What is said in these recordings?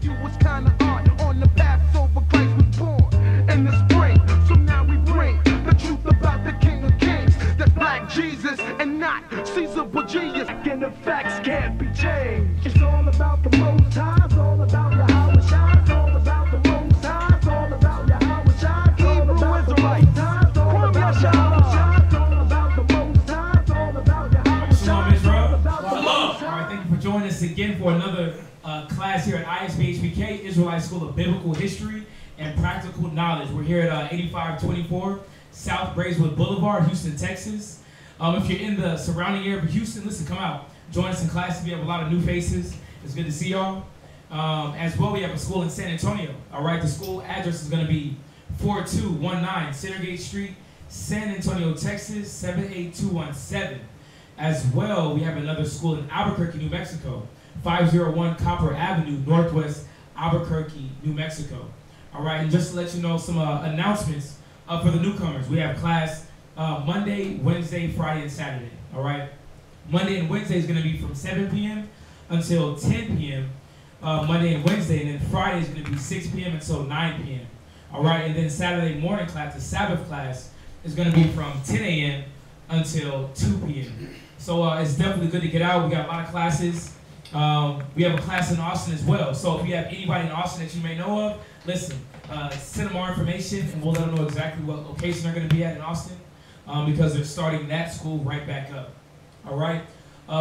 You was kinda odd on the Passover, Christ was born in the spring. So now we bring the truth about the King of Kings. That's Black Jesus and not Caesar Borgias. And the facts can't be changed. It's all about the Most High. It's all about Yahweh Shai. It's all about the Most High. It's all about Yahweh Shai. It's all about the Most High. It's all about Yahweh Shai. It's all about the Most High. It's all about Yahweh Shai. Hello. All right, thank you for joining us again for another class here at ISBHPK, Israelite School of Biblical History and Practical Knowledge. We're here at 8524 South Braeswood Boulevard, Houston, Texas. If you're in the surrounding area of Houston, listen, come out. Join us in class. We have a lot of new faces. It's good to see y'all. As well, we have a school in San Antonio. All right, the school address is going to be 4219 Centergate Street, San Antonio, Texas, 78217. As well, we have another school in Albuquerque, New Mexico, 501 Copper Avenue, Northwest Albuquerque, New Mexico. All right, and just to let you know some announcements for the newcomers. We have class Monday, Wednesday, Friday, and Saturday. All right, Monday and Wednesday is going to be from 7 p.m. until 10 p.m. Monday and Wednesday, and then Friday is going to be 6 p.m. until 9 p.m. All right, and then Saturday morning class, the Sabbath class, is going to be from 10 a.m. until 2 p.m. So it's definitely good to get out. We got a lot of classes. We have a class in Austin as well. So if you have anybody in Austin that you may know of, listen, send them our information and we'll let them know exactly what location they're going to be at in Austin because they're starting that school right back up. All right.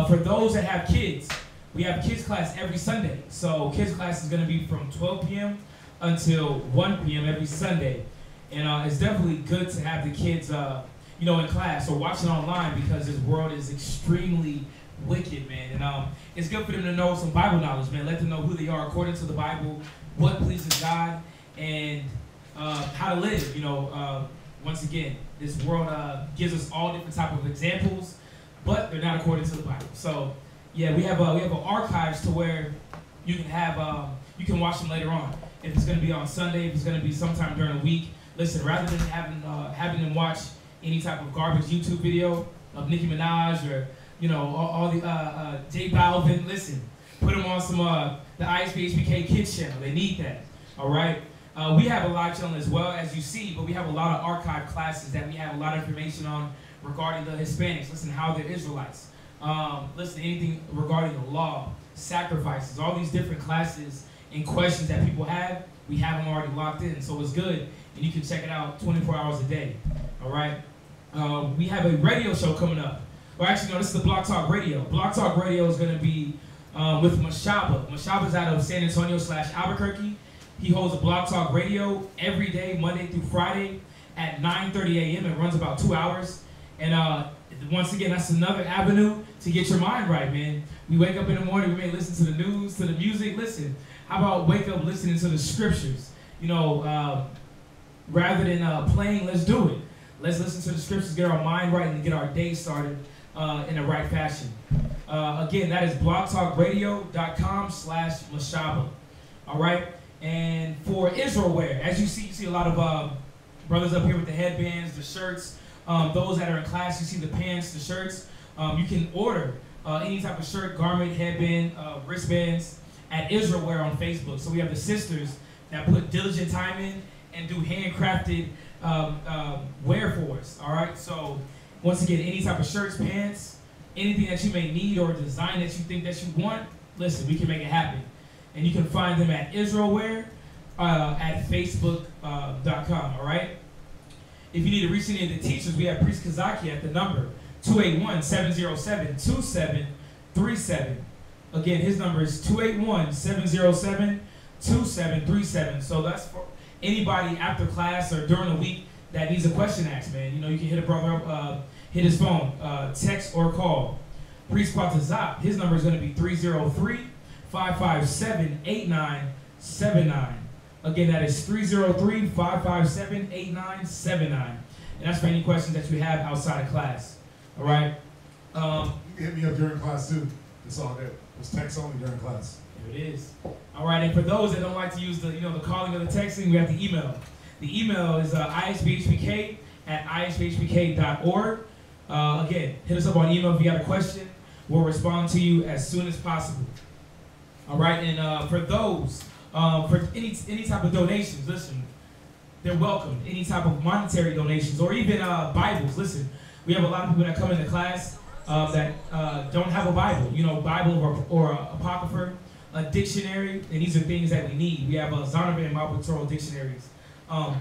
For those that have kids, we have kids class every Sunday. So kids class is going to be from 12 p.m. until 1 p.m. every Sunday. And it's definitely good to have the kids you know, in class or watching online because this world is extremely wicked, man. And it's good for them to know some Bible knowledge, man. Let them know who they are according to the Bible, what pleases God, and how to live. You know, once again, this world gives us all different type of examples, but they're not according to the Bible. So, yeah, we have an archives to where you can have you can watch them later on. If it's going to be on Sunday, if it's going to be sometime during the week, listen. Rather than having them watch any type of garbage YouTube video of Nicki Minaj or, you know, all the J Balvin, listen, put them on some the ISBHPK Kids channel. They need that. All right. We have a live channel as well, as you see, but we have a lot of archive classes that we have a lot of information on regarding the Hispanics. Listen, how they're Israelites. Listen, anything regarding the law, sacrifices, all these different classes and questions that people have. We have them already locked in, so it's good, and you can check it out 24 hours a day. All right. We have a radio show coming up. Well, actually, no, this is the Block Talk Radio. Block Talk Radio is going to be with Mashaba. Mashaba's out of San Antonio / Albuquerque. He holds a Block Talk Radio every day, Monday through Friday at 9:30 a.m. It runs about 2 hours. And once again, that's another avenue to get your mind right, man. We wake up in the morning, we may listen to the news, to the music. Listen, how about wake up listening to the scriptures? You know, rather than playing, let's do it. Let's listen to the scriptures, get our mind right, and get our day started in the right fashion. Again, that is blogtalkradio.com/Mashaba. All right? And for Israel wear, as you see a lot of brothers up here with the headbands, the shirts. Those that are in class, you see the pants, the shirts. You can order any type of shirt, garment, headband, wristbands at Israel Wear on Facebook. So we have the sisters that put diligent time in and do handcrafted wear for us. All right. So once again, any type of shirts, pants, anything that you may need or design that you think that you want, listen, we can make it happen. And you can find them at Israel Wear at Facebook.com. All right. If you need to reach any of the teachers, we have Priest Kazaki at the number 281-707-2737. Again, his number is 281-707-2737. So that's for anybody after class or during the week that needs a question asked, man. You know, you can hit a brother up, hit his phone, text or call. Priest Patazap, his number is going to be 303-557-8979. Again, that is 303-557-8979. And that's for any questions that you have outside of class. All right? You can hit me up during class, too. It's all good. It's text only during class. There it is. All right, and for those that don't like to use the, you know, the calling or the texting, we have the email. The email is isbhpk@isbhpk.org. Again, hit us up on email if you got a question. We'll respond to you as soon as possible. All right, and for those, for any type of donations, listen, they're welcome. Any type of monetary donations or even Bibles. Listen, we have a lot of people that come into class that don't have a Bible. You know, Bible or Potiphar, a dictionary, and these are things that we need. We have Zondervan and Marble dictionaries,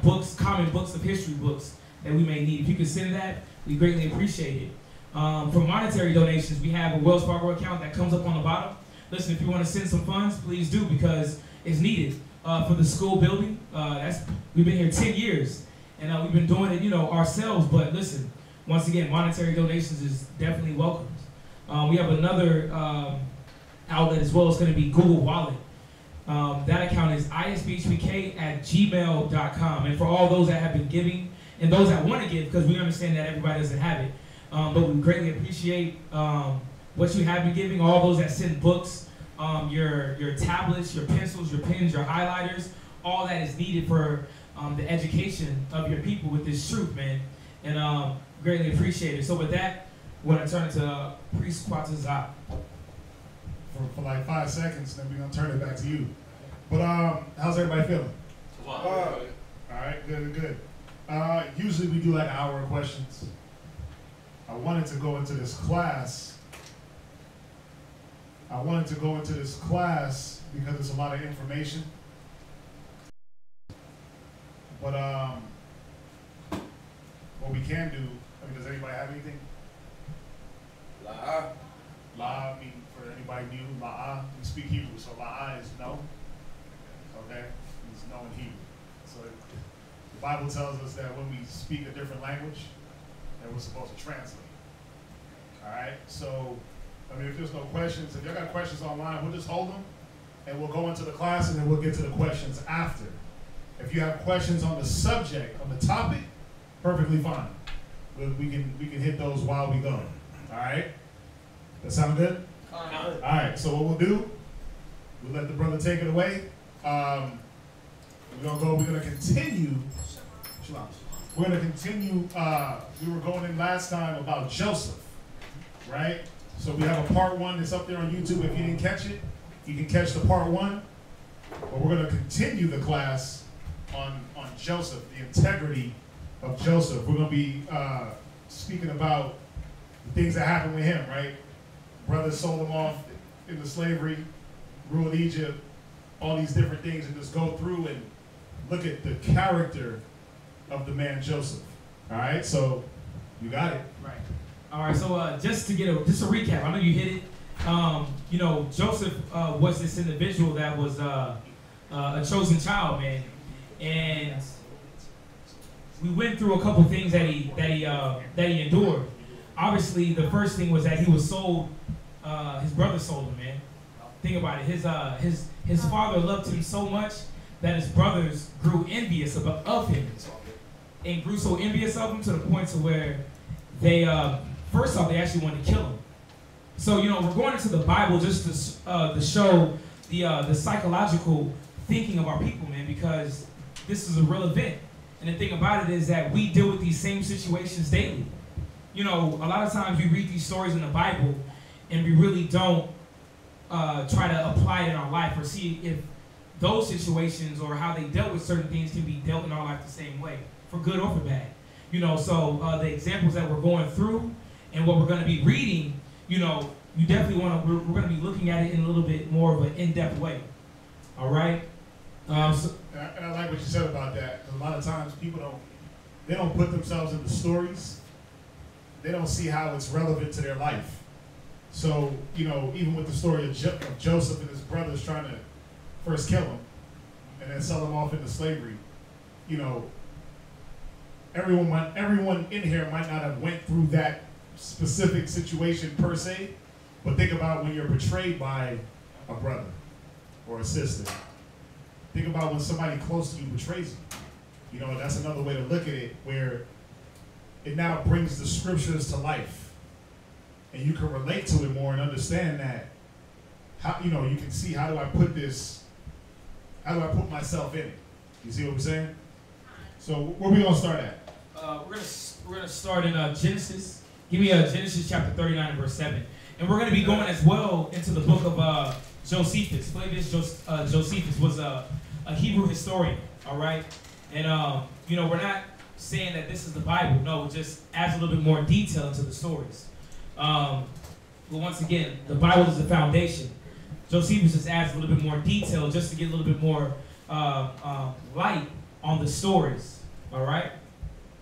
books, common books of history books that we may need. If you could send that, we greatly appreciate it. For monetary donations, we have a Wells Fargo account that comes up on the bottom. Listen, if you want to send some funds, please do, because it's needed for the school building. We've been here 10 years, and we've been doing it, ourselves. But listen, once again, monetary donations is definitely welcomed. We have another outlet as well. It's going to be Google Wallet. That account is isbhpk@gmail.com. And for all those that have been giving and those that want to give, because we understand that everybody doesn't have it, but we greatly appreciate what you have been giving. All those that send books, your tablets, your pencils, your pens, your highlighters, all that is needed for the education of your people with this truth, man. And greatly appreciate it. So with that, we're going to turn it to Priest Quatazat. For like 5 seconds, then we're going to turn it back to you. But how's everybody feeling? All right, good. Usually we do like an hour of questions. I wanted to go into this class because it's a lot of information. But what we can do, does anybody have anything? La, I mean, for anybody new, la'a, we speak Hebrew, so la'a is no. Okay? It's no in Hebrew. So the Bible tells us that when we speak a different language, that we're supposed to translate. All right? So, if there's no questions, if y'all got questions online, we'll just hold them, and we'll go into the class, and then we'll get to the questions after. If you have questions on the subject, on the topic, perfectly fine. We can hit those while we go. All right? That sound good? All right, so what we'll do, we'll let the brother take it away. We're gonna continue. We're gonna continue. We were going in last time about Joseph, right? So we have a part 1 that's up there on YouTube. If you didn't catch it, you can catch the part 1. But we're gonna continue the class on Joseph, the integrity of Joseph. We're gonna be speaking about the things that happened with him, right? Brothers sold him off into slavery, ruled Egypt, all these different things, and just go through and look at the character of the man Joseph. All right, so you got it. Right. All right, so just a recap, I know you hit it. Joseph was this individual that was a chosen child, man, and we went through a couple things that he endured. Obviously, the first thing was that he was sold. His brother sold him, man. Think about it. His father loved him so much that his brothers grew envious of him, and grew so envious of him to the point to where they first off they actually wanted to kill him. So we're going into the Bible just to show the psychological thinking of our people, man, because this is a real event. And the thing about it is that we deal with these same situations daily. A lot of times we read these stories in the Bible and we really don't try to apply it in our life or see if those situations or how they dealt with certain things can be dealt in our life the same way, for good or for bad. So the examples that we're going through and what we're going to be reading, you definitely want to, we're going to be looking at it in a little bit more of an in-depth way. All right? And I like what you said about that, because a lot of times people don't put themselves in the stories. They don't see how it's relevant to their life. So, even with the story of Joseph and his brothers trying to first kill him and then sell him off into slavery, everyone in here might not have went through that specific situation per se, but think about when you're betrayed by a brother or a sister. Think about when somebody close to you betrays you. That's another way to look at it, where it now brings the scriptures to life. And you can relate to it more and understand that, you can see, how do I put myself in it? You see what I'm saying? So where we gonna start at? We're gonna start in Genesis. Give me Genesis chapter 39 and verse 7. And we're gonna be going as well into the book of Josephus. Josephus was a Hebrew historian, all right? And, you know, we're not saying that this is the Bible. No, it just adds a little bit more detail into the stories. But once again, the Bible is the foundation. Josephus just adds a little bit more detail just to get a little bit more light on the stories, all right?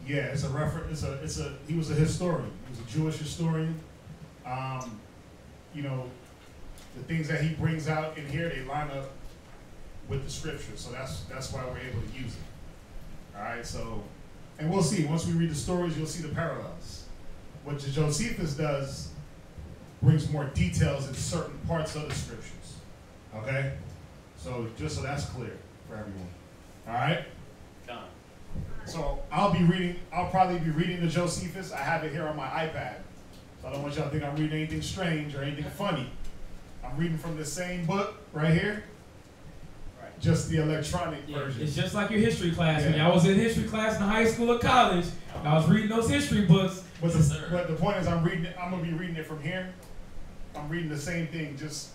Yeah, it's a reference. He was a historian. He was a Jewish historian. You know, the things that he brings out in here, they line up with the scripture. So that's why we're able to use it. All right. So, and we'll see. Once we read the stories, you'll see the parallels. What Josephus does brings more details in certain parts of the scriptures. Okay. So just so that's clear for everyone. All right. Done. So I'll probably be reading the Josephus. I have it here on my iPad. So I don't want y'all to think I'm reading anything strange or anything funny. I'm reading from the same book right here. Right. Just the electronic version. It's just like your history class. Yeah. When I was in history class in high school or college, I was reading those history books. But the point is I'm gonna be reading it from here. I'm reading the same thing, just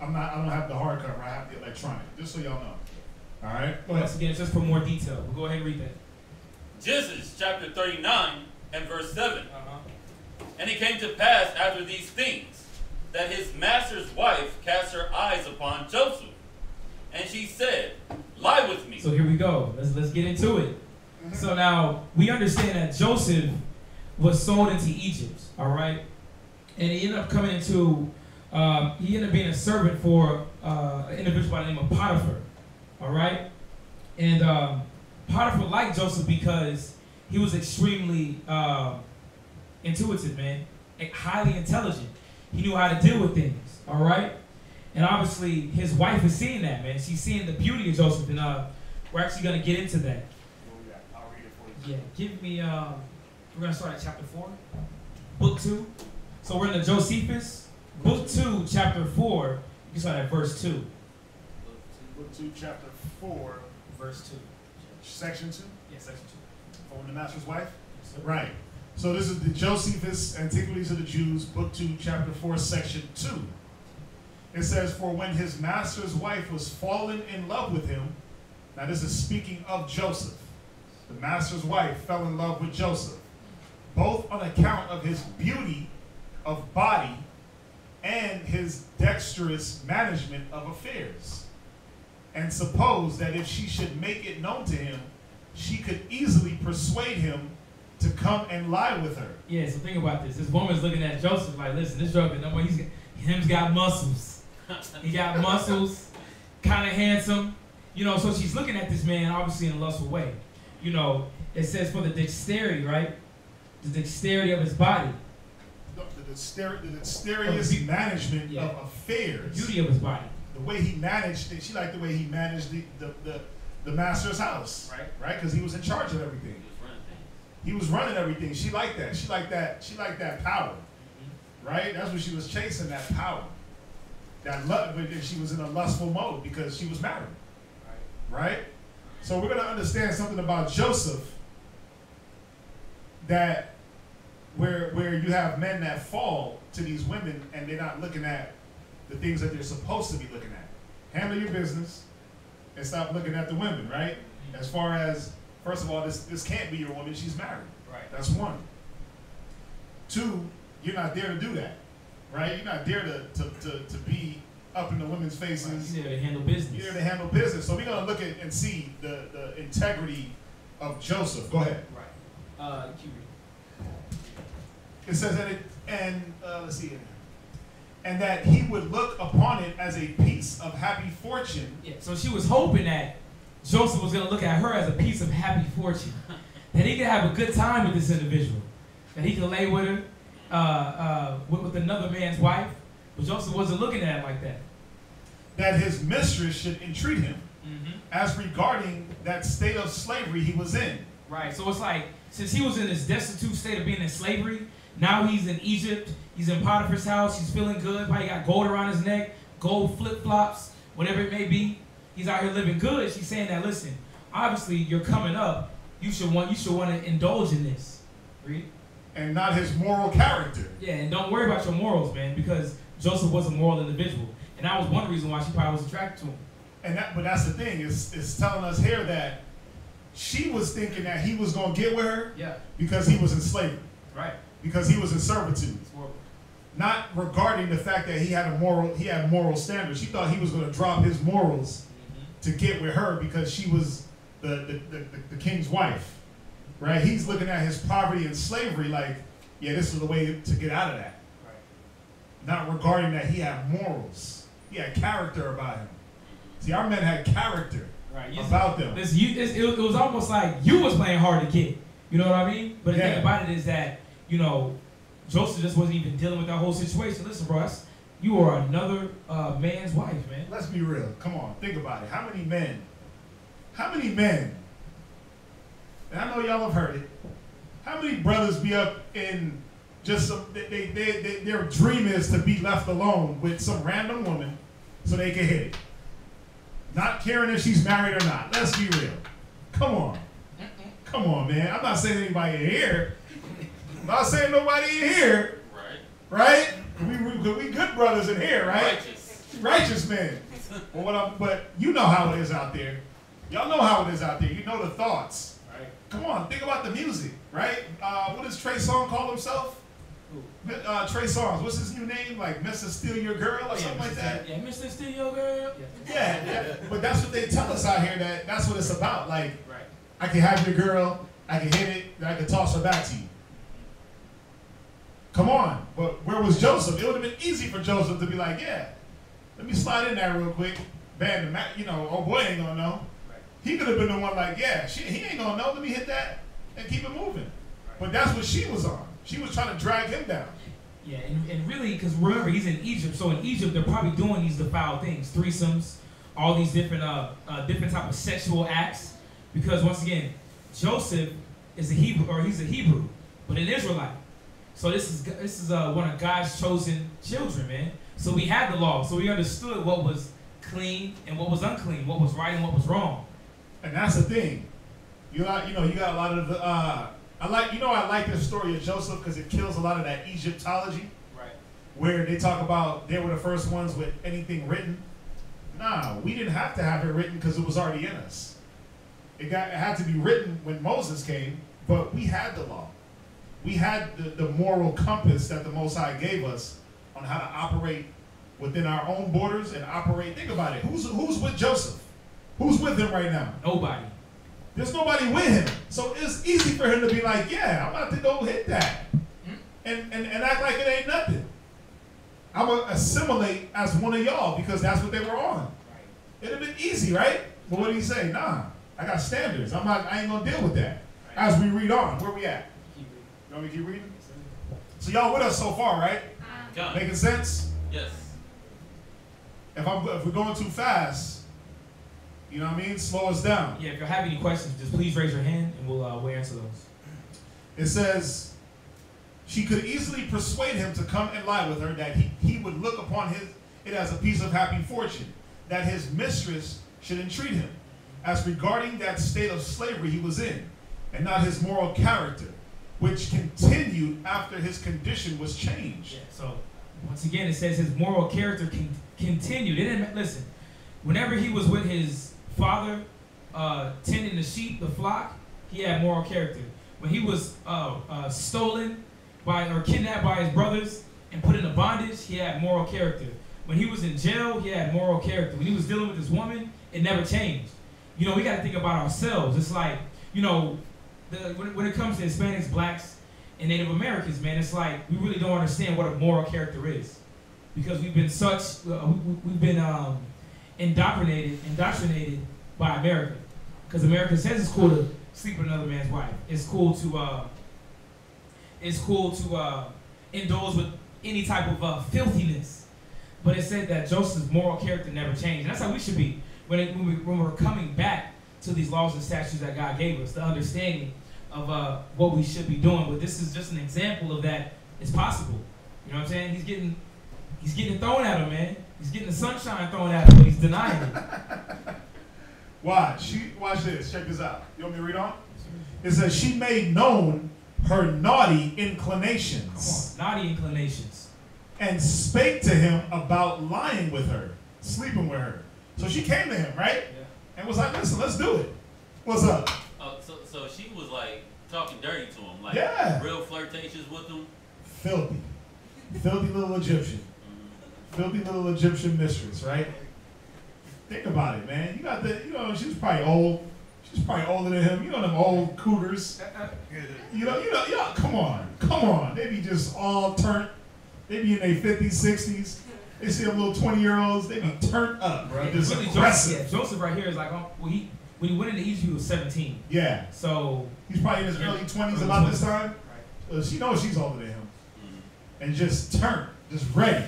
I don't have the hardcover, I have the electronic, just so y'all know. All right? Once again, it's just for more detail. We'll go ahead and read that. Genesis chapter 39 and verse 7. And it came to pass after these things that his master's wife cast her eyes upon Joseph, and she said, "Lie with me." So here we go. Let's get into it. So now we understand that Joseph was sold into Egypt, all right, and he ended up coming into. He ended up being a servant for an individual by the name of Potiphar, all right, and Potiphar liked Joseph because he was extremely intuitive, man, highly intelligent. He knew how to deal with things, all right? And obviously, his wife is seeing that, man. She's seeing the beauty of Joseph, and we're actually going to get into that. I'll read it for you. Yeah, give me, we're going to start at chapter 4, book 2. So we're in the Josephus, book 2, chapter 4. You can start at verse 2. Book 2, chapter 4. Verse 2. Section 2? Yeah, section 2. From the master's wife? Yes, sir. Right. So this is the Josephus, Antiquities of the Jews, book 2, chapter 4, section 2. It says, "For when his master's wife was fallen in love with him," now this is speaking of Joseph. The master's wife fell in love with Joseph, both on account of his beauty of body and his dexterous management of affairs, and supposed that if she should make it known to him, she could easily persuade him to come and lie with her. Yeah, so think about this. This woman's looking at Joseph like, listen, this drug, him's got muscles. He got muscles, kind of handsome. You know, so she's looking at this man, obviously in a lustful way. You know, it says for the dexterity, right? The dexterity of his body. The dexterous management of affairs. The beauty of his body. The way he managed it, she liked the way he managed the master's house. Right? Because he was in charge of everything. He was running everything. She liked that. She liked that power. Right? That's what she was chasing, that power. That love, but she was in a lustful mode because she was married. Right? So we're going to understand something about Joseph, that where you have men that fall to these women and they're not looking at the things that they're supposed to be looking at. Handle your business and stop looking at the women, right? As far as, first of all, this can't be your woman, she's married. Right. That's one. Two, you're not there to do that, right? You're not there to be up in the women's faces. Right. You're there to handle business. You're there to handle business. So we're going to look at and see the integrity of Joseph. Go ahead. Right. Keep reading. It says that let's see here. And that he would look upon it as a piece of happy fortune. Yeah, so she was hoping that Joseph was going to look at her as a piece of happy fortune. That he could have a good time with this individual. That he could lay with her, with another man's wife. But Joseph wasn't looking at it like that. That his mistress should entreat him as regarding that state of slavery he was in. Right, so it's like, since he was in this destitute state of being in slavery, now he's in Egypt, he's in Potiphar's house, he's feeling good, probably got gold around his neck, gold flip-flops, whatever it may be. He's out here living good. She's saying that, listen, obviously you're coming up, you should want to indulge in this. Read. And not his moral character. Yeah, and don't worry about your morals, man, because Joseph was a moral individual. And that was one reason why she probably was attracted to him. But that's the thing. It's telling us here that she was thinking that he was going to get with her because he was in slavery. Right. Because he was in servitude. Not regarding the fact that he had moral standards. She thought he was going to drop his morals to get with her because she was the king's wife. Right? He's looking at his poverty and slavery like, yeah, this is the way to get out of that. Right. Not regarding that he had morals. He had character about him. See, our men had character about them. It was almost like you was playing hard to get. You know what I mean? But the thing about it is that, you know, Joseph just wasn't even dealing with that whole situation. Listen, bro, you are another man's wife, man. Let's be real. Come on, think about it. How many men, and I know y'all have heard it, how many brothers be up in just some, their dream is to be left alone with some random woman so they can hit it. Not caring if she's married or not. Let's be real. Come on. Come on, man. I'm not saying anybody in here. I'm not saying nobody in here. Right? We good brothers in here, right? Righteous men. But you know how it is out there. Y'all know how it is out there. You know the thoughts. Right? Come on, think about the music, right? What does Trey Songz call himself? Trey Songz, what's his new name? Like Mr. Steal Your Girl or something like that? Yeah, Mr. Steal Your Girl. Yeah. But that's what they tell us out here, that's what it's about. Like, I can have your girl, I can hit it, and I can toss her back to you. Come on. But where was Joseph? It would have been easy for Joseph to be like, yeah, let me slide in there real quick. Bam, oh boy ain't gonna know. He could have been the one like, yeah, he ain't gonna know, let me hit that and keep it moving. But that's what she was on. She was trying to drag him down. Yeah, and really, because remember, he's in Egypt. So in Egypt, they're probably doing these defiled things, threesomes, all these different type of sexual acts. Because once again, Joseph is a Hebrew, or he's a Hebrew, but an Israelite. So this is one of God's chosen children, man. So we had the law, so we understood what was clean and what was unclean, what was right and what was wrong. And that's the thing. You got a lot of the. I like this story of Joseph because it kills a lot of that Egyptology, right? Where they talk about they were the first ones with anything written. Nah, we didn't have to have it written because it was already in us. It had to be written when Moses came, but we had the law. We had the moral compass that the Most High gave us on how to operate within our own borders and operate. Think about it. Who's with Joseph? Who's with him right now? Nobody. There's nobody with him. So it's easy for him to be like, yeah, I'm about to go hit that. And act like it ain't nothing. I'm going to assimilate as one of y'all because that's what they were on. It'd have been easy, right? But what did he say? Nah, I got standards. I ain't going to deal with that. As we read on, where we at? You want me to keep reading? So y'all with us so far, right? Making sense? Yes. If we're going too fast, you know what I mean? Slow us down. Yeah, if you have any questions, just please raise your hand and we'll answer those. It says, she could easily persuade him to come and lie with her, that he would look upon it as a piece of happy fortune, that his mistress should entreat him, as regarding that state of slavery he was in, and not his moral character, which continued after his condition was changed. Yeah, so once again, it says his moral character continued. It didn't, listen, whenever he was with his father, tending the sheep, the flock, he had moral character. When he was stolen or kidnapped by his brothers and put into bondage, he had moral character. When he was in jail, he had moral character. When he was dealing with this woman, it never changed. You know, we got to think about ourselves. It's like, you know, when it comes to Hispanics, blacks, and Native Americans, man, it's like we really don't understand what a moral character is, because we've been indoctrinated by America. Because America says it's cool to sleep with another man's wife. It's cool to indulge with any type of filthiness. But it said that Joseph's moral character never changed. And that's how we should be when we're coming back to these laws and statutes that God gave us, the understanding of what we should be doing. But this is just an example of that. It's possible. You know what I'm saying? He's getting thrown at him, man. He's getting the sunshine thrown at him, but he's denying it. Watch this. Check this out. You want me to read on? It says, she made known her naughty inclinations. Come on, naughty inclinations. and spake to him about lying with her, sleeping with her. So she came to him, right? Yeah. And was like, listen, let's do it. What's up? So she was like talking dirty to him, like real flirtatious with him. Filthy. Filthy little Egyptian. Filthy little Egyptian mistress, right? Think about it, man. You got she was probably old. She's probably older than him. You know them old cougars. Yeah, come on. They be just all turned. They be in their 50s, 60s. They see them little 20-year-olds. They be turned up, bro. Just really aggressive. Joseph right here is like, when he went into Egypt, he was 17. Yeah. So he's probably in his early 20s about this time. Right. She knows she's older than him. And just turned, just ready,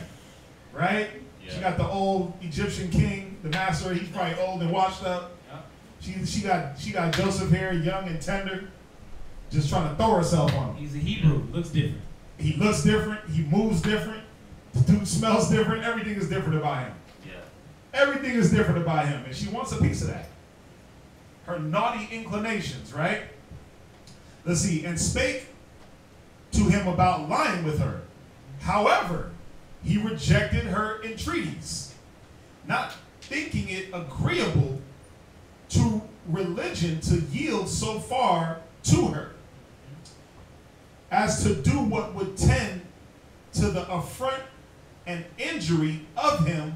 right? Yeah. She got the old Egyptian king, the master. He's probably old and washed up. Yeah. She got Joseph here, young and tender, just trying to throw herself on him. He's a Hebrew. Looks different. He looks different. He moves different. The dude smells different. Everything is different about him. Yeah. Everything is different about him, and she wants a piece of that. Her naughty inclinations, right? Let's see. And spake to him about lying with her. However, he rejected her entreaties, not thinking it agreeable to religion to yield so far to her, as to do what would tend to the affront and injury of him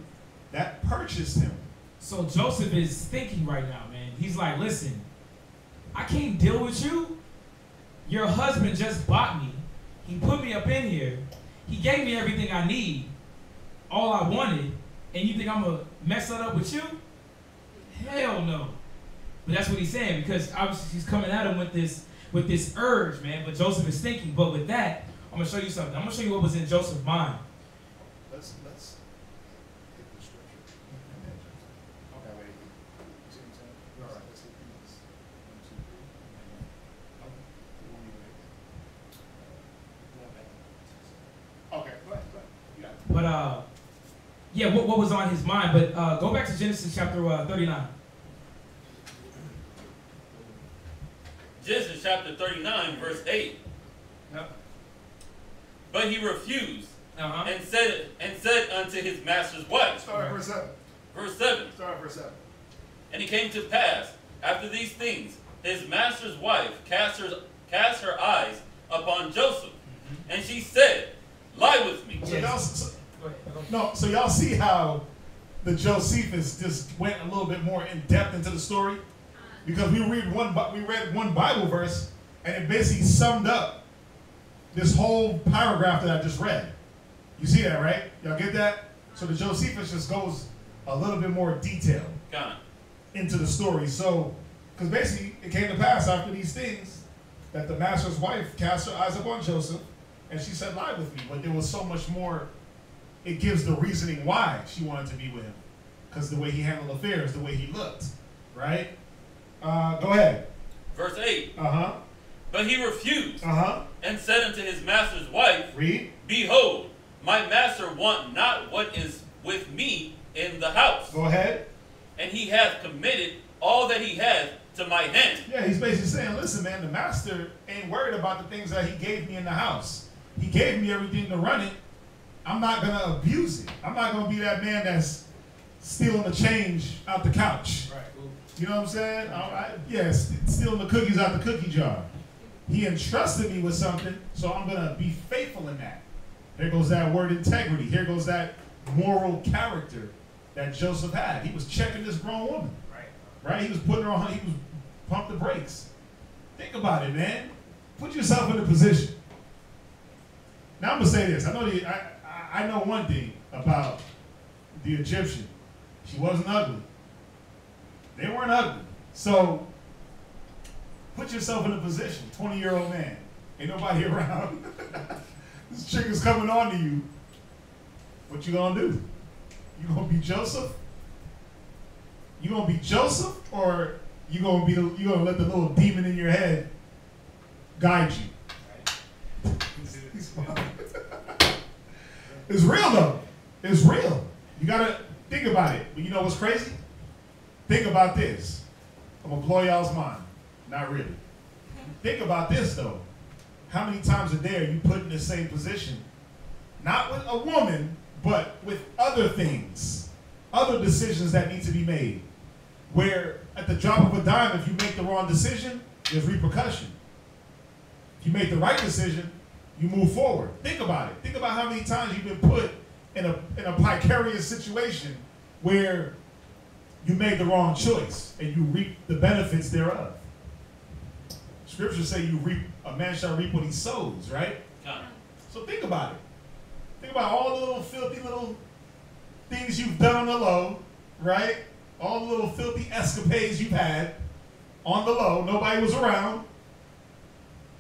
that purchased him. So Joseph is thinking right now, man. He's like, listen, I can't deal with you. Your husband just bought me. He put me up in here. He gave me everything I need, all I wanted, and you think I'm going to mess that up with you? Hell no. But that's what he's saying, because obviously he's coming at him with this urge, man. But Joseph is thinking. But with that, I'm going to show you something. I'm going to show you what was in Joseph's mind. Let's hit the scripture. Okay, wait. You see what I'm saying? All right, let's hit these. 1, 2, 3. Okay, go ahead. You got it. But, yeah, what was on his mind. But go back to Genesis chapter 39. Genesis chapter 39, verse 8. Yep. But he refused and said unto his master's wife. Start at verse 7. Verse 7. Start at verse 7. And it came to pass, after these things, his master's wife cast her eyes upon Joseph, and she said, lie with me. So y'all see how the Josephus just went a little bit more in depth into the story? Because we read one Bible verse, and it basically summed up this whole paragraph that I just read. You see that, right? Y'all get that? So the Josephus just goes a little bit more detailed into the story. So, because basically it came to pass after these things that the master's wife cast her eyes upon Joseph, and she said, lie with me. But there was so much more. It gives the reasoning why she wanted to be with him. Because the way he handled affairs, the way he looked, right? Go ahead. Verse 8. But he refused and said unto his master's wife, read. Behold, my master want not what is with me in the house. Go ahead. And he hath committed all that he hath to my hand. Yeah, he's basically saying, listen, man, the master ain't worried about the things that he gave me in the house. He gave me everything to run it. I'm not going to abuse it. I'm not going to be that man that's stealing the change out the couch. Right. You know what I'm saying? Stealing the cookies out the cookie jar. He entrusted me with something, so I'm going to be faithful in that. Here goes that word integrity. Here goes that moral character that Joseph had. He was checking this grown woman. Right? He was putting her on, he was pumped the brakes. Think about it, man. Put yourself in a position. Now I'm going to say this. I know one thing about the Egyptian. She wasn't ugly. They weren't ugly. So, put yourself in a position. 20-year-old man. Ain't nobody around. This chick is coming on to you. What you gonna do? You gonna be Joseph? You gonna be Joseph, or you gonna let the little demon in your head guide you? It's real though. It's real. You gotta think about it. But you know what's crazy? Think about this. I'm gonna blow y'all's mind. Not really. Think about this though. How many times a day are you put in the same position Not with a woman, but with other things, other decisions that need to be made. Where at the drop of a dime, if you make the wrong decision, there's repercussion. If you make the right decision, you move forward. Think about it. Think about how many times you've been put in a precarious situation where you made the wrong choice and you reap the benefits thereof. Scriptures say a man shall reap what he sows, right? So think about it. Think about all the little filthy little things you've done on the low, right? All the little filthy escapades you've had on the low, nobody was around.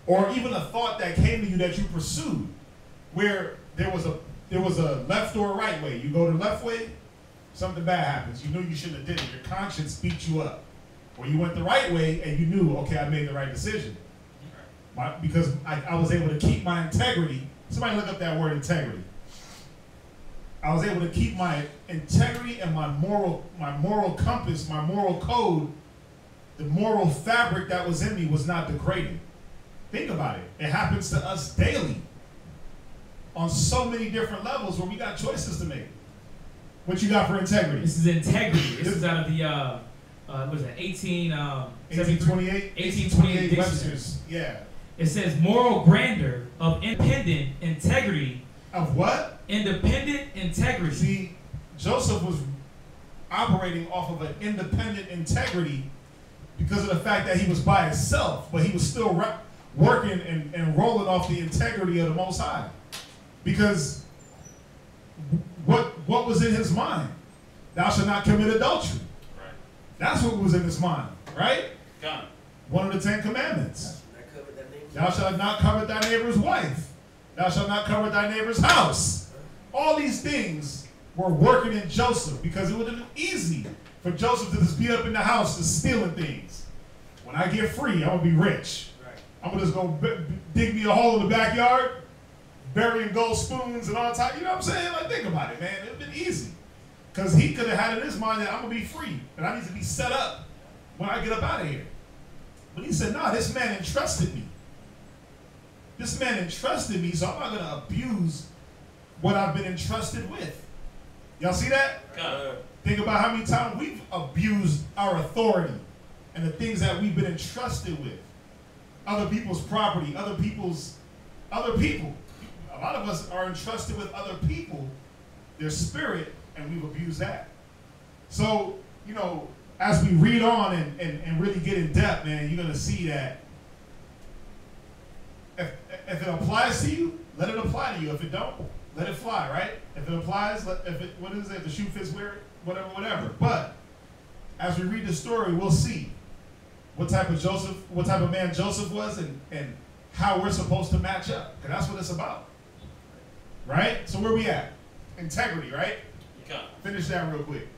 Or even a thought that came to you that you pursued, where there was a left or a right way. You go the left way, something bad happens. You knew you shouldn't have did it. Your conscience beat you up. Or you went the right way and you knew, okay, I made the right decision. Because I was able to keep my integrity. Somebody look up that word integrity. I was able to keep my integrity and my moral compass, my moral code, the moral fabric that was in me was not degraded. Think about it. It happens to us daily on so many different levels where we got choices to make. What you got for integrity? This is integrity. This is out of the, what is that, 1828? 1828 Webster's. Yeah. It says moral grandeur of independent integrity. Of what? Independent integrity. See, Joseph was operating off of an independent integrity because of the fact that he was by himself, but he was still working and rolling off the integrity of the Most High. Because what was in his mind? Thou shalt not commit adultery. Right. That's what was in his mind, right? God. One of the 10 Commandments. Thou shalt not covet thy neighbor's wife. Thou shalt not covet thy neighbor's house. All these things were working in Joseph because it would have been easy for Joseph to just be up in the house just stealing things. When I get free, I'm going to be rich. Right. I'm going to just go dig me a hole in the backyard, burying gold spoons and all type. You know what I'm saying? Like, think about it, man. It would have been easy. Because he could have had in his mind that I'm going to be free and I need to be set up when I get up out of here. But he said, no, this man entrusted me. This man entrusted me, so I'm not going to abuse what I've been entrusted with. Y'all see that? Think about how many times we've abused our authority and the things that we've been entrusted with. Other people's property, other people. A lot of us are entrusted with other people, their spirit, and we've abused that. So, you know, as we read on and really get in depth, man, you're going to see that if it applies to you, let it apply to you. If it don't, let it fly, right? If it applies, what is it? The shoe fits, wear it, whatever. But as we read the story, we'll see what type of man Joseph was and how we're supposed to match up. Because that's what it's about. Right? So where we at? Integrity, right? Finish that real quick.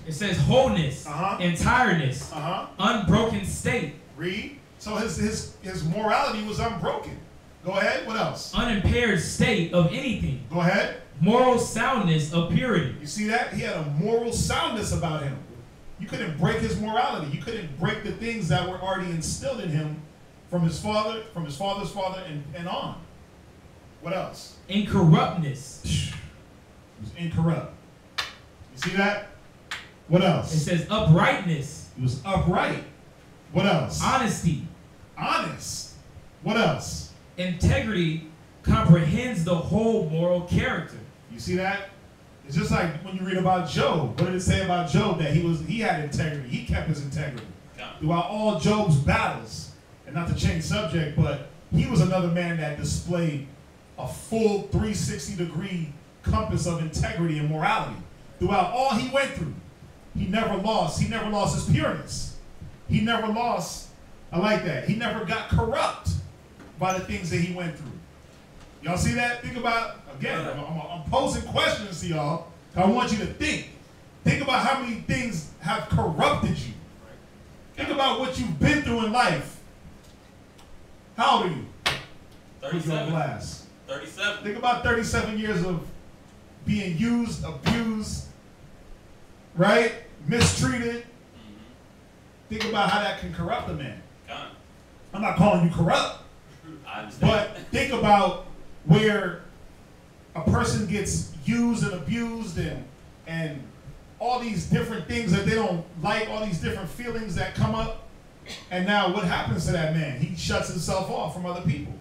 It says wholeness, entireness, unbroken state. Read. So his morality was unbroken. Go ahead. What else? Unimpaired state of anything. Go ahead. Moral soundness of purity. You see that? He had a moral soundness about him. You couldn't break his morality. You couldn't break the things that were already instilled in him from his father, from his father's father, and on. What else? Incorruptness. He was incorrupt. You see that? What else? It says uprightness. He was upright. What else? Honesty. Honest. What else? Integrity comprehends the whole moral character. You see that? It's just like when you read about Job. What did it say about Job? That he had integrity. He kept his integrity. Throughout all Job's battles. And not to change subject, but he was another man that displayed a full 360-degree compass of integrity and morality. Throughout all he went through, he never lost his pureness. He never lost, I like that, he never got corrupt by the things that he went through. Y'all see that? Think about, again, I'm posing questions to y'all. I want you to think. Think about how many things have corrupted you. Think about what you've been through in life. How old are you? 37. 37. Think about 37 years of being used, abused, right? Mistreated. Think about how that can corrupt a man. I'm not calling you corrupt. I understand. But think about where a person gets used and abused and all these different things that they don't like, all these different feelings that come up. And now what happens to that man? He shuts himself off from other people.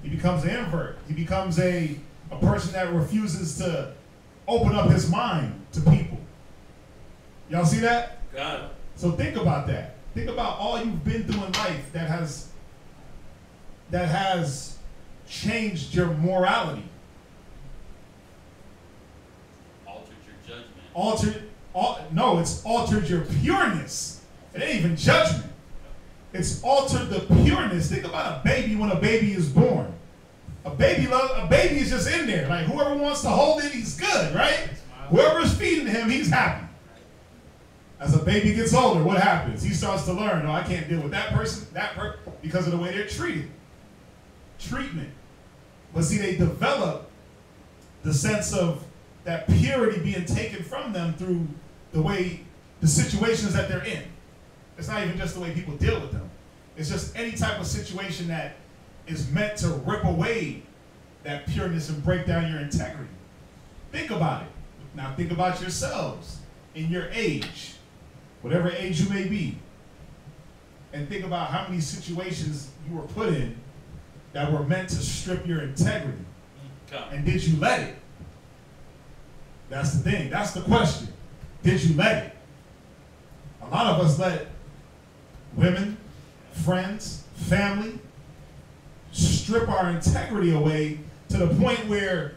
He becomes an invert. He becomes a person that refuses to open up his mind to people. Y'all see that? Got it. So think about that. Think about all you've been through in life that has changed your morality. Altered your judgment. No, it's altered your pureness. It ain't even judgment. It's altered the pureness. Think about a baby when a baby is born. A baby is just in there. Like whoever wants to hold it, he's good, right? Whoever's feeding him, he's happy. As a baby gets older, what happens? He starts to learn, no, I can't deal with that person, because of the way they're treated. Treatment. But see, they develop the sense of that purity being taken from them through the situations that they're in. It's not even just the way people deal with them. It's just any type of situation that is meant to rip away that pureness and break down your integrity. Think about it. Now think about yourselves in your age, whatever age you may be, and think about how many situations you were put in that were meant to strip your integrity. And did you let it? That's the thing. That's the question. Did you let it? A lot of us let women, friends, family strip our integrity away to the point where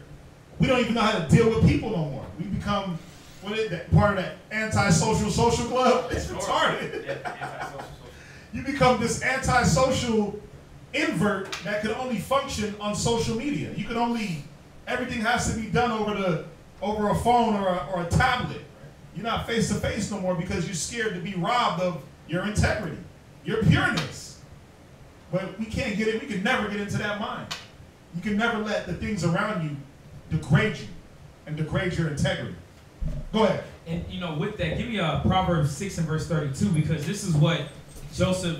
we don't even know how to deal with people no more. We become part of that antisocial social club. It's retarded. Yeah, antisocial. You become this antisocial invert that can only function on social media. You can only, everything has to be done over a phone or a tablet. You're not face to face no more because you're scared to be robbed of your integrity, your pureness. But we can't get it. We can never get into that mind. You can never let the things around you degrade you and degrade your integrity. Go ahead. And with that, give me Proverbs 6 and verse 32, because this is what Joseph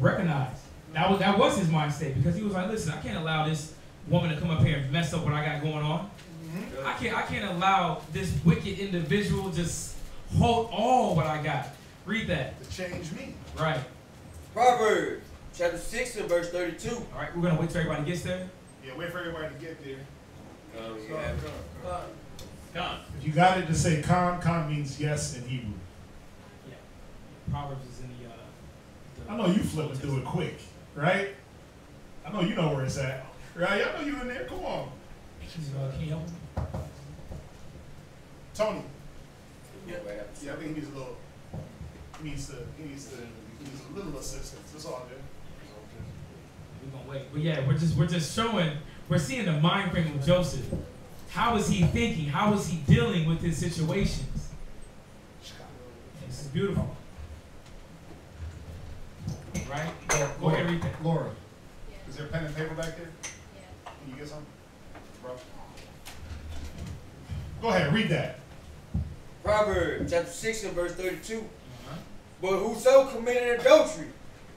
recognized. That was his mindset, because he was like, listen, I can't allow this woman to come up here and mess up what I got going on. Mm-hmm. I can't allow this wicked individual just hold all what I got. Read that. To change me. Right. Proverbs chapter 6 and verse 32. All right, we're going to wait till everybody gets there. Yeah, wait for everybody to get there. Con. If you got it, just say con. Con means yes in Hebrew. Yeah. Proverbs is in the I know you flipping through it quick, right? I know you know where it's at, right? I know you in there. Come on. Can you help me? Tony. Yeah, I think he needs a little. He needs a little assistance. That's all good. We're gonna wait. But yeah, we're just showing. We're seeing the mind frame of Joseph. How is he thinking? How is he dealing with his situations? This is beautiful. Right? Go ahead and read that. Laura, is there a pen and paper back there? Yeah. Can you get some? Bro. Go ahead, read that. Proverbs chapter 6 and verse 32. But whoso committed adultery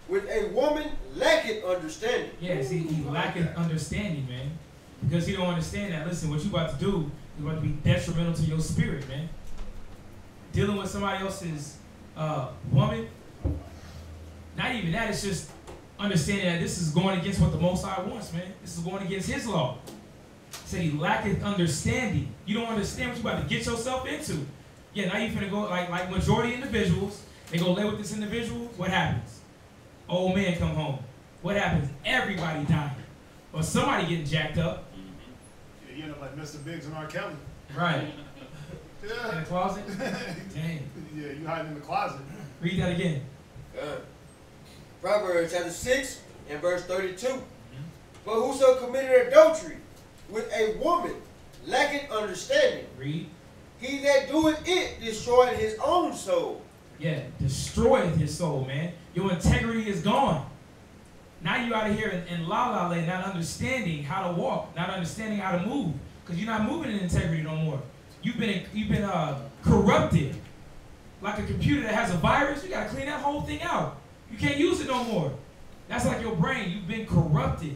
with a woman lacketh understanding. Yeah, see, he lacking understanding, man. Because he don't understand that. Listen, what you about to do is about to be detrimental to your spirit, man. Dealing with somebody else's woman. Not even that, it's just understanding that this is going against what the Most High wants, man. This is going against his law. He said he lacketh understanding. You don't understand what you're about to get yourself into. Yeah, now you're finna go, like majority individuals, they go lay with this individual, what happens? Old man come home. What happens? Everybody dying. Or somebody getting jacked up. Yeah, you end up like Mr. Biggs and R. Kelly. Right. Yeah. In the closet? Dang. Yeah, you hiding in the closet. Read that again. Proverbs chapter 6 and verse 32. But whoso committed adultery with a woman lacking understanding, Read. he that doeth it destroyeth his own soul. Yeah, destroyeth his soul, man. Your integrity is gone. Now you out of here in la land, not understanding how to walk, not understanding how to move, because you're not moving in integrity no more. You've been corrupted, like a computer that has a virus. You gotta clean that whole thing out. You can't use it no more. That's like your brain. You've been corrupted.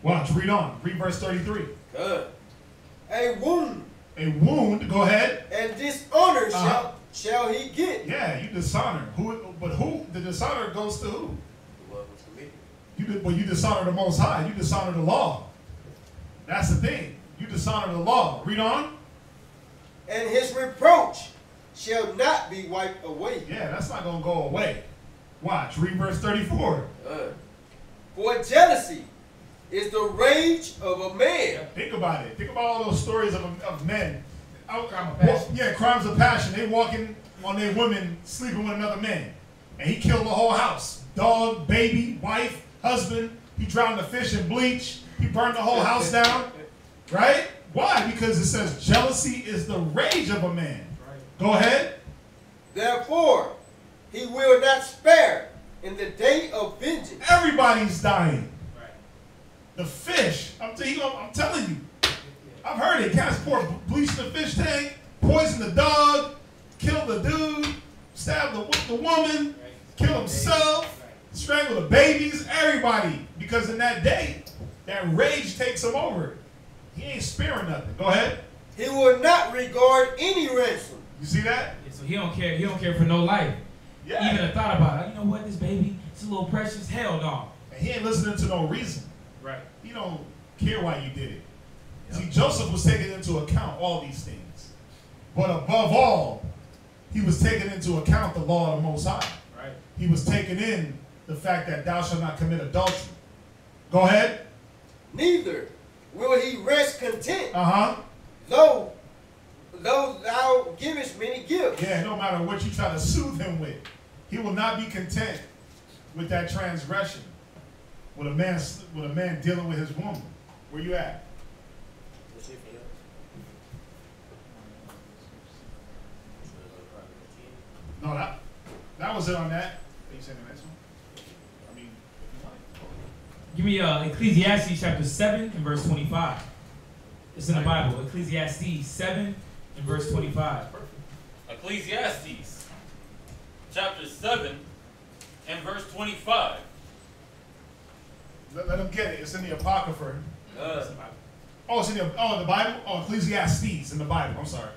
Watch. Read on. Read verse 33. Good. a wound. A wound, go ahead. And dishonor shall he get. Yeah, you dishonor. But who? The dishonor goes to who? You dishonor the Most High. You dishonor the law. That's the thing. You dishonor the law. Read on. And his reproach shall not be wiped away. Yeah, that's not going to go away. Watch. Read verse 34. For jealousy is the rage of a man. Think about it. Think about all those stories of men. Crime of passion. Yeah, crimes of passion. They walking on their women, sleeping with another man. And he killed the whole house. Dog, baby, wife, husband. He drowned the fish in bleach. He burned the whole house down. Right? Why? Because it says jealousy is the rage of a man. Right. Go ahead. Therefore, he will not spare in the day of vengeance. Everybody's dying. Right. The fish. I'm telling you. I've heard it. Cats pour bleach in the fish tank, poison the dog, kill the dude, stab the woman, kill himself, strangle the babies, everybody. Because in that day, that rage takes him over. He ain't sparing nothing. Go ahead. He will not regard any ransom. You see that? Yeah, so he don't care. He don't care for no life. Yeah. Even a thought about it. You know what? This baby, it's a little precious. Hell no. And he ain't listening to no reason. Right. He don't care why you did it. See, Joseph was taking into account all these things. But above all, he was taking into account the law of the Most High. Right. He was taking in the fact that thou shalt not commit adultery. Go ahead. Neither will he rest content, Uh-huh. though thou givest many gifts. Yeah, no matter what you try to soothe him with, he will not be content with that transgression. With a man dealing with his woman. Where you at? No, that was it on that. You said the next one? I mean, Give me Ecclesiastes chapter 7 and verse 25. It's in the Bible. Ecclesiastes 7 and verse 25. Ecclesiastes chapter 7 and verse 25. let him get it. It's in the Apocrypha. Oh, it's in the Bible? Oh, Ecclesiastes in the Bible. I'm sorry.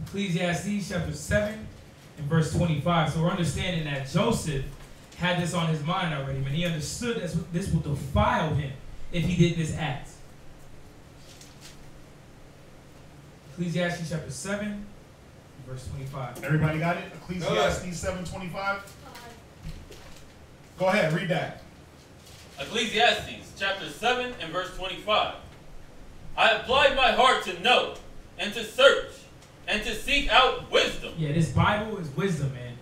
Ecclesiastes chapter 7 and verse 25. So we're understanding that Joseph had this on his mind already, man. He understood that this would defile him if he did this act. Ecclesiastes chapter 7 verse 25. Everybody got it? Ecclesiastes 7:25? Go ahead, read that. Ecclesiastes chapter 7 and verse 25. I applied my heart to know and to search and to seek out wisdom. Yeah, this Bible is wisdom, man.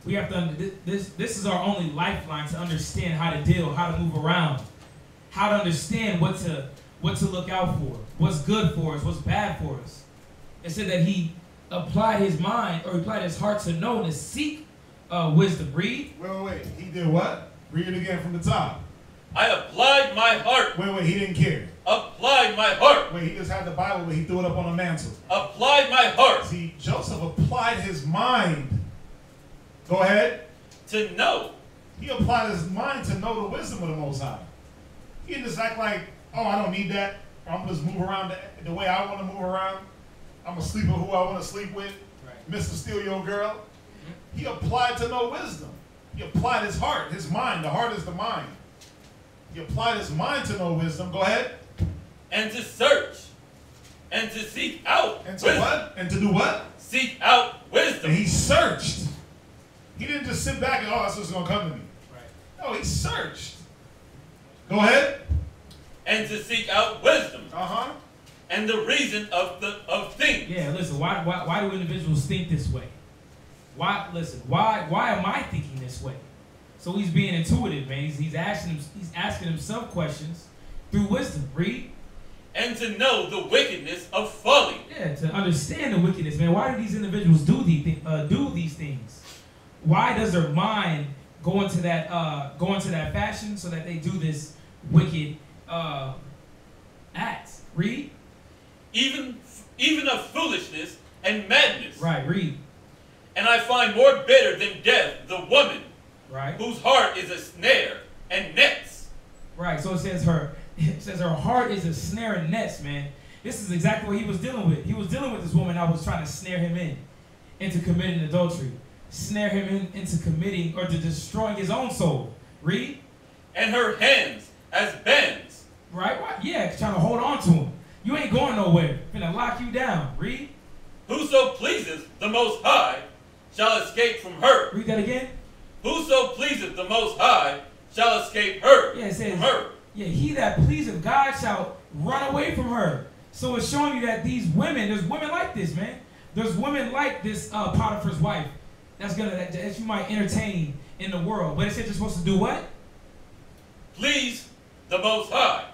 We have to, this is our only lifeline to understand how to deal, how to move around, how to understand what to look out for, what's good for us, what's bad for us. It said that he applied his mind, or he applied his heart to know and to seek wisdom. Read. Wait. He did what? Read it again from the top. I applied my heart. Wait, he didn't care. Applied my heart. Wait, he just had the Bible, but he threw it up on a mantle. Applied my heart. See, Joseph applied his mind. Go ahead. To know. He applied his mind to know the wisdom of the Most High. He didn't just act like, oh, I don't need that. I'm going to just move around the way I want to move around. I'm going to sleep with who I want to sleep with. Right. Mr. Steal Your Girl. Mm-hmm. He applied to know wisdom. He applied his heart, his mind. The heart is the mind. He applied his mind to know wisdom. Go ahead. And to search. And to seek out and to wisdom. What? And to do what? Seek out wisdom. And he searched. He didn't just sit back and, oh, that's what's going to come to me. Right. No, he searched. Go ahead. And to seek out wisdom. Uh-huh. And the reason of things. Yeah, listen, why do individuals think this way? Why am I thinking this way? So he's being intuitive, man. He's asking himself questions through wisdom. Read. And to know the wickedness of folly. Yeah, to understand the wickedness, man. Why do these individuals do these things? Why does their mind go into that fashion so that they do this wicked act? Read. Even of foolishness and madness. Right, read. And I find more bitter than death the woman, right, whose heart is a snare and nets. Right, so it says her It says her heart is a snare and nets, man. This is exactly what he was dealing with. He was dealing with this woman that was trying to snare him into committing adultery. Snare him into committing or to destroying his own soul. Read. And her hands as bands. Right? Yeah, trying to hold on to him. You ain't going nowhere. Finna lock you down. Read. Whoso pleaseth the Most High shall escape from her. Read that again. Whoso pleaseth the Most High shall escape her. Yeah, it says, from her. Yeah, he that pleaseth God shall run away from her. So it's showing you that these women, there's women like this, man. There's women like this Potiphar's wife that you might entertain in the world. But it said you're supposed to do what? Please the Most High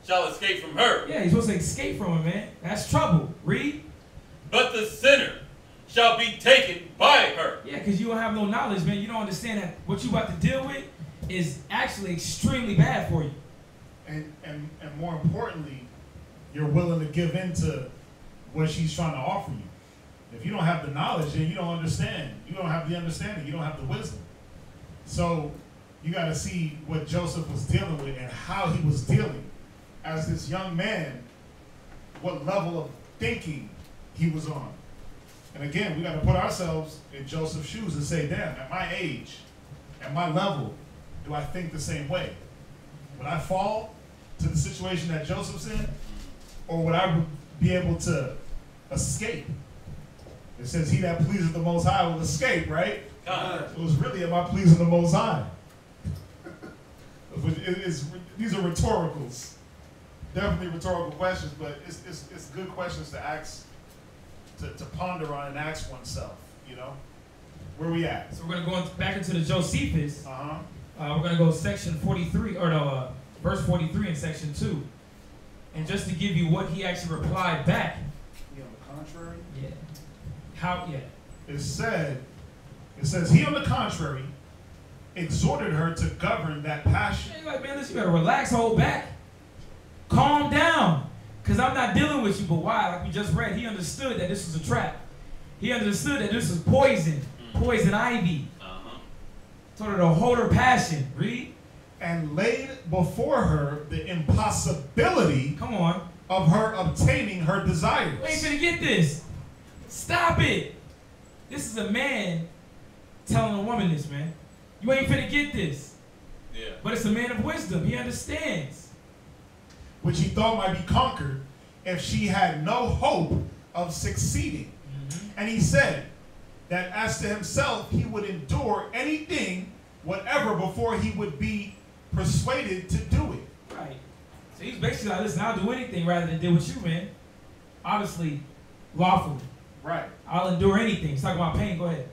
shall escape from her. Yeah, you're supposed to escape from her, man. That's trouble. Read. But the sinner shall be taken by her. Yeah, because you don't have no knowledge, man. You don't understand that what you about to deal with is actually extremely bad for you. And more importantly, you're willing to give in to what she's trying to offer you. If you don't have the knowledge, then you don't understand. You don't have the understanding. You don't have the wisdom. So you got to see what Joseph was dealing with and how he was dealing as this young man, what level of thinking he was on. And again, we got to put ourselves in Joseph's shoes and say, damn, at my age, at my level, do I think the same way? Would I fall to the situation that Joseph's in? Or would I be able to escape? It says, he that pleases the Most High will escape, right? It was really, am I pleasing the Most High? These are rhetoricals. Definitely rhetorical questions, but it's good questions to ask, to ponder on and ask oneself, you know? Where we at? So we're going to go back into the Josephus. Uh-huh. We're going to go section 43, or no, verse 43 in section 2. And just to give you what he actually replied back. He on the contrary? Yeah. How, yeah. It says, he on the contrary exhorted her to govern that passion. Yeah, you're like, man, listen, you better relax, hold back. Calm down. Because I'm not dealing with you, but why? Like we just read, he understood that this was a trap. He understood that this was poison, poison ivy. Told her to hold her passion. Read. And laid before her the impossibility Come on. of her obtaining her desires. You ain't finna get this. Stop it. This is a man telling a woman this, man. You ain't finna get this. Yeah. But it's a man of wisdom. He understands. Which he thought might be conquered if she had no hope of succeeding. And he said that as to himself, he would endure anything, whatever, before he would be persuaded to do it. Right. So he's basically like, listen, I'll do anything rather than deal with you, man. Obviously, lawfully. Right. I'll endure anything. He's talking about pain. Go ahead.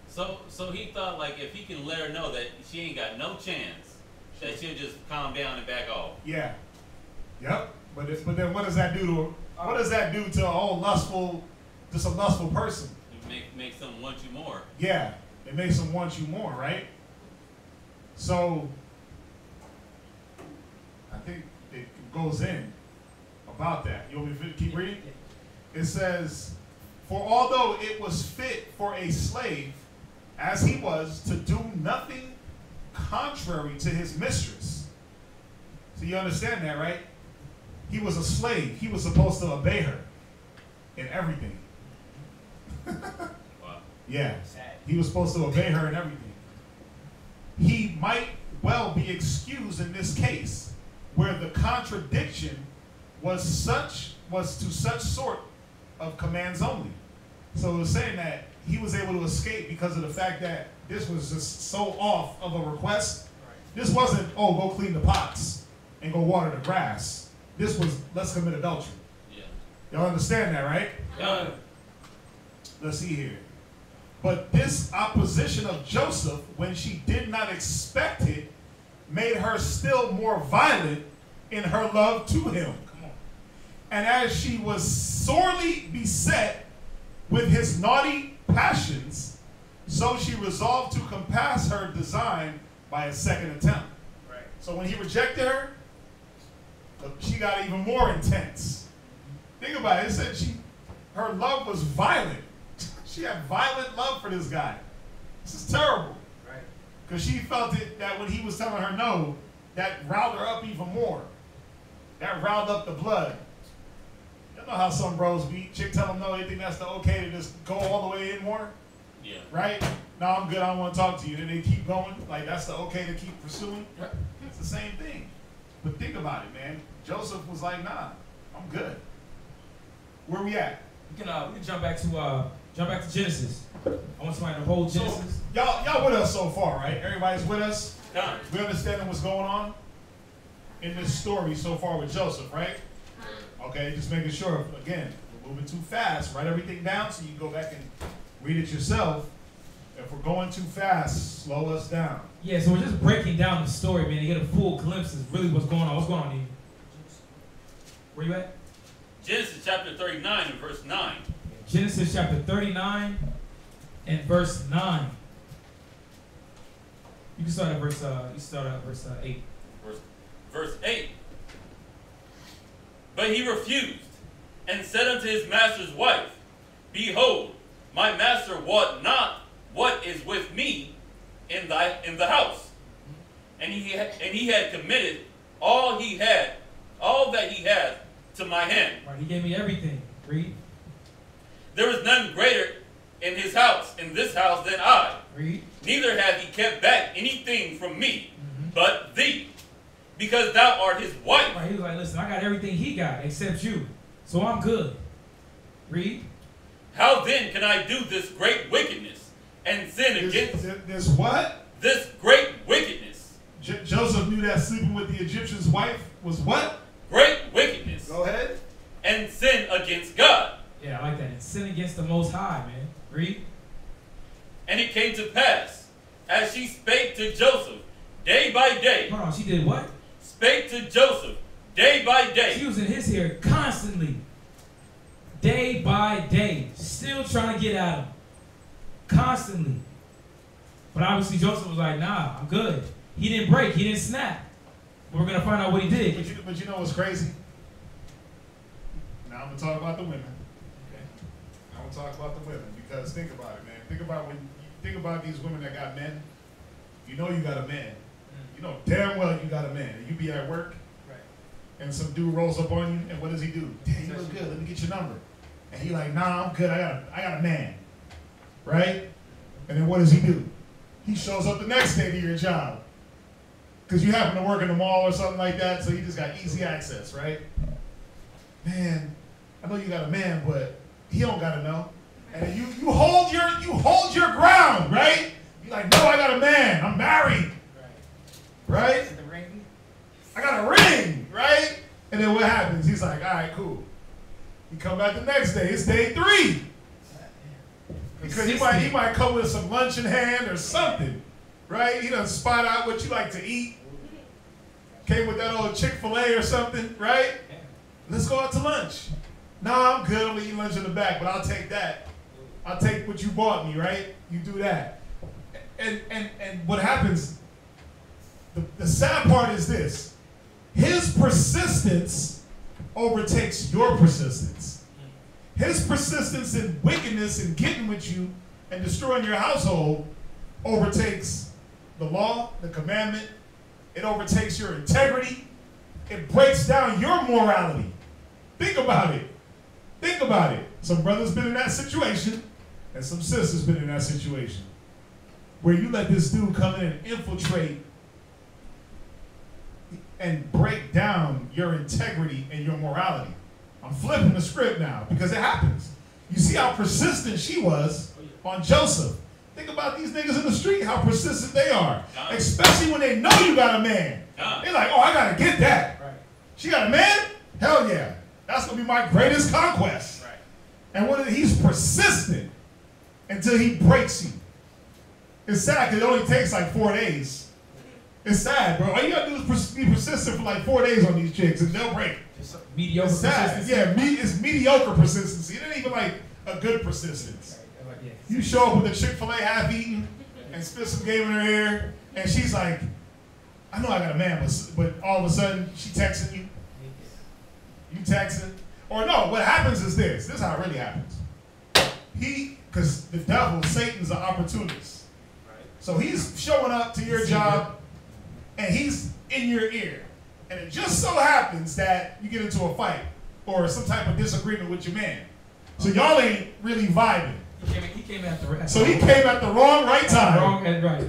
So he thought like if he can let her know that she ain't got no chance, that she'll just calm down and back off. Yeah. Yep. But then what does that do to her? What does that do to a whole lustful person? It makes them want you more. Yeah. It makes them want you more, right? So I think it goes in about that. You want me to keep reading? It says, for although it was fit for a slave, as he was, to do nothing contrary to his mistress. So you understand that, right? He was a slave. He was supposed to obey her in everything. Wow. Yeah. He was supposed to obey her in everything. He might well be excused in this case, where the contradiction was to such sort of commands only. So it was saying that he was able to escape because of the fact that this was just so off of a request. Right. This wasn't, oh, go clean the pots and go water the grass. This was, let's commit adultery. Yeah. Y'all understand that, right? Yeah. Let's see here. But this opposition of Joseph, when she did not expect it, made her still more violent in her love to him. Come on. And as she was sorely beset with his naughty passions, so she resolved to compass her design by a second attempt. Right. So when he rejected her, she got even more intense. Think about it. It said her love was violent. She had violent love for this guy. This is terrible. Right. Because she felt that when he was telling her no, that riled her up even more. That riled up the blood. You know how some bros be. Chick tell them no, they think that's the okay to just go all the way in more? Yeah. Right? No, I'm good, I don't want to talk to you. Then they keep going. Like, that's the okay to keep pursuing? It's the same thing. But think about it, man. Joseph was like, nah, I'm good. Where we at? We can jump back to Genesis. I want somebody to hold Genesis. So, y'all with us so far, right? Everybody's with us? Done. We understanding what's going on in this story so far with Joseph, right? Okay, just making sure. Again, we're moving too fast. Write everything down so you can go back and read it yourself. If we're going too fast, slow us down. Yeah, so we're just breaking down the story, man, to get a full glimpse of really what's going on. What's going on here? Where you at? Genesis chapter 39 and verse 9. Genesis chapter 39 and verse 9. You can start at verse 8. Verse 8. But he refused, and said unto his master's wife, Behold, my master wot not what is with me in the house. And he had committed all that he had to my hand. Right, he gave me everything. Read. There was none greater in this house, than I. Read. Neither hath he kept back anything from me, but thee, because thou art his wife. Right, he was like, listen, I got everything he got except you, so I'm good. Read. How then can I do this great wickedness and sin against This what? this great wickedness? Joseph knew that sleeping with the Egyptian's wife was what? Great wickedness. Go ahead. And sin against God. Yeah, I like that. And sin against the Most High, man. Read. And it came to pass, as she spake to Joseph day by day. Hold on, she did what? Spake to Joseph day by day. She was in his ear constantly. Day by day. Still trying to get at him. Constantly. But obviously Joseph was like, nah, I'm good. He didn't break. He didn't snap. But we're going to find out what he did. But you know what's crazy? Now I'm going to talk about the women. Okay. I'm going to talk about the women because think about it, man. Think about these women that got men. You know you got a man. You know damn well you got a man. You be at work, Right. and some dude rolls up on you, and what does he do? Damn, you look good. Let me get your number. And he like, nah, I'm good. I got a man, right? And then what does he do? He shows up the next day to your job because you happen to work in the mall or something like that, so you just got easy access, right? Man, I know you got a man, but he don't gotta know. And you hold your ground, right? You're like, no, I got a man. I'm married. Right? The ring? I got a ring, right? And then what happens? He's like, all right, cool. You come back the next day. It's day 3. Because he might come with some lunch in hand or something, right? He done spot out what you like to eat. Came with that old Chick-fil-A or something, right? Let's go out to lunch. Nah, I'm good. I'm gonna eat lunch in the back, but I'll take that. I'll take what you bought me, right? You do that. And what happens, the sad part is this. His persistence overtakes your persistence. His persistence in wickedness and getting with you and destroying your household overtakes the law, the commandment. It overtakes your integrity. It breaks down your morality. Think about it. Think about it. Some brothers been in that situation, and some sisters been in that situation, where you let this dude come in and infiltrate and break down your integrity and your morality. I'm flipping the script now because it happens. You see how persistent she was on Joseph. Think about these niggas in the street, how persistent they are. Especially when they know you got a man. They're like, oh, I gotta get that. Right. She got a man? Hell yeah. That's gonna be my greatest conquest. Right. And he's persistent until he breaks you. It's sad because it only takes like 4 days. It's sad, bro. All you gotta do is be persistent for like 4 days on these chicks and they'll break. Just mediocre It's sad. consistency. Yeah, it's mediocre persistency. It ain't even like a good persistence. Right. Like, yeah. You show up with a Chick-fil-A half-eaten and spit some game in her ear, and she's like, I know I got a man, but all of a sudden she texting you. You texting. Or no, what happens is this. This is how it really happens. Because the devil, Satan's an opportunist. So he's showing up to your job, and he's in your ear. And it just so happens that you get into a fight or some type of disagreement with your man. So y'all ain't really vibing. He came at the right So he came at the wrong right time. Wrong and right.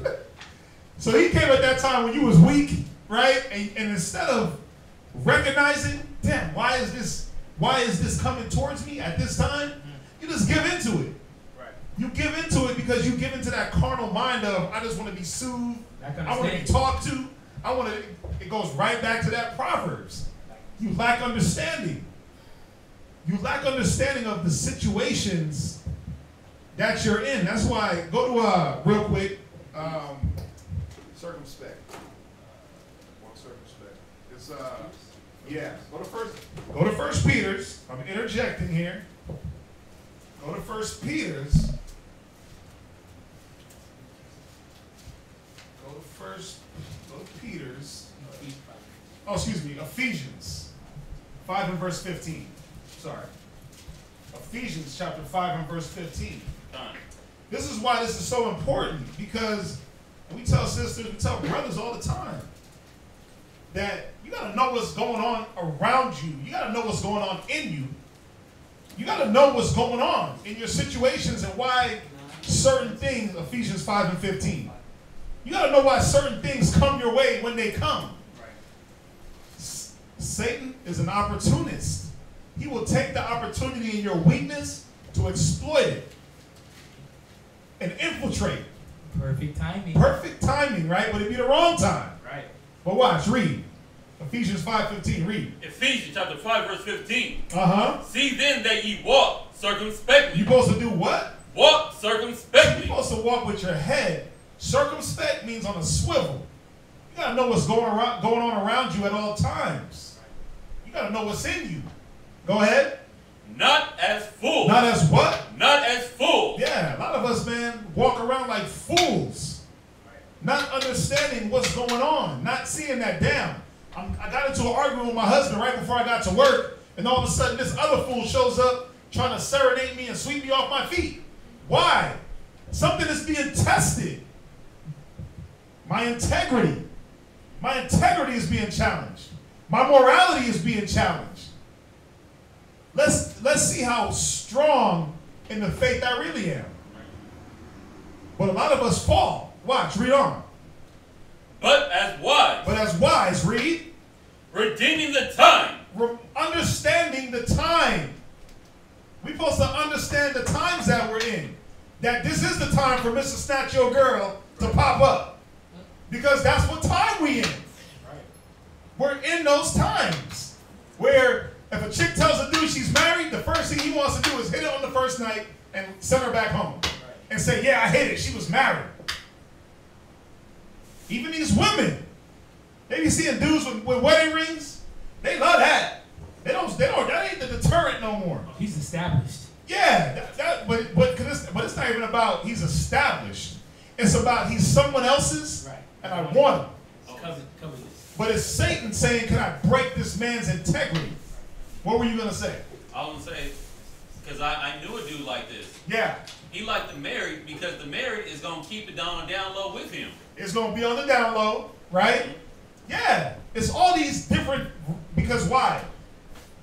So he came at that time when you was weak, right? And instead of recognizing, damn, why is this coming towards me at this time? You just give into it. Right. You give into it because you give into that carnal mind of, I just want to be soothed. I want to be talked to. It goes right back to that Proverbs. You lack understanding. You lack understanding of the situations that you're in. That's why, go to, real quick, circumspect. Walk circumspect. It's, yeah, go to First Peter's. I'm interjecting here. Go to First Peter's. Go to Peter's. Oh, excuse me, Ephesians 5 and verse 15. Sorry. Ephesians chapter 5 and verse 15. This is why this is so important, because we tell sisters, we tell brothers all the time that you got to know what's going on around you. You got to know what's going on in you. You got to know what's going on in your situations and why certain things, Ephesians 5 and 15. You got to know why certain things come your way when they come. Satan is an opportunist. He will take the opportunity in your weakness to exploit it and infiltrate. Perfect timing. Perfect timing, right? But it'd be the wrong time. Right. But watch, read. Ephesians 5:15, read. Ephesians chapter 5, verse 15. See then that ye walk circumspectly. You supposed to do what? Walk circumspectly. You're supposed to walk with your head. Circumspect means on a swivel. You got to know what's going on around you at all times. You got to know what's in you. Go ahead. Not as fools. Not as what? Not as fools. Yeah, a lot of us, man, walk around like fools. Not understanding what's going on. Not seeing that, damn. I got into an argument with my husband right before I got to work, and all of a sudden this other fool shows up trying to serenade me and sweep me off my feet. Why? Something is being tested. My integrity. My integrity is being challenged. My morality is being challenged. Let's see how strong in the faith I really am. But a lot of us fall. Watch, read on. But as wise, read. Redeeming the time. Understanding the time. We're supposed to understand the times that we're in. That this is the time for Mr. Snatch Your Girl to pop up. Because that's what time we in. We're in those times where if a chick tells a dude she's married, the first thing he wants to do is hit her on the first night and send her back home. And say, yeah, I hit it. She was married. Even these women, they be seeing dudes with wedding rings. They love that. That ain't the deterrent no more. He's established. Yeah, but it's not even about he's established. It's about he's someone else's, right, and I want him. Cover this. But it's Satan saying, can I break this man's integrity? What were you going to say? I was going to say, because I knew a dude like this. Yeah. He liked the married because the married is going to keep it down low with him. It's going to be on the down low, right? Mm-hmm. Yeah. It's all these different, because why?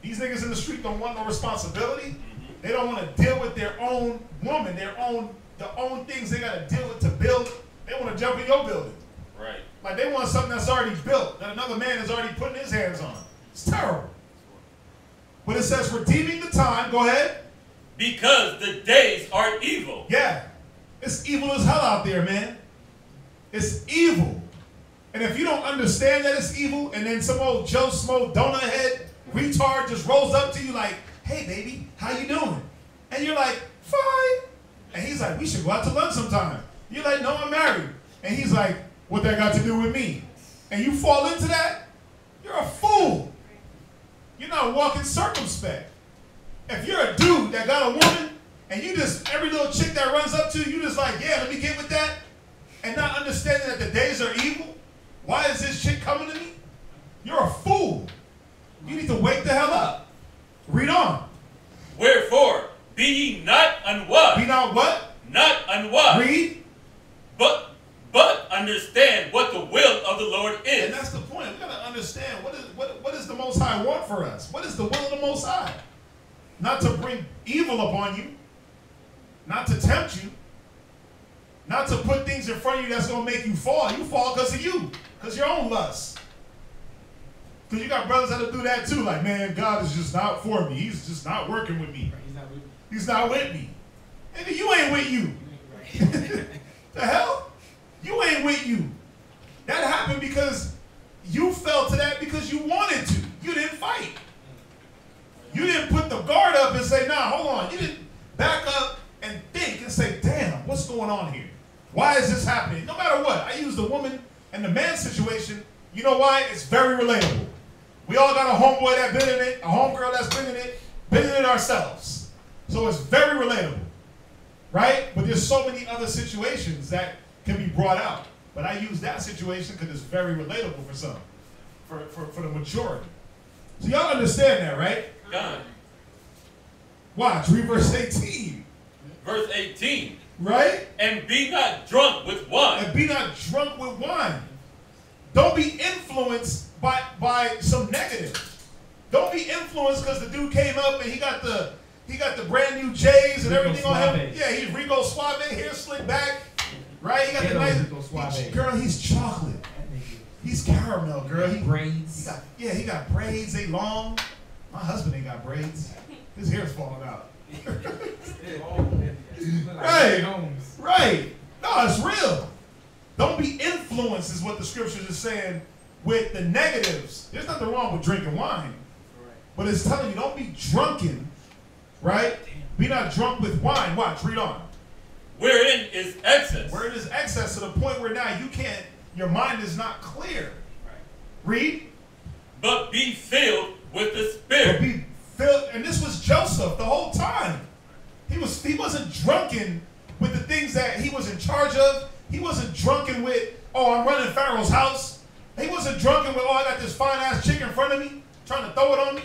These niggas in the street don't want no responsibility. Mm-hmm. They don't want to deal with their own woman, the own things they got to deal with to build. They want to jump in your building. Right. Like they want something that's already built, that another man is already putting his hands on. It's terrible. But it says redeeming the time. Go ahead. Because the days are evil. Yeah. It's evil as hell out there, man. It's evil. And if you don't understand that it's evil, and then some old Joe Smo donut head retard just rolls up to you like, hey baby, how you doing? And you're like, fine. And he's like, we should go out to lunch sometime. You're like, no, I'm married. And he's like, what that got to do with me? And you fall into that, you're a fool. You're not walking circumspect. If you're a dude that got a woman, and you just, every little chick that runs up to you, you just like, yeah, let me get with that, and not understanding that the days are evil, why is this chick coming to me? You're a fool. You need to wake the hell up. Read on. Wherefore, be ye not unwise. Be not what? Not unwise. Read. But understand what the will of the Lord is. And that's the point. We got to understand Most High want for us? What is the will of the Most High? Not to bring evil upon you, not to tempt you, not to put things in front of you that's going to make you fall. You fall because of you, because your own lust. Because you got brothers that'll do that too. Like, man, God is just not for me. He's just not working with me. He's not with me. He's not with me. Nigga, you ain't with you. The hell? You ain't with you. That happened because you fell to that because you wanted to. You didn't fight. You didn't put the guard up and say, nah, hold on. You didn't back up and think and say, damn, what's going on here? Why is this happening? No matter what. I use the woman and the man situation. You know why? It's very relatable. We all got a homeboy that's been in it, a homegirl that's been in it ourselves. So it's very relatable, right? But there's so many other situations that can be brought out. But I use that situation because it's very relatable for some, for the majority. So y'all understand that, right? God. Watch, read verse 18. Verse 18. Right? And be not drunk with wine. And be not drunk with wine. Don't be influenced by some negative. Don't be influenced because the dude came up and he got the brand new J's and everything on him. Yeah, he's Rico Suave, hair slicked back. Right? He got the nice girl, he's chocolate. He's caramel, girl. He braids. He got braids, they long. My husband ain't got braids. His hair's falling out. Right. No, it's real. Don't be influenced is what the scriptures is saying with the negatives. There's nothing wrong with drinking wine. But it's telling you, don't be drunken, right? Be not drunk with wine. Watch, read on. Wherein is excess. Wherein is excess to the point where now you can't, your mind is not clear. Read. But be filled with the Spirit. But be filled, and this was Joseph the whole time. He wasn't drunken with the things that he was in charge of. He wasn't drunken with, oh, I'm running Pharaoh's house. He wasn't drunken with, oh, I got this fine-ass chick in front of me, trying to throw it on me.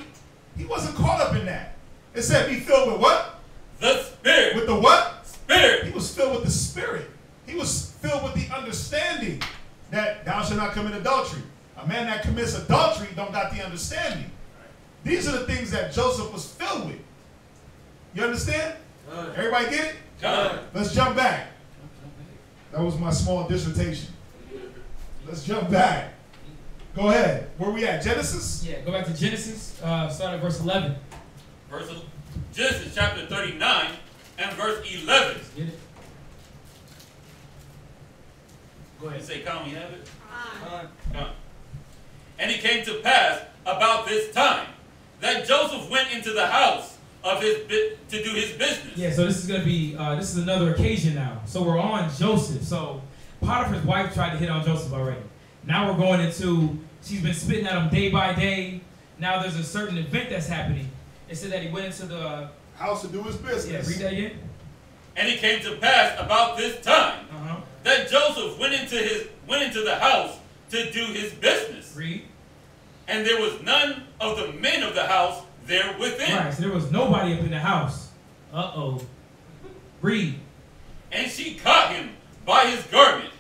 He wasn't caught up in that. It said be filled with what? The Spirit. With the what? Spirit. He was filled with the Spirit. He was filled with the understanding that thou shalt not commit adultery. A man that commits adultery don't got the understanding. These are the things that Joseph was filled with. You understand? Everybody get it? Let's jump back. That was my small dissertation. Let's jump back. Go ahead. Where we at? Genesis? Yeah, go back to Genesis. Start at verse 11. Genesis chapter 39 and verse 11. Get it? Go ahead. You say, Con, we have it? Con. And it came to pass about this time that Joseph went into the house of to do his business. Yeah, so this is going to be, this is another occasion now. So we're on Joseph. So Potiphar's wife tried to hit on Joseph already. Now we're going into, she's been spitting at him day by day. Now there's a certain event that's happening. It said that he went into the house to do his business. Yeah, read that again. And it came to pass about this time that Joseph went into the house to do his business. Read. And there was none of the men of the house there within. Right, so there was nobody up in the house. Read. And she caught him by his garment,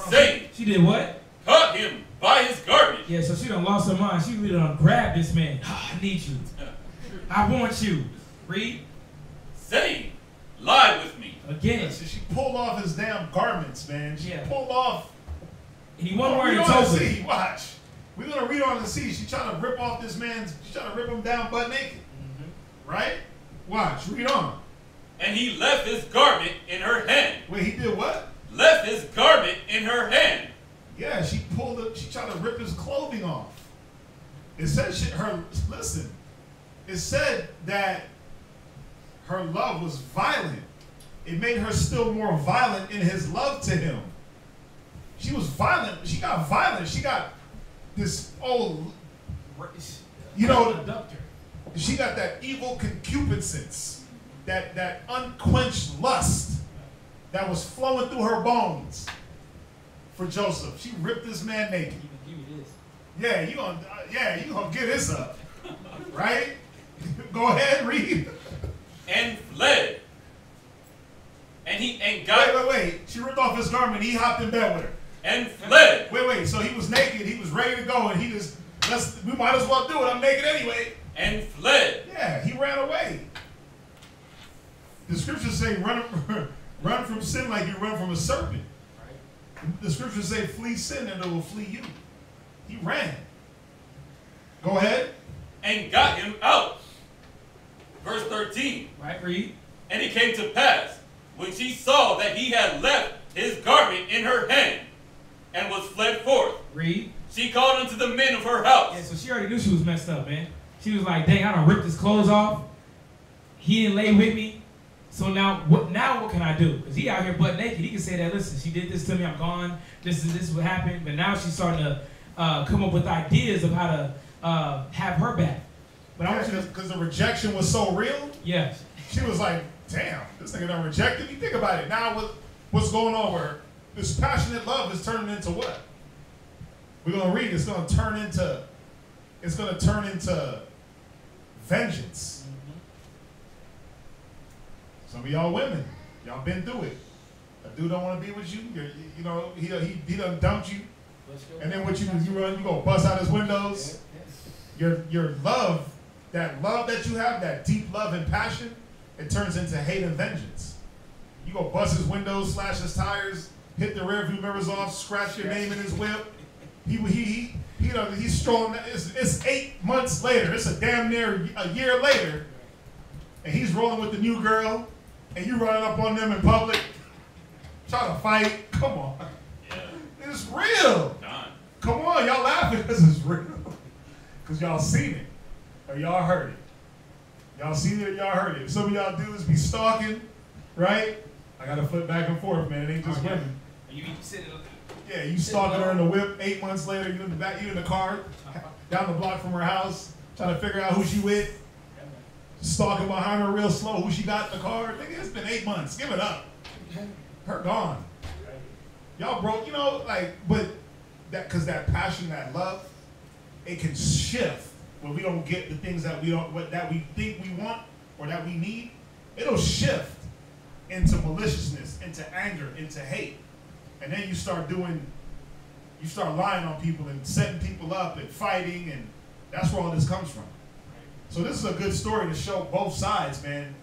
saying. She did what? Caught him by his garment. Yeah, so she done lost her mind. She really done grabbed this man. I need you. I want you. Read. Saying, lie with me. Again. So she pulled off his damn garments, man. She pulled off. And he wasn't wearing a toga. Watch. We're going to read on and see. She's trying to rip off this man's, she's trying to rip him down butt naked. Right? Watch. Read on. And he left his garment in her hand. Wait, he did what? Left his garment in her hand. Yeah, she pulled it. She tried to rip his clothing off. It said listen. It said that her love was violent. It made her still more violent in his love to him. She was violent. She got violent. She got this old, you know, she got that evil concupiscence, that unquenched lust that was flowing through her bones for Joseph. She ripped this man naked. Give me this. Yeah, you gonna get this up, right? Go ahead, read. And fled. And got. Wait. She ripped off his garment. He hopped in bed with her. And fled. Wait. So he was naked. He was ready to go, and he just We might as well do it. I'm naked anyway. And fled. Yeah, he ran away. The scriptures say run from sin like you run from a serpent. Right. The scriptures say flee sin and it will flee you. He ran. Go ahead. And got him out. Verse 13. Right, read. And it came to pass, when she saw that he had left his garment in her hand, and was fled forth. Read. She called unto the men of her house. Yeah, so she already knew she was messed up, man. She was like, dang, I done ripped his clothes off. He didn't lay with me. So now what can I do? Because he out here butt naked. He can say that, listen, she did this to me, I'm gone. This is what happened. But now she's starting to come up with ideas of how to have her back. But I want you to, because the rejection was so real. Yes. She was like, damn, this nigga done rejected me. Think about it. Now what's going on with her? This passionate love is turning into what? We're gonna read. It's gonna turn into vengeance. Mm-hmm. Some of y'all women, y'all been through it. A dude don't want to be with you. You know, he done dumped you, and then what you do? You go bust out his windows. Your love, that love that you have, that deep love and passion, it turns into hate and vengeance. You go bust his windows, slash his tires, hit the rearview mirrors off, scratch your name in his whip. He's strolling. It's 8 months later. It's a damn near a year later, and he's rolling with the new girl, and you running up on them in public, trying to fight. Come on, yeah. It's real. Come on, y'all laughing because it's real, because y'all seen it or y'all heard it. Y'all seen it or y'all heard it. Some of y'all dudes be stalking, right? I gotta flip back and forth, man. It ain't just women. You sitting. Yeah, you stalking her in the whip. 8 months later, you in the car, down the block from her house, trying to figure out who she with. Stalking behind her real slow, who she got in the car. Nigga, it's been 8 months. Give it up. Her gone. Y'all broke, but because that passion, that love, it can shift when we don't get the things that we think we want or that we need. It'll shift into maliciousness, into anger, into hate. And then you start lying on people and setting people up and fighting, and that's where all this comes from. So this is a good story to show both sides, man,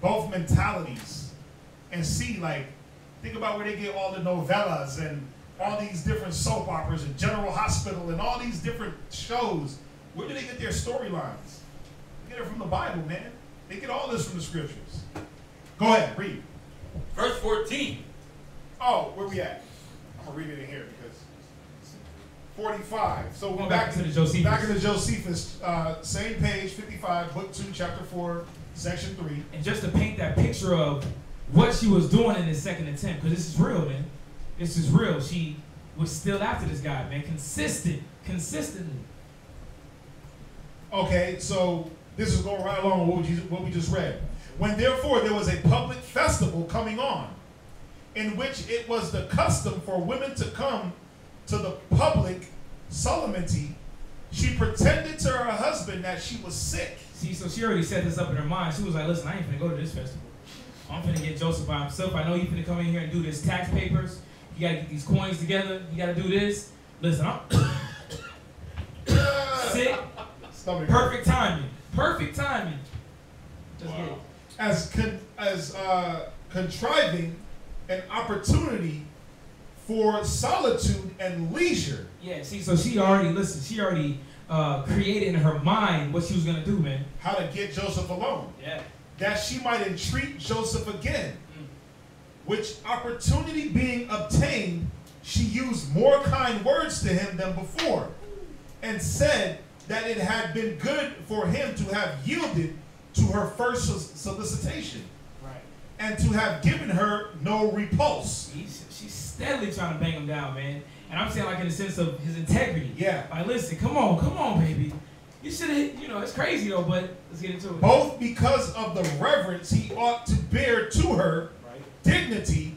both mentalities, and see, think about where they get all the novellas and all these different soap operas and General Hospital and all these different shows. Where do they get their storylines? They get it from the Bible, man. They get all this from the scriptures. Go ahead, read. Verse 14. Oh, where we at? I'm gonna read it in here because 45. So we're back to the Josephus. Back in the Josephus, same page, 55, book 2, chapter 4, section 3. And just to paint that picture of what she was doing in this second attempt, because this is real, man. This is real. She was still after this guy, man, consistently. Okay, so this is going right along with what we just read. When therefore there was a public festival coming on, in which it was the custom for women to come to the public solemnity, she pretended to her husband that she was sick. See, so she already set this up in her mind. She was like, listen, I ain't finna go to this festival. I'm finna get Joseph by himself. I know you finna come in here and do this tax papers. You gotta get these coins together. You gotta do this. Listen, I'm sick. Perfect timing. Perfect timing. Just wow. As contriving an opportunity for solitude and leisure. Yeah, see, so she already created in her mind what she was gonna do, man. How to get Joseph alone. Yeah. That she might entreat Joseph again. Which opportunity being obtained, she used more kind words to him than before, and said that it had been good for him to have yielded to her first solicitation. And to have given her no repulse. She's steadily trying to bang him down, man. And I'm saying, in the sense of his integrity. Yeah. Listen, come on, baby. You should have, it's crazy though, but let's get into it. Both because of the reverence he ought to bear to her dignity,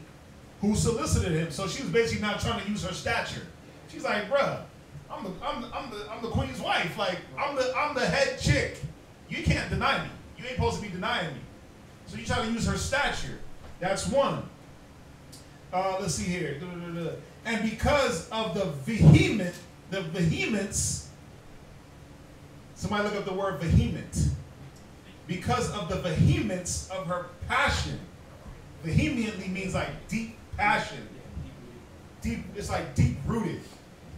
who solicited him. So she was basically not trying to use her stature. She's like, bruh, I'm the queen's wife. I'm the head chick. You can't deny me. You ain't supposed to be denying me. So you try to use her stature. That's one. Let's see here. And because of the vehemence Somebody look up the word vehement. Because of the vehemence of her passion. Vehemently means like deep passion. Deep, it's like deep rooted.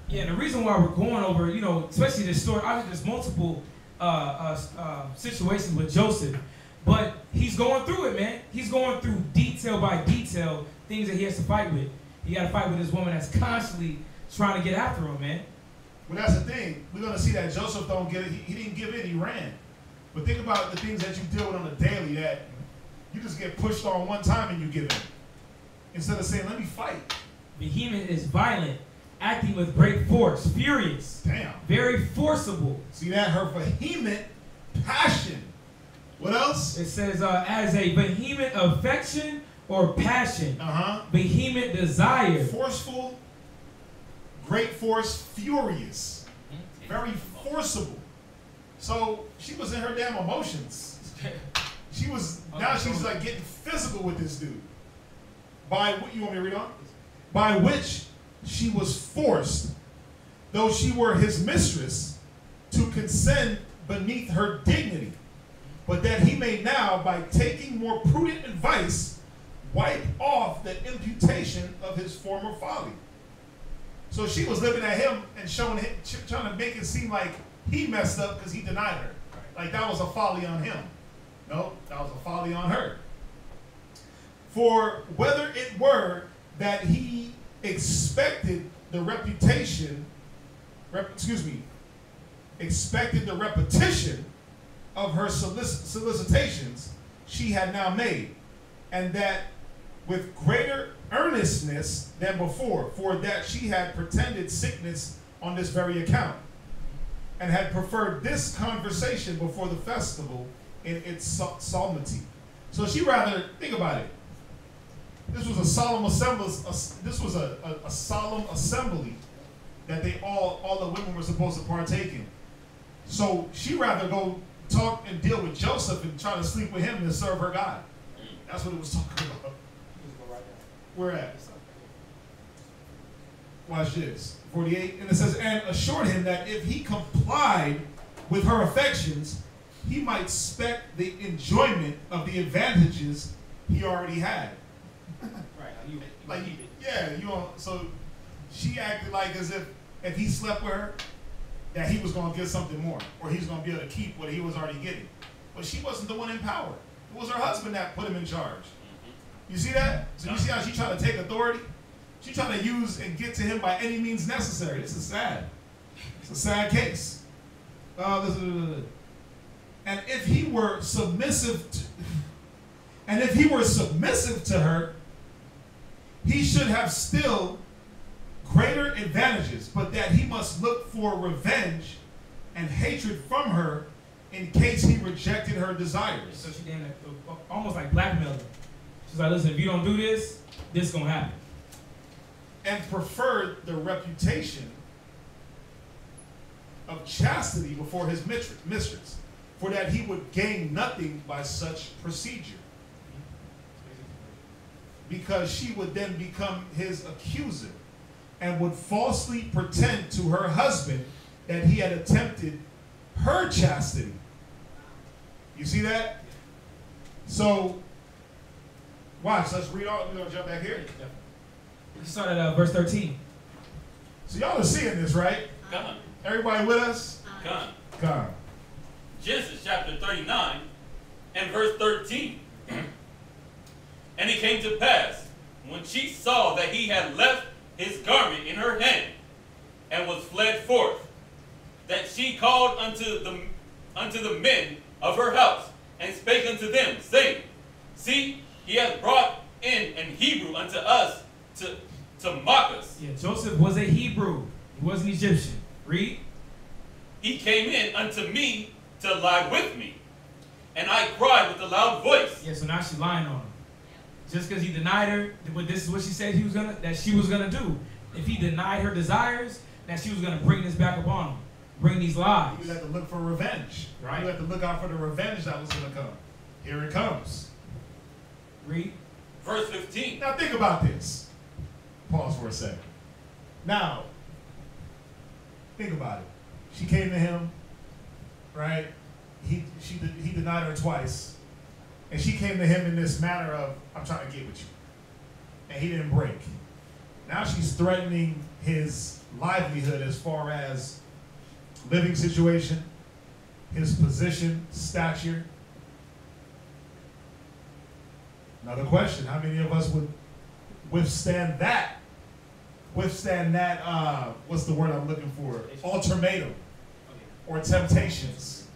Yeah, and the reason why we're going over, you know, especially this story, obviously there's multiple situations with Joseph, but he's going through it, man. He's going through detail by detail things that he has to fight with. He got to fight with this woman that's constantly trying to get after him, man. Well, that's the thing. We're going to see that Joseph don't get it. He didn't give in. He ran. But think about the things that you deal with on a daily that you just get pushed on one time and you give in. Instead of saying, let me fight. Vehement is violent, acting with great force, furious. Damn. Very forcible. See that? Her vehement passion. What else? It says as a vehement affection or passion. Vehement desire. Forceful, great force, furious. Very forcible. So she was in her damn emotions. She was, now she's like getting physical with this dude. By what, you want me to read on? By which she was forced, though she were his mistress, to consent beneath her dignity, but that he may now, by taking more prudent advice, wipe off the imputation of his former folly. So she was looking at him and showing him, trying to make it seem like he messed up because he denied her. Like that was a folly on him. No, that was a folly on her. For whether it were that he expected the repetition of her solicitations she had now made, and that with greater earnestness than before, for that she had pretended sickness on this very account, and had preferred this conversation before the festival in its solemnity. So she rather, think about it, this was a solemn assembly. This was a solemn assembly that they all the women were supposed to partake in. So she rather go talk and deal with Joseph and try to sleep with him than serve her God. That's what it was talking about. Where at? Watch this. 48. And it says, and assured him that if he complied with her affections, he might expect the enjoyment of the advantages he already had. Like, yeah, you know, so she acted like as if he slept with her, that he was going to get something more, or he was going to be able to keep what he was already getting. But she wasn't the one in power. It was her husband that put him in charge. You see that? So you see how she tried to take authority? She tried to use and get to him by any means necessary. This is sad. It's a sad case. And if he were submissive to her, he should have still greater advantages, but that he must look for revenge and hatred from her in case he rejected her desires. So she damn almost like blackmailing. She's like, listen, if you don't do this, this is going to happen. And preferred the reputation of chastity before his mistress, for that he would gain nothing by such procedure, because she would then become his accuser and would falsely pretend to her husband that he had attempted her chastity. You see that? So, watch, let's read on. We're going to jump back here. Let's start at verse 13. So y'all are seeing this, right? Come. Everybody with us? Come. Genesis chapter 39 and verse 13. And it came to pass, when she saw that he had left his garment in her hand, and was fled forth, that she called unto the men of her house, and spake unto them, saying, see, he hath brought in an Hebrew unto us to mock us. Yeah, Joseph was a Hebrew. He wasn't Egyptian. Read. He came in unto me to lie with me, and I cried with a loud voice. Yeah, so now she's lying on him. Just because he denied her, but this is what she said that she was gonna do. If he denied her desires, that she was gonna bring this back upon him, bring these lies. You had to look for revenge. Right. You had to look out for the revenge that was gonna come. Here it comes. Read. Verse 15. Now think about this. Pause for a second. Now, think about it. She came to him. right? He denied her twice. And she came to him in this manner of, I'm trying to get with you. And he didn't break. Now she's threatening his livelihood as far as living situation, his position, stature. Another question, how many of us would withstand that? Withstand that, what's the word I'm looking for? Ultimatum or temptations.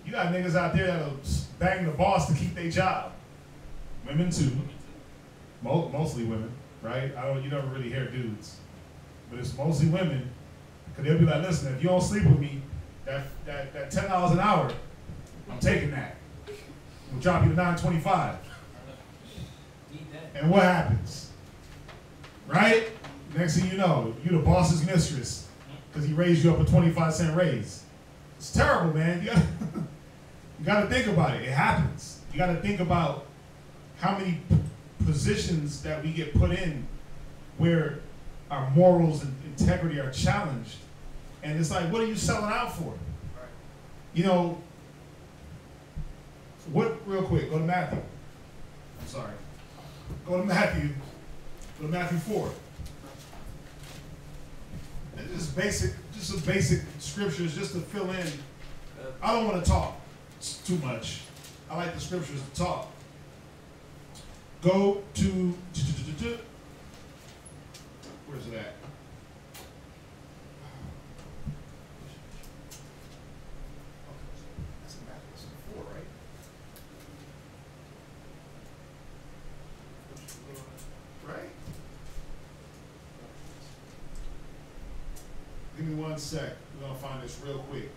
You got niggas out there that'll bang the boss to keep their job. Women too. Mostly women, right? You never really hear dudes. But it's mostly women. Because they'll be like, listen, if you don't sleep with me, that $10 an hour, I'm taking that. We'll drop you to $9.25. And what happens? Right? Next thing you know, you the boss's mistress because he raised you up a 25-cent raise. It's terrible, man. You gotta think about it. It happens. You gotta think about how many positions that we get put in where our morals and integrity are challenged. And it's like, what are you selling out for? You know, real quick, go to Matthew. I'm sorry. Go to Matthew 4. And just some basic scriptures just to fill in. I don't want to talk too much. I like the scriptures to talk. Go to, where's it at? That's Matthew 4, right? Right? Give me 1 sec. We're going to find this real quick.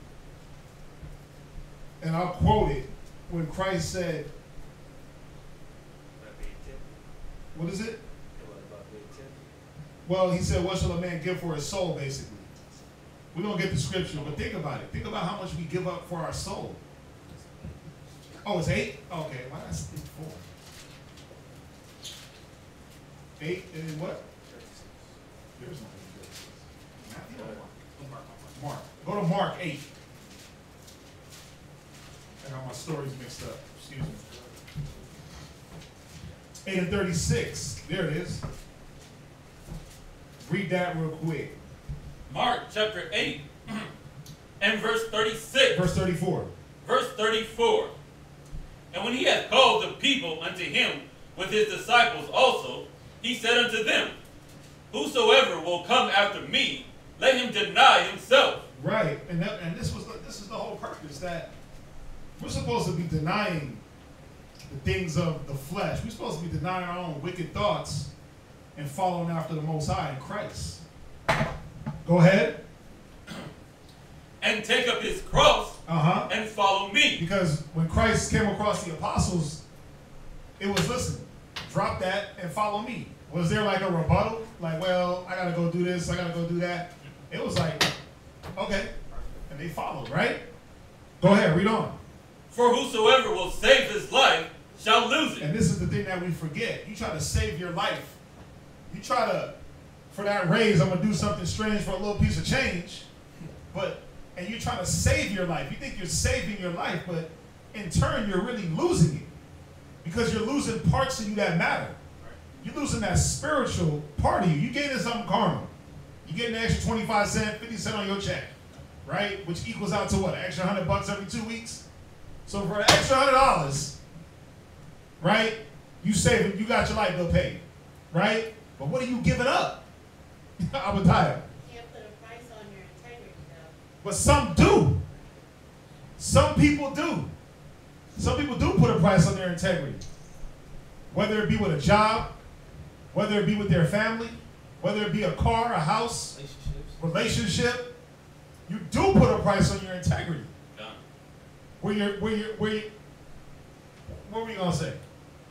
And I'll quote it when Christ said, what is it? Well, he said, what shall a man give for his soul, basically. We don't get the scripture, but think about it. Think about how much we give up for our soul. Oh, it's 8? Okay, why did I think 4? 8 and then what? There's nothing. Matthew or Mark? Go to Mark 8. I got my stories mixed up. Excuse me. 8 and 36. There it is. Read that real quick. Mark chapter 8 and verse 36. Verse 34. Verse 34. And when he had called the people unto him with his disciples also, he said unto them, whosoever will come after me, let him deny himself. Right, and this is the whole purpose, that we're supposed to be denying the things of the flesh. We're supposed to be denying our own wicked thoughts and following after the Most High in Christ. Go ahead. And take up his cross and follow me. Because when Christ came across the apostles, it was, listen, drop that and follow me. Was there like a rebuttal? Like, well, I got to go do this, I got to go do that. It was like, okay. And they followed, right? Go ahead, read on. For whosoever will save his life shall lose it. And this is the thing that we forget. You try to save your life. You try to, for that raise, I'm going to do something strange for a little piece of change. And you're trying to save your life. You think you're saving your life, but in turn, you're really losing it. Because you're losing parts of you that matter. You're losing that spiritual part of you. You're getting something carnal. You're getting an extra 25 cents, 50 cents on your check, right? Which equals out to what? An extra $100 every 2 weeks? So for an extra $100, right? You saving, you got your light bill paid, right? But what are you giving up? I would die. You can't put a price on your integrity, though. But some do. Some people do. Some people do put a price on their integrity. Whether it be with a job, whether it be with their family, whether it be a car, a house, relationship, you do put a price on your integrity. What were you gonna say?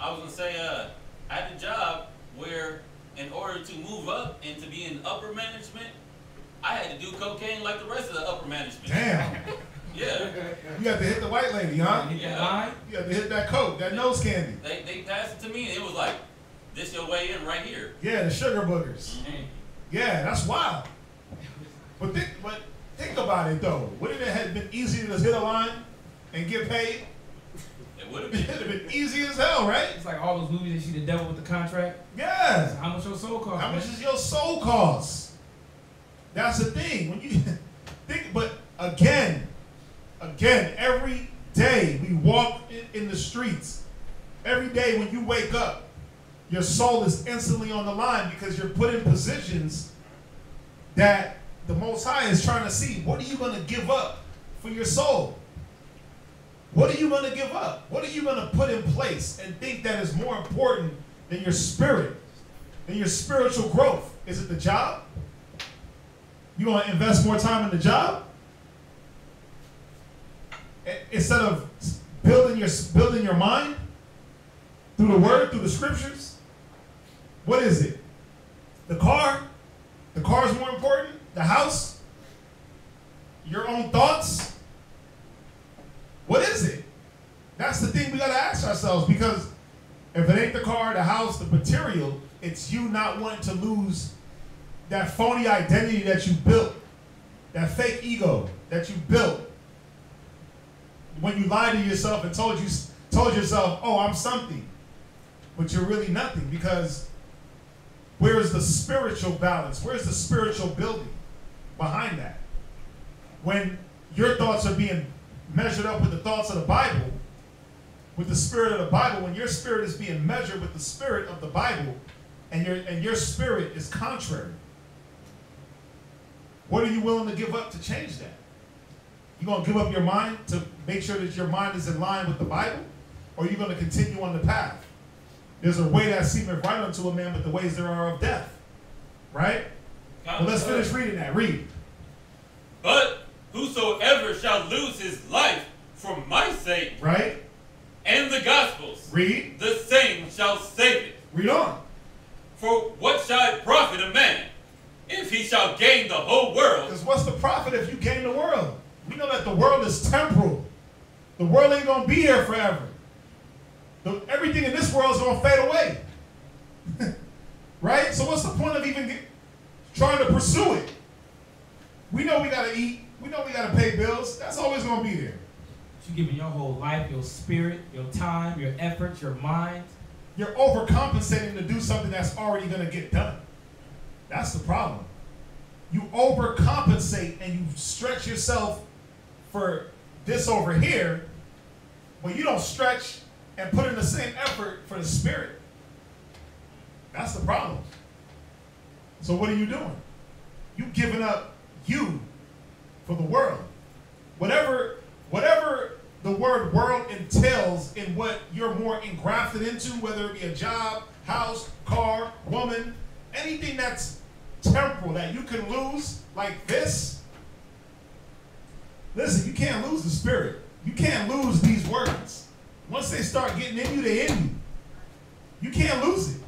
I was gonna say, I had a job where, in order to move up and to be in upper management, I had to do cocaine like the rest of the upper management. Damn. Yeah. You had to hit the white lady, huh? Yeah. You had to hit that coke, that nose candy. They passed it to me, and it was like, this your way in right here. Yeah, the sugar boogers. Mm-hmm. Yeah, that's wild. But think Think about it though. Wouldn't it have been easy to just hit a line and get paid? It would have It been. would have been easy as hell, right? It's like all those movies that see the devil with the contract. Yes. How much your soul cost? How much man? does your soul cost? That's the thing. When you think, but again, every day we walk in the streets. Every day when you wake up, your soul is instantly on the line because you're put in positions that the Most High is trying to see. What are you going to give up for your soul? What are you going to give up? What are you going to put in place and think that is more important than your spirit, than your spiritual growth? Is it the job? You going to invest more time in the job? Instead of building your mind through the word, through the scriptures? What is it? The car? The car is more important? The house? Your own thoughts? What is it? That's the thing we got to ask ourselves, because if it ain't the car, the house, the material, it's you not wanting to lose that phony identity that you built, that fake ego that you built when you lied to yourself and told yourself, oh, I'm something, but you're really nothing. Because where's the spiritual balance? Where's the spiritual building behind that? When your thoughts are being measured up with the thoughts of the Bible, with the spirit of the Bible, when your spirit is being measured with the spirit of the Bible, and your spirit is contrary, what are you willing to give up to change that? You going to give up your mind to make sure that your mind is in line with the Bible? Or are you going to continue on the path? There's a way that seemeth right unto a man, but the ways there are of death. Right? Well, let's finish reading that. Read. But whosoever shall lose his life for my sake, right, and the gospel's, read, the same shall save it. Read on. For what shall it profit a man if he shall gain the whole world? Because what's the profit if you gain the world? We know that the world is temporal. The world ain't going to be here forever. Everything in this world is going to fade away. Right? So what's the point of even trying to pursue it? We know we got to eat. We know we got to pay bills. That's always going to be there. You're giving your whole life, your spirit, your time, your effort, your mind. You're overcompensating to do something that's already going to get done. That's the problem. You overcompensate and you stretch yourself for this over here, but you don't stretch and put in the same effort for the spirit. That's the problem. So what are you doing? You giving up you for the world. Whatever the word world entails in what you're more engrafted into, whether it be a job, house, car, woman, anything that's temporal that you can lose like this. Listen, you can't lose the spirit. You can't lose these words. Once they start getting in you, they in you. You can't lose it.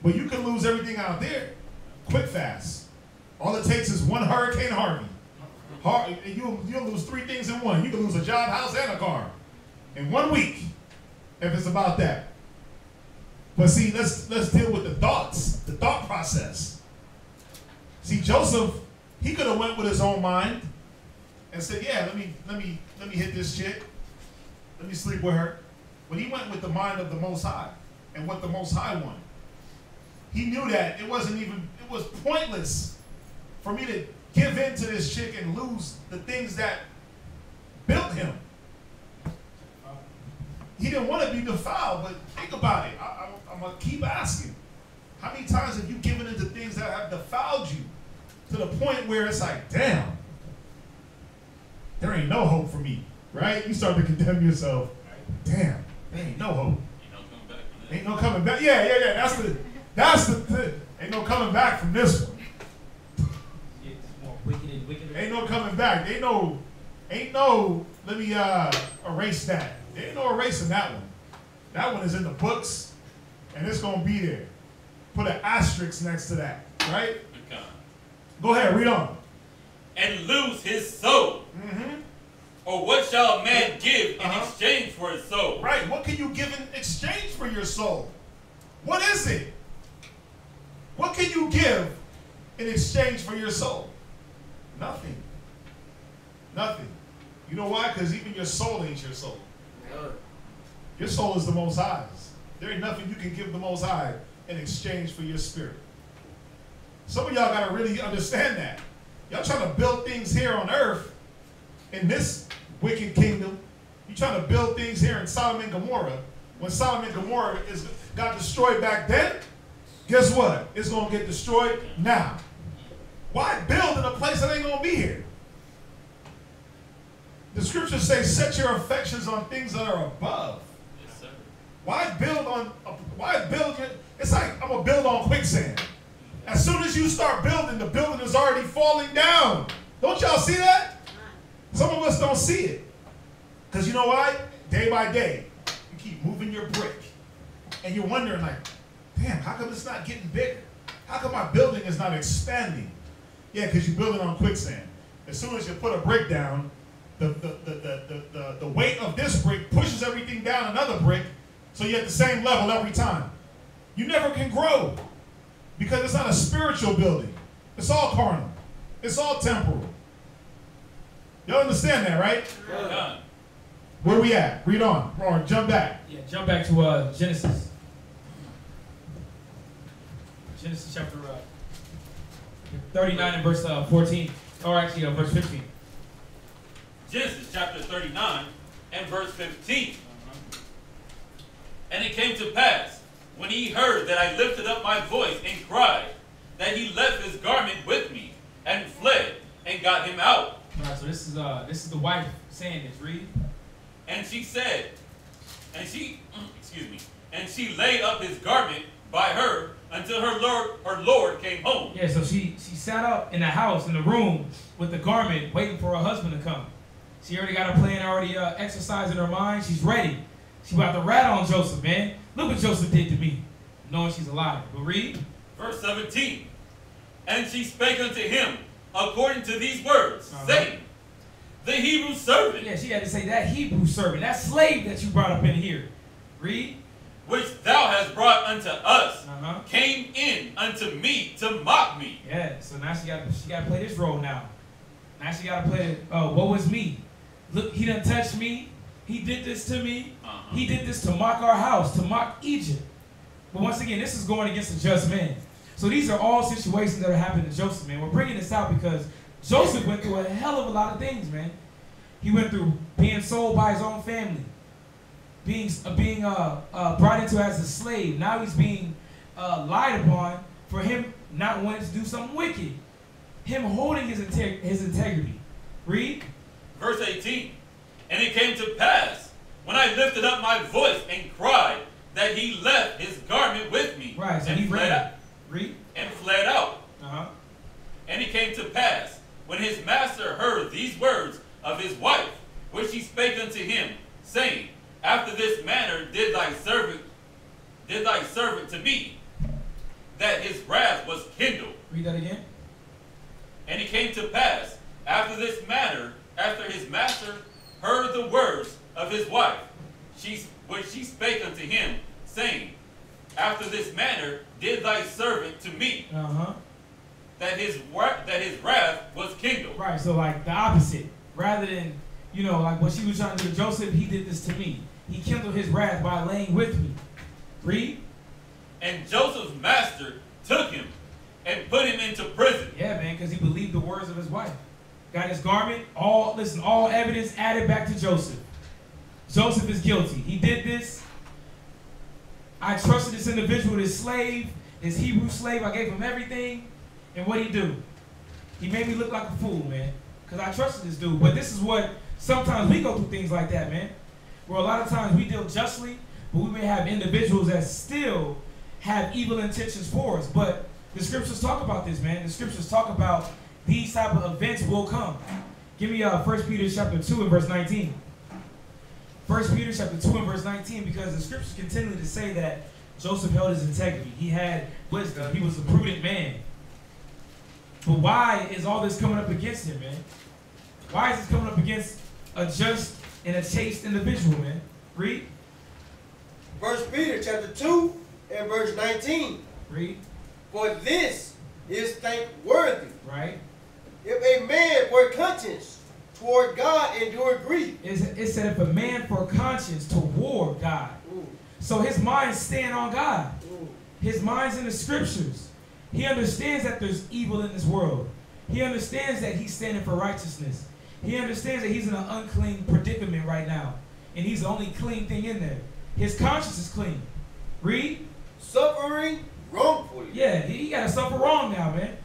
But you can lose everything out there quick, fast. All it takes is one Hurricane Harvey. You'll lose three things in one. You can lose a job, house, and a car in 1 week if it's about that. But see, let's deal with the thoughts, the thought process. See, Joseph, he could have went with his own mind and said, "Yeah, let me hit this chick. Let me sleep with her." But he went with the mind of the Most High and what the Most High wanted. He knew that it was pointless for me to give in to this chick and lose the things that built him. He didn't want to be defiled, but think about it. I'm going to keep asking. How many times have you given into things that have defiled you to the point where it's like, damn, there ain't no hope for me, right? You start to condemn yourself. Damn, there ain't no hope. Ain't no coming back. Yeah. That's the ain't no coming back from this one. Ain't no coming back. Ain't no, let me erase that. There ain't no erasing that one. That one is in the books, and it's going to be there. Put an asterisk next to that, right? Okay. Go ahead, read on. And lose his soul. Mm-hmm. Or what shall a man give in exchange for his soul? Right, what can you give in exchange for your soul? What is it? What can you give in exchange for your soul? Nothing. Nothing. You know why? Because even your soul ain't your soul. Your soul is the Most High's. There ain't nothing you can give the Most High in exchange for your spirit. Some of y'all got to really understand that. Y'all trying to build things here on earth in this wicked kingdom. You trying to build things here in Sodom and Gomorrah. When Sodom and Gomorrah got destroyed back then, guess what? It's going to get destroyed now. Why build in a place that ain't going to be here? The scriptures say, set your affections on things that are above. Yes, sir. Why build it? It's like, I'm going to build on quicksand. As soon as you start building, the building is already falling down. Don't y'all see that? Some of us don't see it. Because you know why? Day by day, you keep moving your brick. And you're wondering like, damn, how come it's not getting bigger? How come my building is not expanding? Yeah, because you're building on quicksand. As soon as you put a brick down, the weight of this brick pushes everything down another brick, so you're at the same level every time. You never can grow because it's not a spiritual building. It's all carnal. It's all temporal. Y'all understand that, right? Yeah. Where we at? Read on. Or jump back. Yeah, jump back to Genesis. Genesis chapter 39 and verse 14. Or actually, verse 15. Genesis chapter 39 and verse 15. And it came to pass, when he heard that I lifted up my voice and cried, that he left his garment with me and fled and got him out. All right, so this is the wife saying this. Read. And she said, and she laid up his garment by her until her lord came home. Yeah, so she sat up in the house, in the room, with the garment, waiting for her husband to come. She already got her plan already exercised in her mind. She's ready. She about to rat on Joseph, man. Look what Joseph did to me, knowing she's alive. But read. Verse 17. And she spake unto him according to these words, saying, the Hebrew servant. Yeah, she had to say that Hebrew servant, that slave that you brought up in here. Read. Which thou hast brought unto us, came in unto me to mock me. Yeah, so now she got to play this role now. Now she got to play, what was me? Look, he done touched me. He did this to me. He did this to mock our house, to mock Egypt. But once again, this is going against a just man. So these are all situations that are happening to Joseph, man. We're bringing this out because Joseph went through a hell of a lot of things, man. He went through being sold by his own family, being brought into as a slave. Now he's being lied upon for him not wanting to do something wicked. Him holding his integrity. Read. Verse 18. And it came to pass, when I lifted up my voice and cried, that he left his garment with me. Right, so and he fled out. Read. And fled out. And it came to pass, when his master heard these words of his wife, which she spake unto him, saying, after this manner did thy servant to me, that his wrath was kindled. Read that again. And it came to pass, after this manner, after his master heard the words of his wife, which she spake unto him, saying, after this manner did thy servant to me, that his wrath was kindled. Right, so like the opposite. Rather than, like what she was trying to do to Joseph, he did this to me. He kindled his wrath by laying with me. Read. And Joseph's master took him and put him into prison. Yeah, man, because he believed the words of his wife. Got his garment, all evidence added back to Joseph. Joseph is guilty. He did this. I trusted this individual, this slave, this Hebrew slave. I gave him everything. And what'd he do? He made me look like a fool, man. Because I trusted this dude. But this is what, sometimes we go through things like that, man. Where a lot of times we deal justly, but we may have individuals that still have evil intentions for us. But the scriptures talk about this, man. The scriptures talk about these type of events will come. Give me 1 Peter chapter 2 and verse 19. 1 Peter chapter 2 and verse 19, because the scriptures continue to say that Joseph held his integrity. He had wisdom. He was a prudent man. But why is all this coming up against him, man? Why is this coming up against a just and a chaste individual, man? Read. 1 Peter chapter 2 and verse 19. Read. For this is thankworthy. Right. If a man for conscience toward God endure grief. It said if a man for conscience toward God. So his mind's staying on God. His mind's in the scriptures. He understands that there's evil in this world. He understands that he's standing for righteousness. He understands that he's in an unclean predicament right now. And he's the only clean thing in there. His conscience is clean. Read. Suffering wrongfully. Yeah, he got to suffer wrong now, man.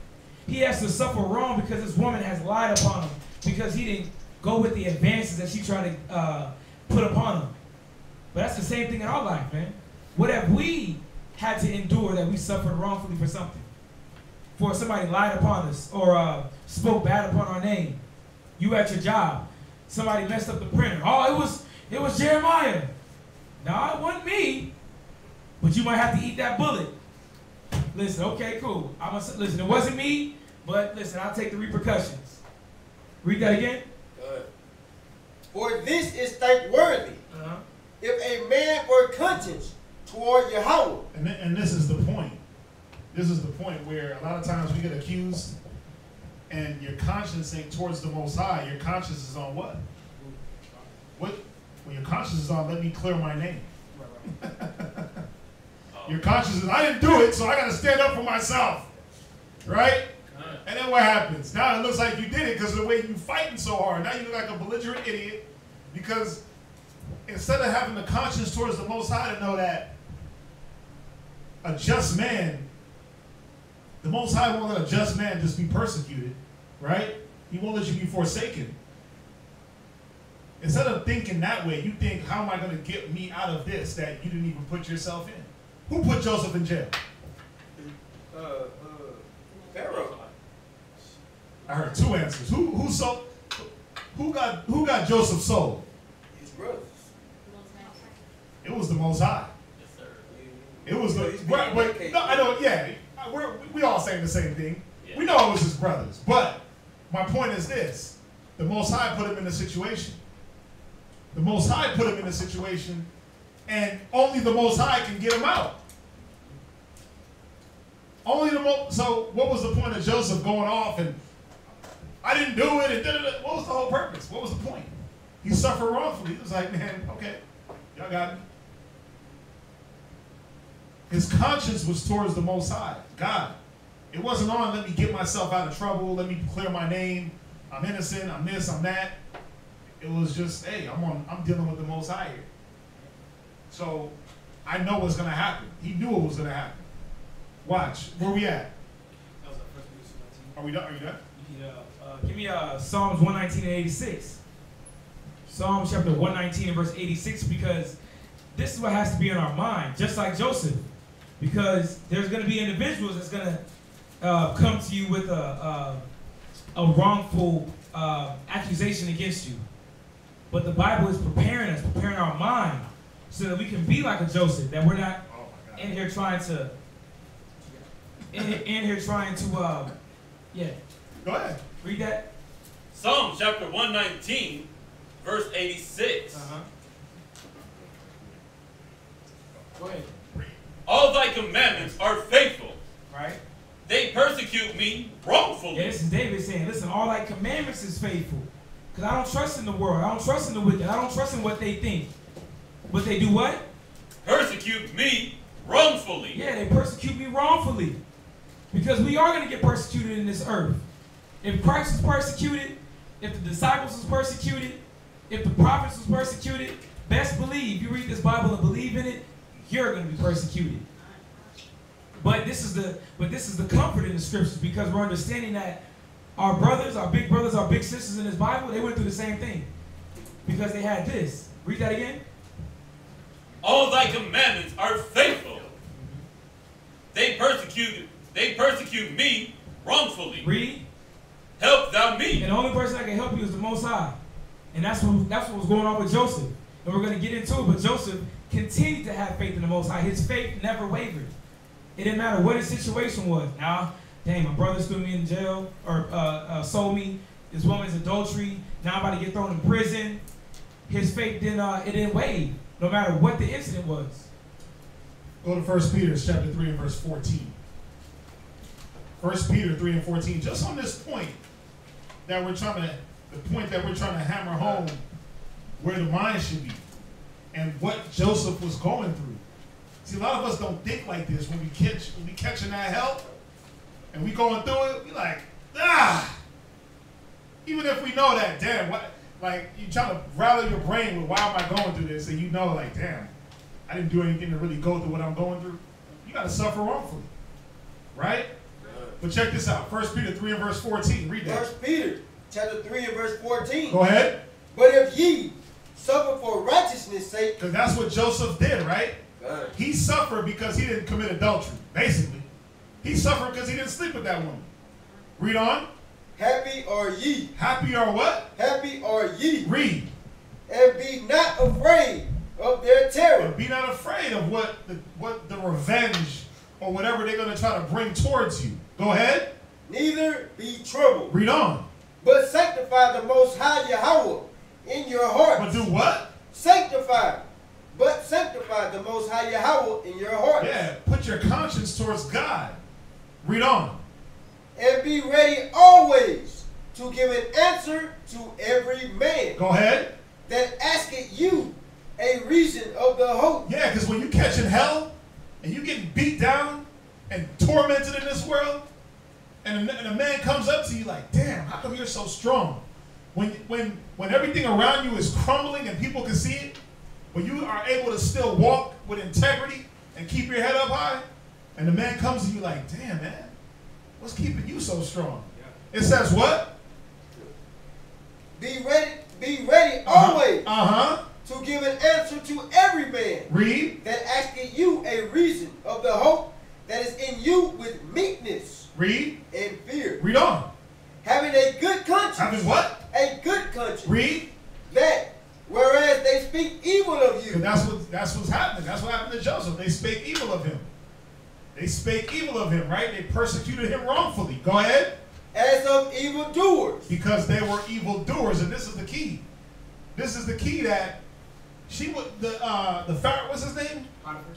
He has to suffer wrong because this woman has lied upon him. Because he didn't go with the advances that she tried to put upon him. But that's the same thing in our life, man. What have we had to endure that we suffered wrongfully for something? For somebody lied upon us or spoke bad upon our name. You at your job. Somebody messed up the printer. Oh, it was Jeremiah. No, it wasn't me. But you might have to eat that bullet. Listen, okay, cool. Listen, it wasn't me, but listen, I'll take the repercussions. Read that again. For this is thankworthy. If a man for conscience toward Yahweh. And this is the point. This is the point where a lot of times we get accused and your conscience ain't towards the Most High. Your conscience is on what? When your conscience is on, let me clear my name. Your conscience is, I didn't do it, so I got to stand up for myself. Right? And then what happens? Now it looks like you did it because of the way you fighting so hard. Now you look like a belligerent idiot because instead of having the conscience towards the Most High to know that a just man, the Most High won't let a just man just be persecuted, right? He won't let you be forsaken. Instead of thinking that way, you think, how am I going to get me out of this that you didn't even put yourself in? Who put Joseph in jail? Pharaoh. I heard two answers. Who got Joseph sold? His brothers. It was the Most High. Yes, sir. It was no, I know. Yeah, we all saying the same thing. Yeah. We know it was his brothers, but my point is this: the Most High put him in a situation. The Most High put him in a situation, and only the Most High can get him out. So what was the point of Joseph going off and I didn't do it and da-da-da? What was the whole purpose? What was the point? He suffered wrongfully. He was like, man, okay, y'all got me. His conscience was towards the Most High, God. It wasn't on, let me get myself out of trouble, let me clear my name, I'm innocent, I'm this, I'm that. It was just, hey, I'm dealing with the Most High here. So I know what's gonna happen. He knew it was gonna happen. Watch, where we at? Are we done? Are you done? Give me Psalms 119 and 86. Psalms chapter 119 and verse 86, because this is what has to be in our mind, just like Joseph. Because there's going to be individuals that's going to come to you with a wrongful accusation against you. But the Bible is preparing us, preparing our mind, so that we can be like a Joseph, that we're not in here trying to, yeah. Go ahead. Read that. Psalm chapter 119, verse 86. Go ahead. All thy commandments are faithful. Right. They persecute me wrongfully. Yeah, this is David saying, listen, all thy commandments is faithful. Because I don't trust in the world. I don't trust in the wicked. I don't trust in what they think. But they do what? Persecute me wrongfully. Yeah, they persecute me wrongfully. Because we are going to get persecuted in this earth. If Christ was persecuted, if the disciples was persecuted, if the prophets was persecuted, best believe, you read this Bible and believe in it, you're going to be persecuted. But this is the comfort in the scriptures, because we're understanding that our brothers, our big sisters in this Bible, they went through the same thing. Because they had this. Read that again. All thy commandments are faithful. They persecute me wrongfully. Read. Help thou me. And the only person that can help you is the Most High. And that's what was going on with Joseph. And we're going to get into it, but Joseph continued to have faith in the Most High. His faith never wavered. It didn't matter what his situation was. Now, dang, my brother threw me in jail or sold me. This woman's adultery. Now I'm about to get thrown in prison. His faith didn't wave, no matter what the incident was. Go to 1 Peter chapter 3 and verse 14. 1 Peter 3 and 14. Just on this point, that we're trying to, the point that we're trying to hammer home where the mind should be and what Joseph was going through. See, a lot of us don't think like this when we catching that hell and we going through it. We like, ah. Even if we know that, damn, what? Like you trying to rally your brain with why am I going through this, and you know, like, damn, I didn't do anything to really go through what I'm going through. You got to suffer wrongfully, right? But check this out. 1 Peter 3 and verse 14. Read that. 1 Peter chapter 3 and verse 14. Go ahead. But if ye suffer for righteousness' sake. Because that's what Joseph did, right? He suffered because he didn't commit adultery, basically. He suffered because he didn't sleep with that woman. Read on. Happy are ye. Happy are what? Happy are ye. Read. And be not afraid of their terror. And be not afraid of what the revenge or whatever they're going to try to bring towards you. Go ahead. Neither be troubled. Read on. But sanctify the Most High Yahweh in your heart. But do what? Sanctify. But sanctify the Most High Yahweh in your heart. Yeah, put your conscience towards God. Read on. And be ready always to give an answer to every man. Go ahead. That asketh you a reason of the hope. Yeah, because when you catching hell and you getting beat down and tormented in this world, and a man comes up to you like, damn, how come you're so strong? When everything around you is crumbling and people can see it, when you are able to still walk with integrity and keep your head up high, and the man comes to you like, damn, man, what's keeping you so strong? Yeah. It says what? Be ready always to give an answer to every man. Read. That asketh you a reason of the hope that is in you with meekness. Read. And fear. Read on. Having a good conscience. Having what? A good conscience. Read. That whereas they speak evil of you. That's what's happening. That's what happened to Joseph. They spake evil of him. They spake evil of him, right? They persecuted him wrongfully. Go ahead. As of evildoers. Because they were evildoers, and this is the key. This is the key that she was the Pharaoh. What's his name?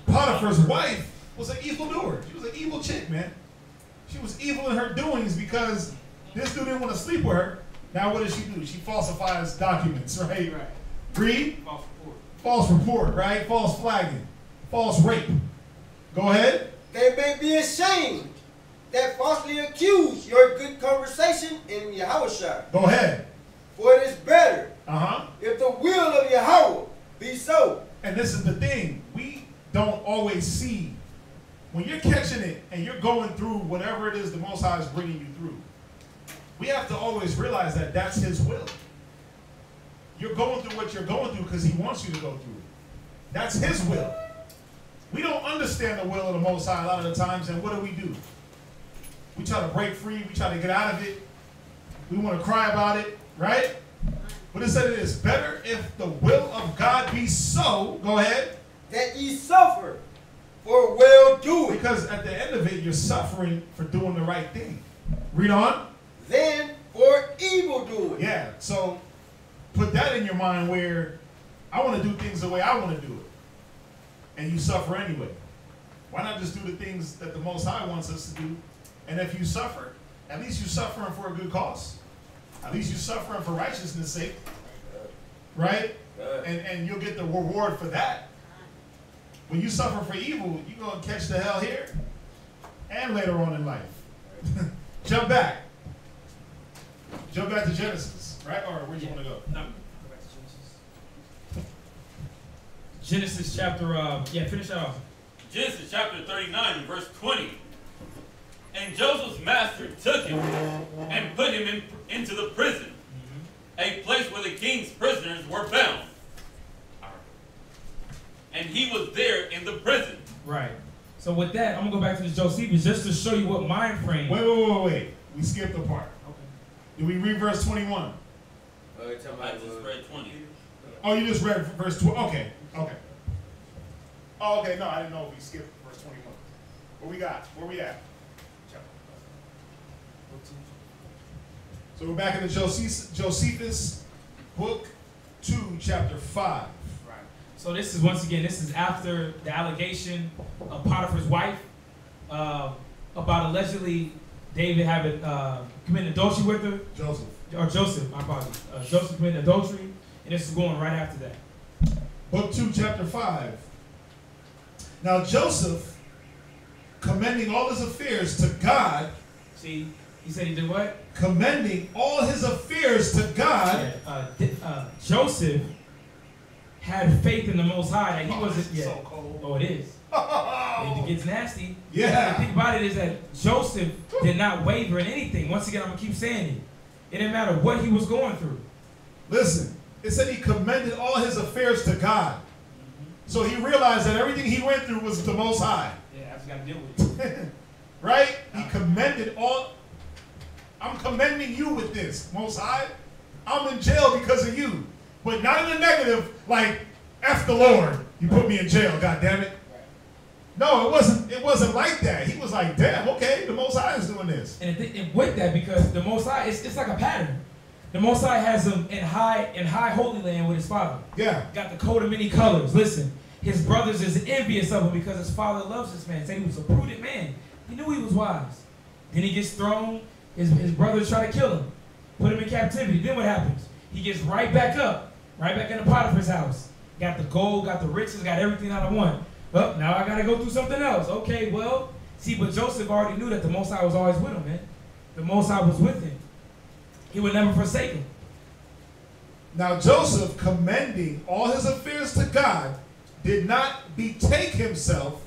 Potiphar's wife was an evildoer. She was an evil chick, man. She was evil in her doings because this dude didn't want to sleep with her. Now what does she do? She falsifies documents, right? Right. Read. False report. False report, right? False flagging. False rape. Go ahead. They may be ashamed that falsely accuse your good conversation in Yahushua. Go ahead. For it is better if the will of Yahweh be so. And this is the thing. We don't always see. When you're catching it and you're going through whatever it is the Most High is bringing you through, we have to always realize that that's His will. You're going through what you're going through because He wants you to go through it. That's His will. We don't understand the will of the Most High a lot of the times, and what do? We try to break free. We try to get out of it. We want to cry about it, right? But it said it is better if the will of God be so, go ahead, that ye suffer for well-doing. Because at the end of it, you're suffering for doing the right thing. Read on. Then for evil-doing. Yeah, so put that in your mind where I want to do things the way I want to do it. And you suffer anyway. Why not just do the things that the Most High wants us to do? And if you suffer, at least you're suffering for a good cause. At least you're suffering for righteousness' sake. Right? And you'll get the reward for that. When you suffer for evil, you're going to catch the hell here and later on in life. Jump back. Jump back to Genesis, right? Or where do you want to go? No, go back to Genesis. Genesis chapter, finish that off. Genesis chapter 39 and verse 20. And Joseph's master took him and put him into the prison, a place where the king's prisoners were bound. And he was there in the prison. Right. So with that, I'm going to go back to the Josephus just to show you what mind frame. Wait. We skipped a part. Okay. Did we read verse 21? I just read 20. Oh, you just read verse 12. Okay. Oh, okay. No, I didn't know if we skipped verse 21. What we got? Where we at? So we're back in the Josephus, book 2, chapter 5. Right. So this is after the allegation of Potiphar's wife about allegedly David having committed adultery with her. Joseph, my apologies. Joseph committed adultery, and this is going right after that. Book 2, chapter 5. Now Joseph, commending all his affairs to God. See, he said he did what? Commending all his affairs to God. Yeah, Joseph had faith in the Most High that he wasn't yet. So cold. Oh, it is. It gets nasty. Yeah. The thing about it is that Joseph did not waver in anything. Once again, I'm going to keep saying it. It didn't matter what he was going through. Listen, it said he commended all his affairs to God. So he realized that everything he went through was the Most High. Yeah, I just got to deal with it. Right? He commended all. I'm commending you with this, Most High. I'm in jail because of you. But not in a negative, like, F the Lord. You put me in jail, God damn it. No, it wasn't like that. He was like, damn, okay, the Most High is doing this. And with that, because the Most High, it's like a pattern. The Most High has him in high Holy Land with his father. Yeah. Got the coat of many colors. Listen, his brothers is envious of him because his father loves this man. Said he was a prudent man. He knew he was wise. Then he gets thrown. His brothers try to kill him. Put him in captivity. Then what happens? He gets right back up. Right back in the Potiphar's house. Got the gold, got the riches, got everything out of one. Well, now I got to go through something else. Okay, well, see, but Joseph already knew that the Most High was always with him, man. The Most High was with him. He would never forsake him. Now Joseph, commending all his affairs to God, did not betake himself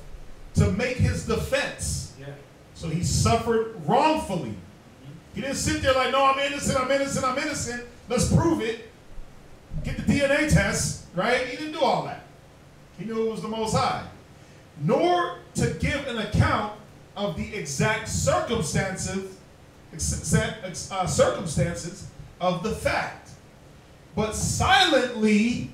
to make his defense. Yeah. So he suffered wrongfully. He didn't sit there like, no, I'm innocent, I'm innocent, I'm innocent. Let's prove it. Get the DNA test, right? He didn't do all that. He knew it was the Most High. Nor to give an account of the exact circumstances of the fact, but silently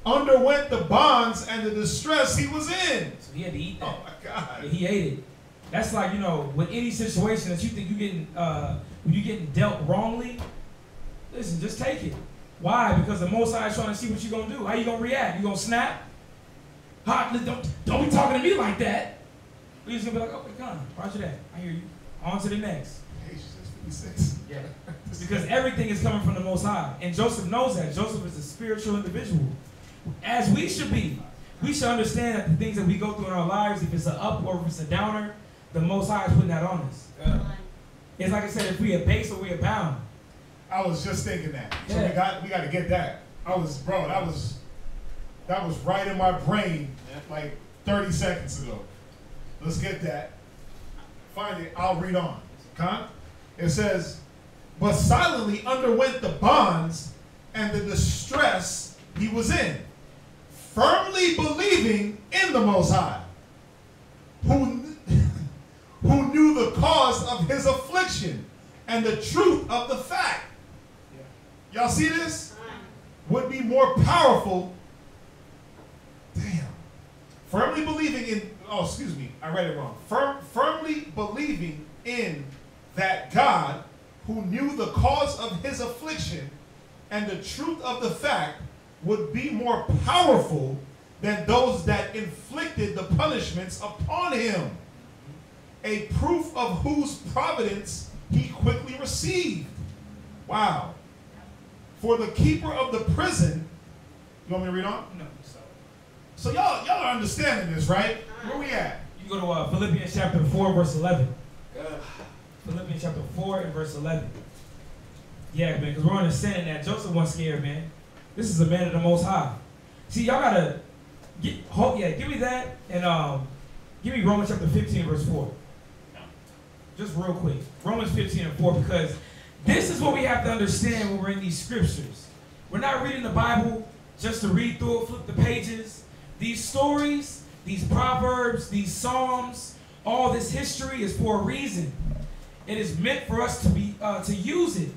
underwent the bonds and the distress he was in. So he had to eat that. Oh my God. Yeah, he ate it. That's like, with any situation that you think when you're getting dealt wrongly, listen, just take it. Why? Because the Most High is trying to see what you're going to do. How you going to react? You going to snap? Don't be talking to me like that. You're just going to be like, okay, come on. Roger that. I hear you. On to the next. Yeah. Because everything is coming from the Most High. And Joseph knows that. Joseph is a spiritual individual. As we should be. We should understand that the things that we go through in our lives, if it's an up or if it's a downer, the Most High is putting that on us. It's like I said, if we are base or we are bound. I was just thinking that. So Yeah. we got to get that. That was right in my brain like 30 seconds ago. Let's get that. Find it. I'll read on. Okay? It says, but silently underwent the bonds and the distress he was in, firmly believing in the Most High, who knew the cause of his affliction and the truth of the fact. Y'all see this? Would be more powerful. Damn. Firmly believing in, I read it wrong. Firmly believing in that God, who knew the cause of his affliction and the truth of the fact, would be more powerful than those that inflicted the punishments upon him. A proof of whose providence he quickly received. Wow. For the keeper of the prison, you want me to read on? No. So y'all are understanding this, right? Where we at? You go to Philippians chapter 4, verse 11. Philippians chapter 4 and verse 11. Yeah, man, because we're understanding that Joseph wasn't scared, man. This is a man of the Most High. See, y'all gotta give me that and give me Romans chapter 15, verse 4. Just real quick. Romans 15 and 4, because this is what we have to understand when we're in these scriptures. We're not reading the Bible just to read through it, flip the pages. These stories, these proverbs, these psalms, all this history is for a reason. It is meant for us to use it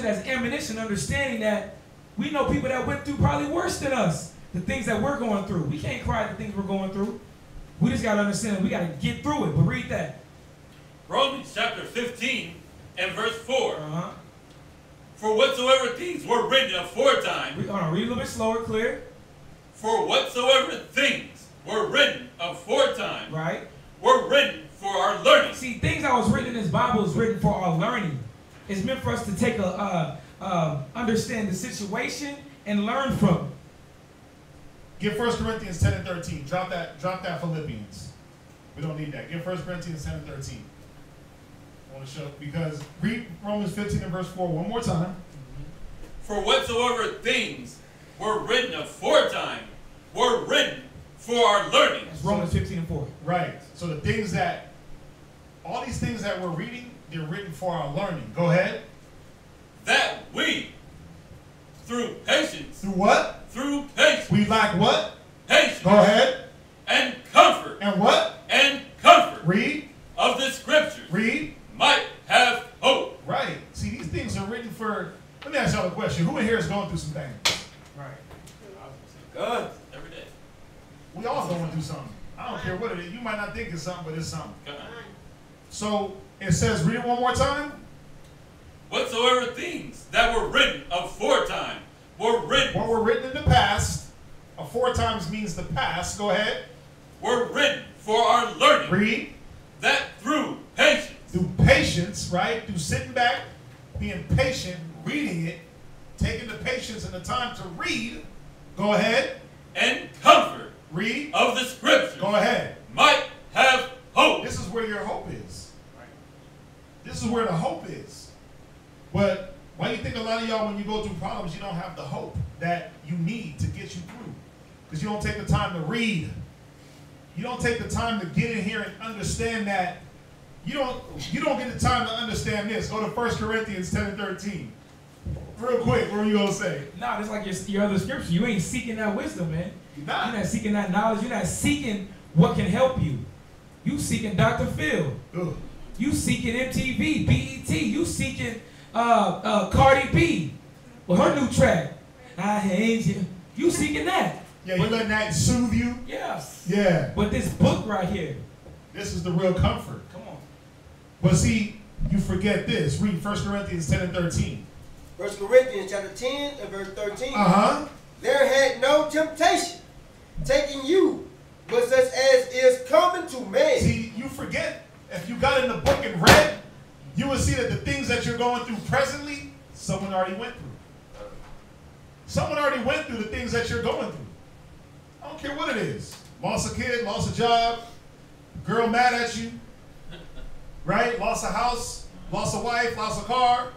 as ammunition, understanding that we know people that went through probably worse than us, the things that we're going through. We can't cry at the things we're going through. We just got to understand that we got to get through it. But read that. Romans chapter 15 and verse 4. For whatsoever things were written aforetime. Read a little bit slower, clear. For whatsoever things were written aforetime. Right. Were written for our learning. See, things that was written in this Bible is written for our learning. It's meant for us to take understand the situation and learn from it. Give 1 Corinthians 10 and 13. Drop that Philippians. We don't need that. Give 1 Corinthians 10 and 13. I want to show, because read Romans 15 and verse 4 one more time. For whatsoever things were written aforetime were written for our learning. That's Romans 15 and 4. Right. So the things that, all these things that we're reading, they're written for our learning. Go ahead. That we, through patience. Through what? Through patience. We lack what? Patience. Go ahead. And comfort. And what? And comfort. Read. Of the scriptures. Read. Might have hope. Right. See, these things are written for, let me ask y'all a question. Who in here is going through some things? Right. Good. Every day. We all going through something. I don't care what it is. You might not think it's something, but it's something. So it says, read it one more time. Whatsoever things that were written aforetime were written. What were written in the past. Aforetimes means the past. Go ahead. Were written for our learning. Read. That through patience. Through patience, right? Through sitting back, being patient, reading it, taking the patience and the time to read. Go ahead. And comfort. Read. Of the scriptures. Go ahead. Might have hope. This is where your hope is. This is where the hope is. But why do you think a lot of y'all, when you go through problems, you don't have the hope that you need to get you through? Because you don't take the time to read. You don't take the time to get in here and understand that. You don't get the time to understand this. Go to 1 Corinthians 10 and 13. Real quick, what were you going to say? No, it's like your other scripture. You ain't seeking that wisdom, man. You're not. You're not seeking that knowledge. You're not seeking what can help you. You seeking Dr. Phil. Ugh. You seeking MTV, BET. You seeking Cardi B with her new track. I hate you. You seeking that. Yeah, you letting that soothe you? Yes. Yeah. But this book right here. This is the real comfort. Come on. But see, you forget this. Read 1 Corinthians 10 and 13. 1 Corinthians chapter 10 and verse 13. Uh-huh. There had no temptation taking you, but such as is common to man. See, you forget. If you got in the book and read, you will see that the things that you're going through presently, someone already went through. Someone already went through the things that you're going through. I don't care what it is. Lost a kid, lost a job, girl mad at you, right? Lost a house, lost a wife, lost a car.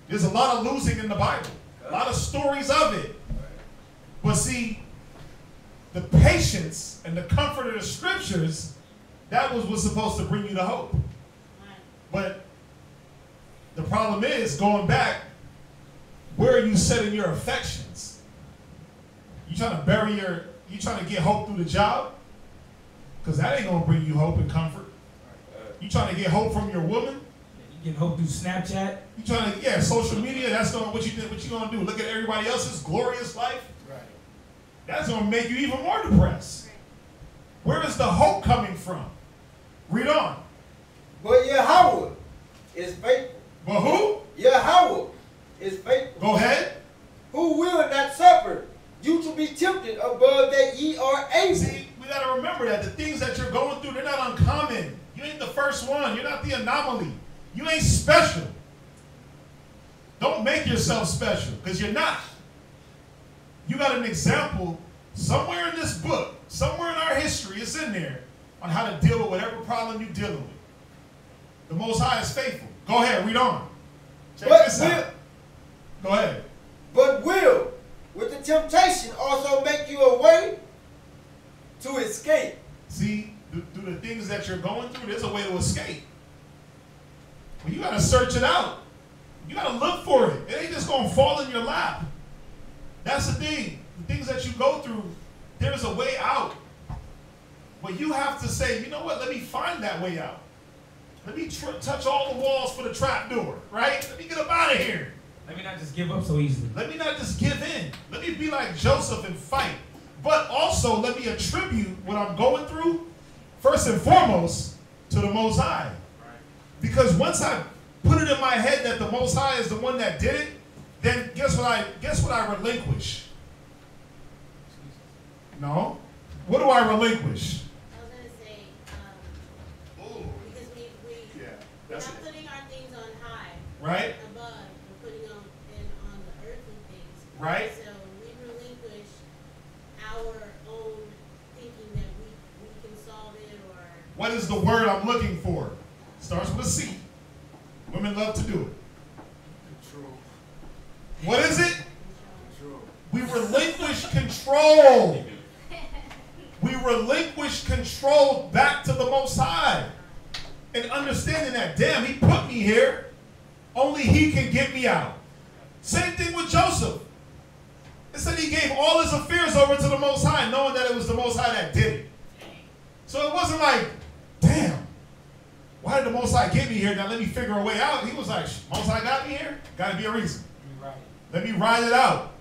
There's a lot of losing in the Bible. A lot of stories of it. But see, the patience and the comfort of the scriptures, that was what's supposed to bring you the hope. But the problem is, going back, where are you setting your affections? You trying to you trying to get hope through the job? Because that ain't going to bring you hope and comfort. You trying to get hope from your woman? You get hope through Snapchat? You trying to, yeah, social media, that's going what you going to do? Look at everybody else's glorious life? Right. That's going to make you even more depressed. Where is the hope coming from? Read on. But Yahweh is faithful. But who? Yahweh is faithful. Go ahead. Who will not suffer you to be tempted above that ye are able. See, we got to remember that the things that you're going through, they're not uncommon. You ain't the first one. You're not the anomaly. You ain't special. Don't make yourself special, because you're not. You got an example somewhere in this book, somewhere in our history, it's in there, on how to deal with whatever problem you're dealing with. The Most High is faithful. Go ahead, read on. Check this out. Go ahead. But will, with the temptation, also make you a way to escape. See, through the things that you're going through, there's a way to escape. But you got to search it out. You got to look for it. It ain't just going to fall in your lap. That's the thing. The things that you go through, there's a way out. But you have to say, you know what, let me find that way out. Let me touch all the walls for the trap door, right? Let me get up out of here. Let me not just give up so easily. Let me not just give in. Let me be like Joseph and fight. But also, let me attribute what I'm going through, first and foremost, to the Most High. Because once I put it in my head that the Most High is the one that did it, then guess what I relinquish? No? What do I relinquish? I was going to say, because when Right. above and putting on the earthly things. Right. So we relinquish our own thinking that we can solve it or. What is the word I'm looking for? Starts with a C. Women love to do it. Control. What is it? Control. We relinquish control. We relinquish control back to the Most High. And understanding that, damn, he put me here. Only he can get me out. Same thing with Joseph. It said he gave all his affairs over to the Most High, knowing that it was the Most High that did it. So it wasn't like, damn, why did the Most High get me here? Now let me figure a way out. He was like, Most High got me here? Got to be a reason. Let me ride it out.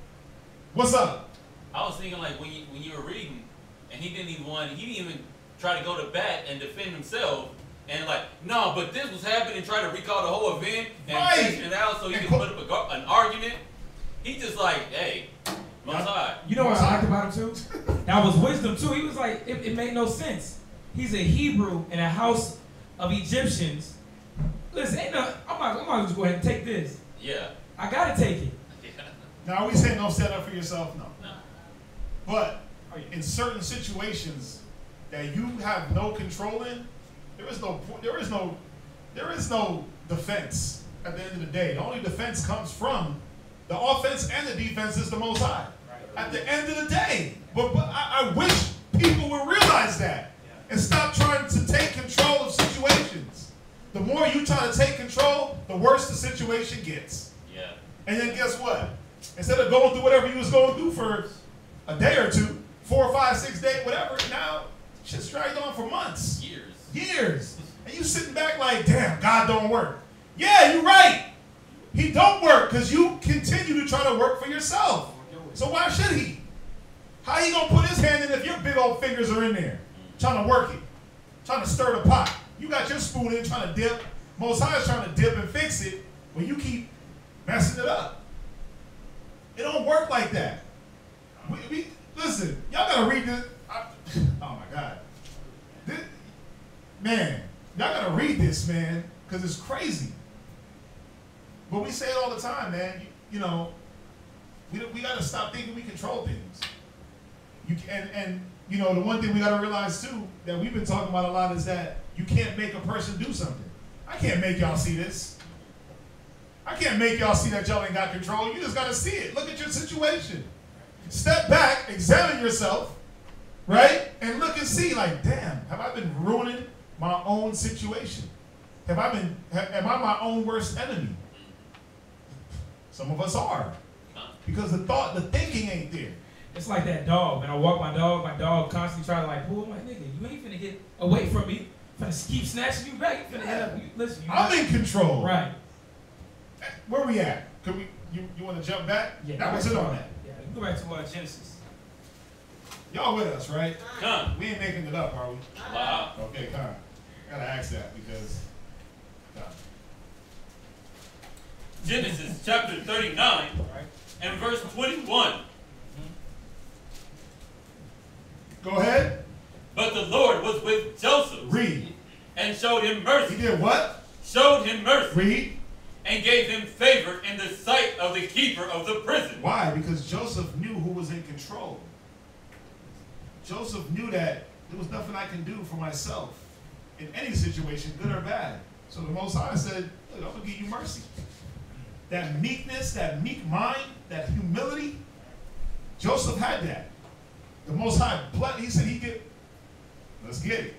What's up? I was thinking like when you were reading, and he didn't even try to go to bat and defend himself, and like, no, but this was happening, try to recall the whole event and Right. it out so he can put up an argument. He just like, hey, Most High. You know what I liked about him too? That was wisdom too. He was like, it made no sense. He's a Hebrew in a house of Egyptians. Listen, I'm not just go ahead and take this. Yeah. I gotta take it. Now, are we saying don't set up for yourself? No. No. But in certain situations that you have no control in, there is no defense at the end of the day. The only defense comes from the offense, and the defense is the Most High. At the end of the day. But I wish people would realize that and stop trying to take control of situations. The more you try to take control, the worse the situation gets. Yeah. And then guess what? Instead of going through whatever you was going through for a day or two, 4 or 5, 6 days, whatever, now shit's dragged on for months. Years. And you sitting back like, damn, God don't work. Yeah, you're right. He don't work because you continue to try to work for yourself. So why should he? How he gonna put his hand in if your big old fingers are in there? Trying to work it. Trying to stir the pot. You got your spoon in trying to dip. Most High is trying to dip and fix it when you keep messing it up. It don't work like that. Listen, y'all gotta read this. Oh my God. Man, y'all gotta read this, man, because it's crazy. But we say it all the time, man. You know, we gotta stop thinking we control things. And you know, the one thing we gotta realize too, that we've been talking about a lot, is that you can't make a person do something. I can't make y'all see this. I can't make y'all see that y'all ain't got control. You just gotta see it. Look at your situation. Step back, examine yourself, right? And look and see, like, damn, have I been ruining my own situation? Am I my own worst enemy? Some of us are. Because the thinking ain't there. It's like that dog. When I walk my dog constantly try to like pull. I'm like, nigga, you ain't finna get away from me. I'm finna keep snatching you back. You finna end up, listen. I'm in control. Right. Where we at? Could we? You want to jump back? Yeah. That was it on that. Yeah. Go back to Genesis. Y'all with us, right? Come. We ain't making it up, are we? Wow. Okay, come. Gotta ask that because. Genesis chapter 39 and verse 21. Go ahead. But the Lord was with Joseph. Read. And showed him mercy. He did what? Showed him mercy. Read. And gave him favor in the sight of the keeper of the prison. Why? Because Joseph knew who was in control. Joseph knew that there was nothing I can do for myself in any situation, good or bad. So the Most High said, look, I'm going to give you mercy. That meekness, that meek mind, that humility, Joseph had that. The Most High, he said let's get it.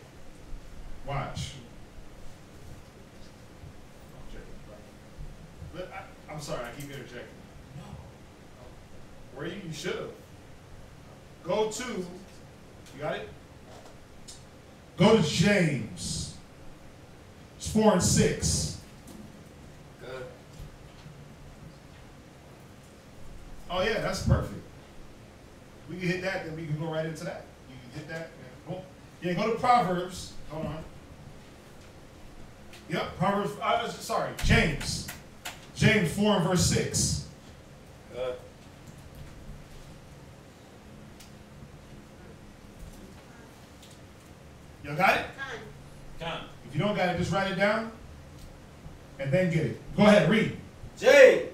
Watch. I'm sorry, I keep interjecting. No. Where you should have. Go to, you got it? Go to James. It's 4 and 6. Good. Oh yeah, that's perfect. We can hit that, then we can go right into that. You can hit that. Yeah, go to Proverbs. Hold on. Yep, Proverbs. James. James 4 and verse 6. Good. Y'all got it? Come. If you don't got it, just write it down. And then get it. Go ahead, read. James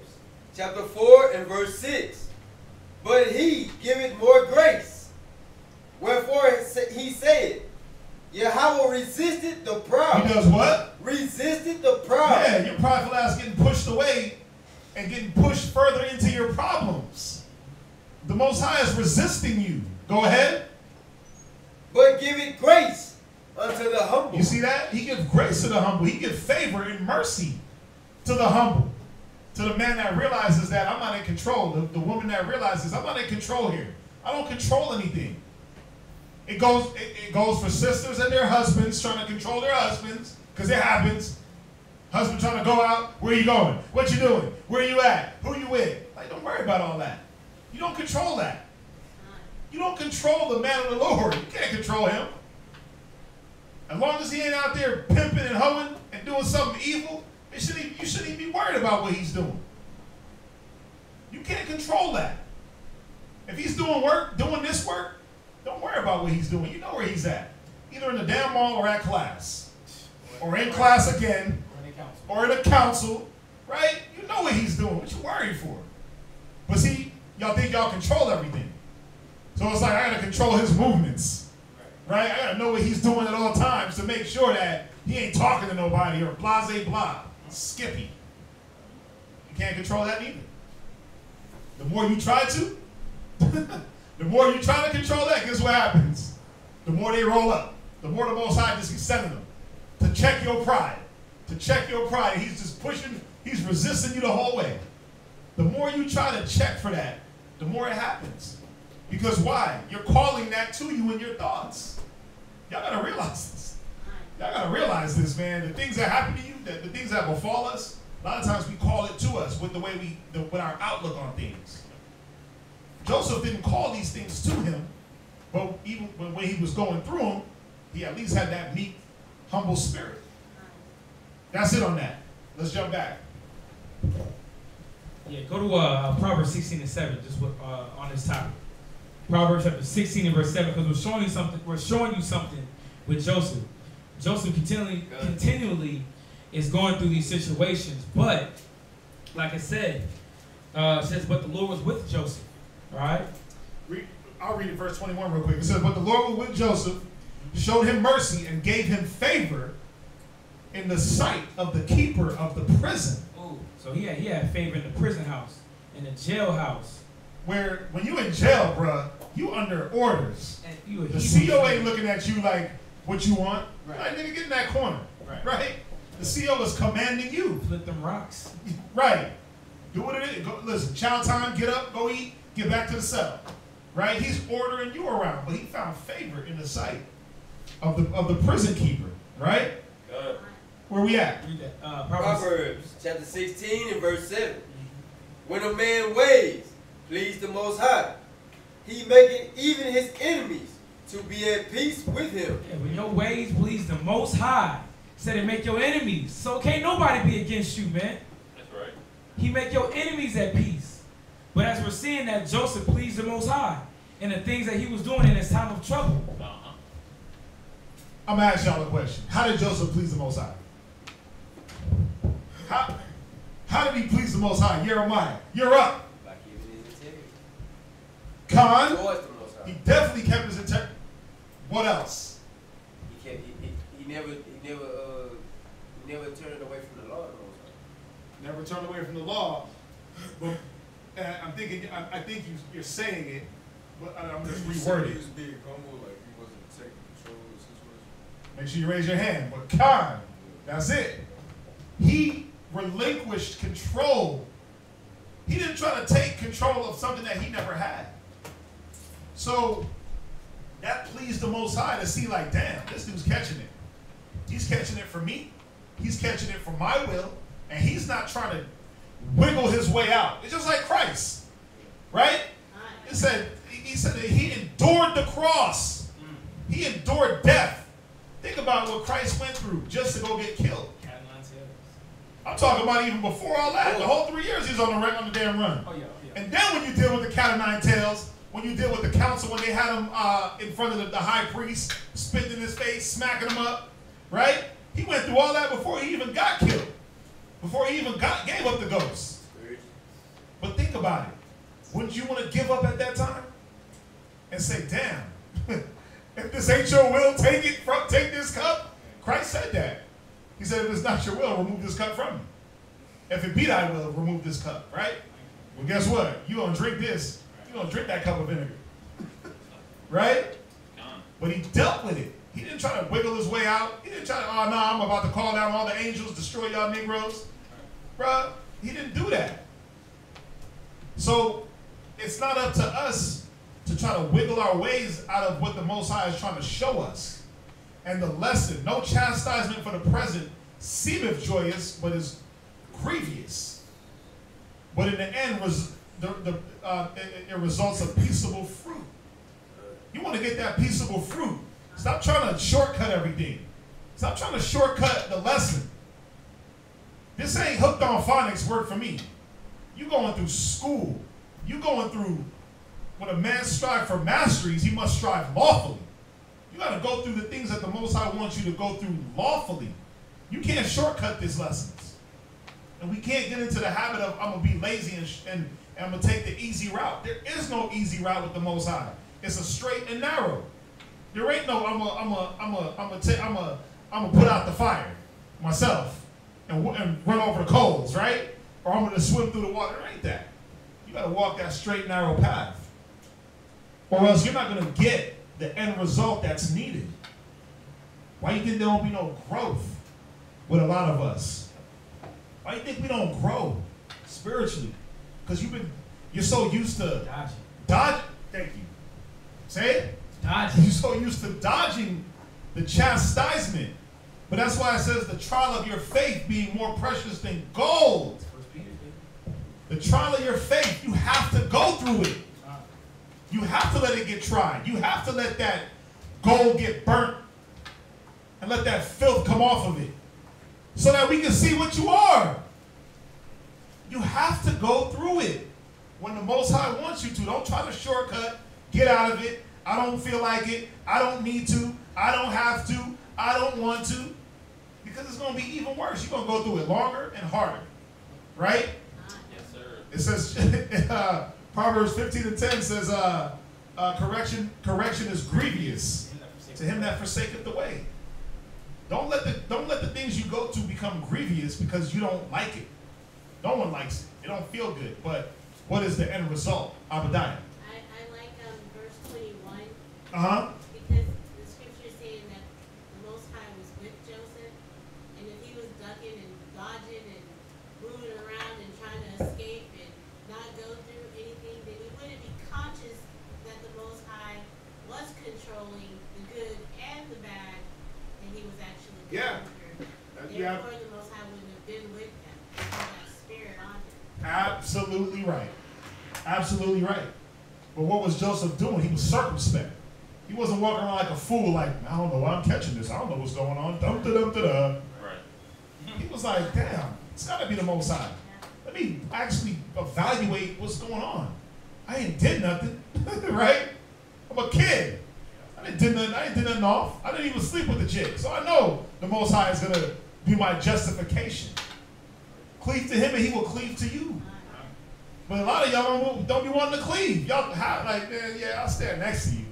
chapter 4 and verse 6. But he giveth more grace. Wherefore he said, Yahweh resisted the proud. He does what? Resisted the proud. Yeah, your prideful ass getting pushed away and getting pushed further into your problems. The Most High is resisting you. Go ahead. But give it grace unto the humble. You see that? He gives grace to the humble. He gives favor and mercy to the humble. To the man that realizes that I'm not in control. The woman that realizes I'm not in control here. I don't control anything. It goes for sisters and their husbands trying to control their husbands, because it happens. Husband trying to go out. Where you going? What you doing? Where you at? Who you with? Like, don't worry about all that. You don't control that. You don't control the man of the Lord. You can't control him. As long as he ain't out there pimping and hoeing and doing something evil, you shouldn't even be worried about what he's doing. You can't control that. If he's doing this work, don't worry about what he's doing. You know where he's at. Either in the damn mall or at class. Or in class again. Or in a council. Right? You know what he's doing. What you worried for? But see, y'all think y'all control everything. So it's like I gotta control his movements. Right? I gotta know what he's doing at all times to make sure that he ain't talking to nobody or blase blah. Skippy. You can't control that either. The more you try to, the more you try to control that, guess what happens? The more they roll up. The more the Most High just keeps sending them to check your pride. To check your pride. He's just pushing, he's resisting you the whole way. The more you try to check for that, the more it happens. Because why? You're calling that to you in your thoughts. Y'all gotta realize this. Y'all gotta realize this, man. The things that happen to you, the things that befall us, a lot of times we call it to us with the way with our outlook on things. Joseph didn't call these things to him, but even when he was going through them, he at least had that meek, humble spirit. That's it on that. Let's jump back. Yeah, go to Proverbs 16 and 7, just on this topic. Proverbs chapter 16 and verse 7, because we're showing you something with Joseph. Joseph continually is going through these situations, but like I said, it says, but the Lord was with Joseph. All right? I'll read it, verse 21 real quick. It says, but the Lord was with Joseph, showed him mercy, and gave him favor in the sight of the keeper of the prison. Oh, so he had favor in the prison house, in the jailhouse. Where, when you in jail, bruh, you under orders. And the CO ain't looking at you like, what you want? Right. Like, nigga, get in that corner. Right? The CO is commanding you. Flip them rocks. Right. Do what it is. Go, listen, chow time, get up, go eat, get back to the cell. Right? He's ordering you around, but he found favor in the sight of the prison keeper. Right? Good. Where we at? Read that. Proverbs chapter 16 and verse 7. When a man ways please the Most High, he maketh even his enemies to be at peace with him. Yeah, when your ways please the Most High, said it make your enemies. So can't nobody be against you, man. That's right. He make your enemies at peace. But as we're seeing that Joseph pleased the Most High in the things that he was doing in his time of trouble. I'm going to ask y'all a question. How did Joseph please the Most High? How did he please the Most High? Jeremiah, you're up. By keeping his integrity. Khan, Towards the Most High. he definitely kept his integrity. What else? He never turned away from the law. The Most High. Never turned away from the law. But I'm thinking, I think you're saying it, but I'm just rewording. He was being humble, like he wasn't taking control of the situation. Make sure you raise your hand. But Khan, that's it. He relinquished control. He didn't try to take control of something that he never had. So that pleased the Most High to see, like, damn, this dude's catching it. He's catching it for me. He's catching it for my will. And he's not trying to wiggle his way out. It's just like Christ, right? He said that he endured the cross. He endured death. Think about what Christ went through just to go get killed. I'm talking about even before all that. The whole 3 years he was on the damn run. Oh, yeah. And then when you deal with the cat of nine tails, when you deal with the council, when they had him in front of the high priest, spitting in his face, smacking him up, right? He went through all that before he even got killed. before he even gave up the ghost. But think about it. Wouldn't you want to give up at that time? And say, damn, if this ain't your will, take this cup? Christ said that. He said, if it's not your will, remove this cup from me. If it be thy will, remove this cup, right? Well, guess what? You're going to drink this. You're going to drink that cup of vinegar. Right? But he dealt with it. He didn't try to wiggle his way out. He didn't try to, oh, no, I'm about to call down all the angels, destroy y'all Negroes. Bruh, he didn't do that. So it's not up to us to try to wiggle our ways out of what the Most High is trying to show us. And the lesson, no chastisement for the present seemeth joyous, but is grievous. But in the end, it results in peaceable fruit. You want to get that peaceable fruit. Stop trying to shortcut everything. Stop trying to shortcut the lesson. This ain't hooked on phonics work for me. You going through school. You going through, when a man strive for masteries, he must strive lawfully. You got to go through the things that the Most High wants you to go through lawfully. You can't shortcut these lessons. And we can't get into the habit of, I'm going to be lazy and I'm going to take the easy route. There is no easy route with the Most High. It's a straight and narrow. There ain't no, I'm gonna put out the fire myself and run over the coals, right? Or I'm gonna swim through the water. There ain't that. You gotta walk that straight, narrow path. Or else you're not gonna get the end result that's needed. Why do you think there won't be no growth with a lot of us? Why do you think we don't grow spiritually? Because you're so used to dodging. Thank you. Say it. Dodging. You're so used to dodging the chastisement. But that's why it says the trial of your faith being more precious than gold. The trial of your faith, you have to go through it. You have to let it get tried. You have to let that gold get burnt and let that filth come off of it so that we can see what you are. You have to go through it when the Most High wants you to. Don't try to shortcut, get out of it. I don't feel like it. I don't need to. I don't have to. I don't want to. Because it's going to be even worse. You're going to go through it longer and harder. Right? Yes, sir. It says, Proverbs 15:10 says, correction is grievous to him that forsaketh the way. Don't let the things you go to become grievous because you don't like it. No one likes it. It don't feel good. But what is the end result? Abadiah. Because the scripture is saying that the Most High was with Joseph, and if he was ducking and dodging and moving around and trying to escape and not go through anything, then he wouldn't be conscious that the Most High was controlling the good and the bad, and he was actually going through. Therefore, the Most High wouldn't have been with him. He had that spirit on him. Absolutely right. Absolutely right. But what was Joseph doing? He was circumspect. He wasn't walking around like a fool, like, I don't know why I'm catching this. I don't know what's going on. Dum-da-dum-da-da. Right. He was like, damn, it's got to be the Most High. Let me actually evaluate what's going on. I ain't did nothing, right? I'm a kid. I didn't do nothing off. I didn't even sleep with the chick. So I know the Most High is going to be my justification. Cleave to him and he will cleave to you. But a lot of y'all don't be wanting to cleave. Y'all like, man, yeah, I'll stand next to you.